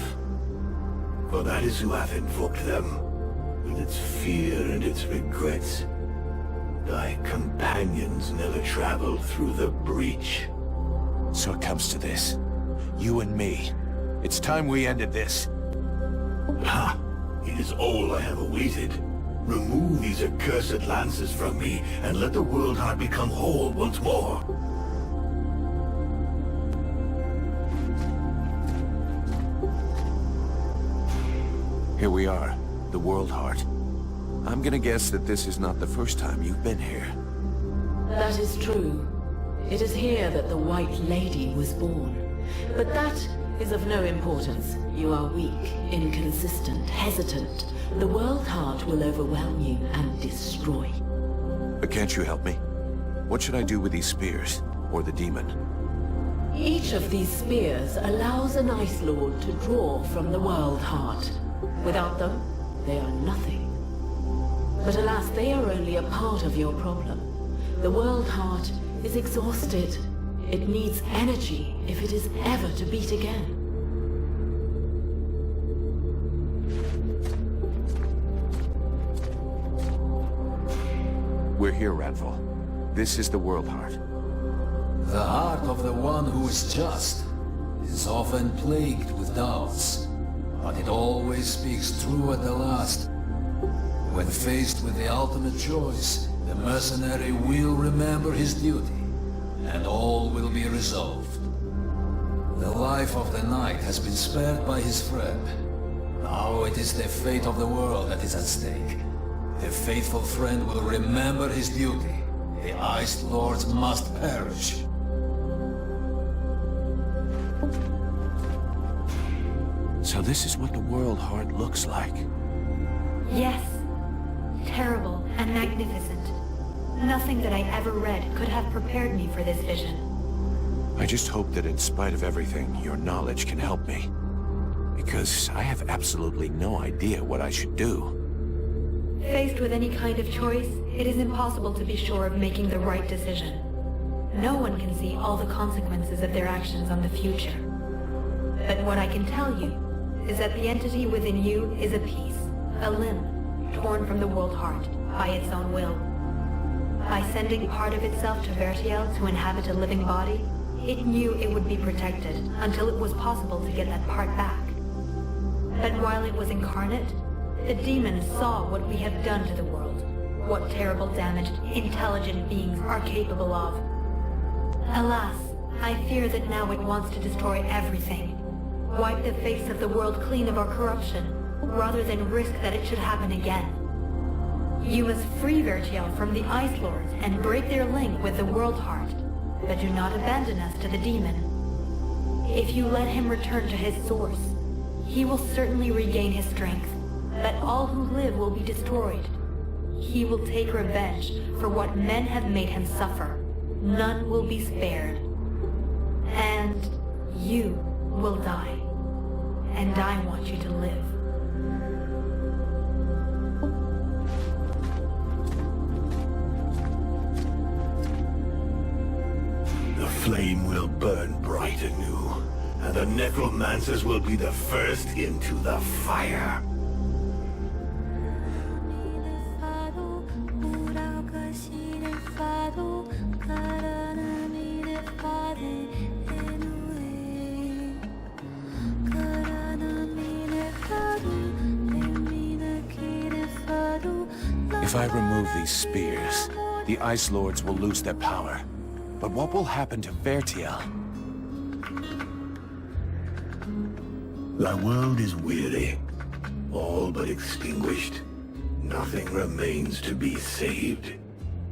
for that is who hath invoked them, with its fear and its regrets. Thy companions never traveled through the breach. So it comes to this. You and me. It's time we ended this. Ha! It is all I have awaited. Remove these accursed lances from me, and let the world heart become whole once more. Here we are, the World Heart. I'm gonna guess that this is not the first time you've been here. That is true. It is here that the White Lady was born. But that is of no importance. You are weak, inconsistent, hesitant. The World Heart will overwhelm you and destroy. But can't you help me? What should I do with these spears? Or the demon? Each of these spears allows an Ice Lord to draw from the World Heart. Without them, they are nothing. But alas, they are only a part of your problem. The World Heart is exhausted. It needs energy if it is ever to beat again. We're here, Radval. This is the World Heart. The heart of the one who is just is often plagued with doubts, but it always speaks true at the last. When faced with the ultimate choice, the mercenary will remember his duty, and all will be resolved. The life of the knight has been spared by his friend. Now it is the fate of the world that is at stake. The faithful friend will remember his duty. The Ice Lords must perish. So this is what the World Heart looks like. Yes. Terrible and magnificent. Nothing that I ever read could have prepared me for this vision. I just hope that in spite of everything, your knowledge can help me. Because I have absolutely no idea what I should do. Faced with any kind of choice, it is impossible to be sure of making the right decision. No one can see all the consequences of their actions on the future. But what I can tell you is that the entity within you is a piece, a limb, torn from the World Heart by its own will. By sending part of itself to Vertiel to inhabit a living body, it knew it would be protected until it was possible to get that part back. But while it was incarnate, the demons saw what we have done to the world, what terrible damage intelligent beings are capable of. Alas, I fear that now it wants to destroy everything, wipe the face of the world clean of our corruption, rather than risk that it should happen again. You must free Vertiel from the Ice Lords and break their link with the World Heart, but do not abandon us to the demon. If you let him return to his source, he will certainly regain his strength, but all who live will be destroyed. He will take revenge for what men have made him suffer. None will be spared. And you will die. And I want you to live. The flame will burn bright anew, and the necromancers will be the first into the fire. 가라는 미래 파대 If I remove these spears, the Ice Lords will lose their power. But what will happen to Vertiel? Thy world is weary, all but extinguished. Nothing remains to be saved.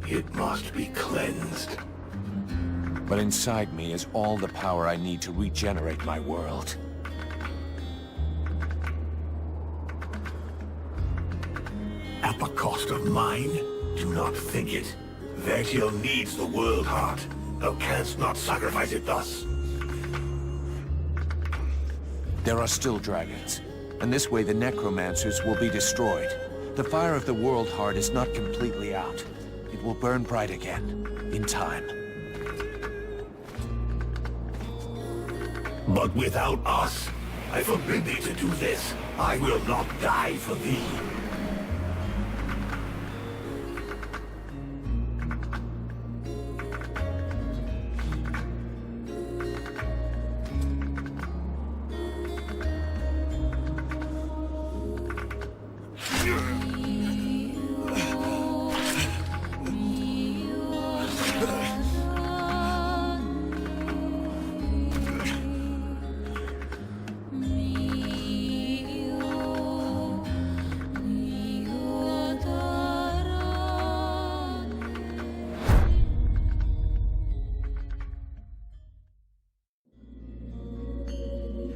It must be cleansed. But inside me is all the power I need to regenerate my world. At the cost of mine? Do not think it. Vertiel needs the World Heart. Thou canst not sacrifice it thus. There are still dragons, and this way the necromancers will be destroyed. The fire of the World Heart is not completely out. It will burn bright again, in time. But without us, I forbid thee to do this. I will not die for thee.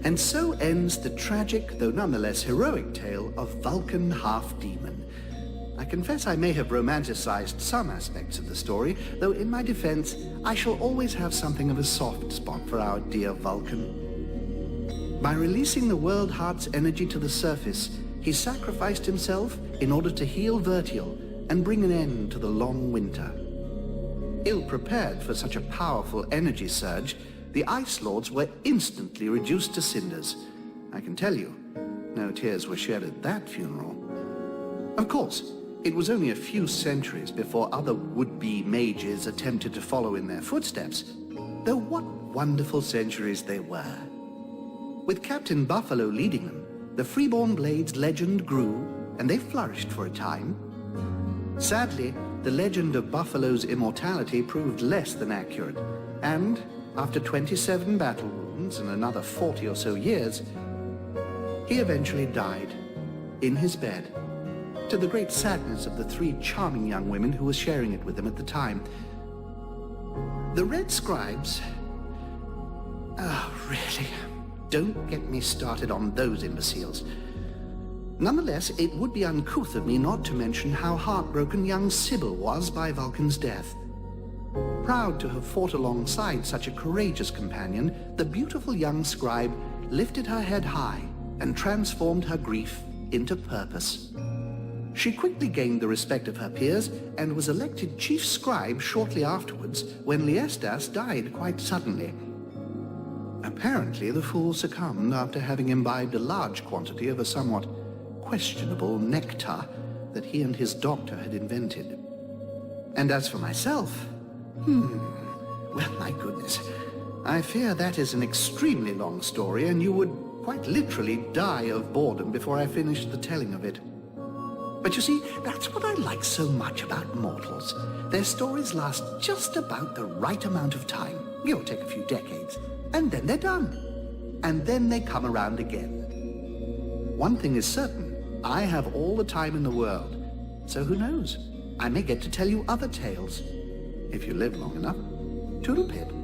And so ends the tragic, though nonetheless heroic tale of Vulcan Half-Demon. I confess I may have romanticized some aspects of the story, though in my defense, I shall always have something of a soft spot for our dear Vulcan. By releasing the World Heart's energy to the surface, he sacrificed himself in order to heal Vertiel and bring an end to the long winter. Ill-prepared for such a powerful energy surge, the Ice Lords were instantly reduced to cinders. I can tell you, no tears were shed at that funeral. Of course, it was only a few centuries before other would-be mages attempted to follow in their footsteps, though what wonderful centuries they were. With Captain Buffalo leading them, the Freeborn Blades legend grew, and they flourished for a time. Sadly, the legend of Buffalo's immortality proved less than accurate, and after 27 battle wounds and another 40 or so years, he eventually died in his bed, to the great sadness of the 3 charming young women who were sharing it with him at the time. The Red Scribes... Oh, really? Don't get me started on those imbeciles. Nonetheless, it would be uncouth of me not to mention how heartbroken young Sybil was by Vulcan's death. Proud to have fought alongside such a courageous companion, the beautiful young scribe lifted her head high and transformed her grief into purpose. She quickly gained the respect of her peers and was elected chief scribe shortly afterwards when Liestas died quite suddenly. Apparently the fool succumbed after having imbibed a large quantity of a somewhat questionable nectar that he and his doctor had invented. And as for myself, well, my goodness, I fear that is an extremely long story, and you would quite literally die of boredom before I finished the telling of it. But you see, that's what I like so much about mortals. Their stories last just about the right amount of time, give or take a few decades, and then they're done. And then they come around again. One thing is certain, I have all the time in the world, so who knows? I may get to tell you other tales. If you live long enough. Toodle-pip.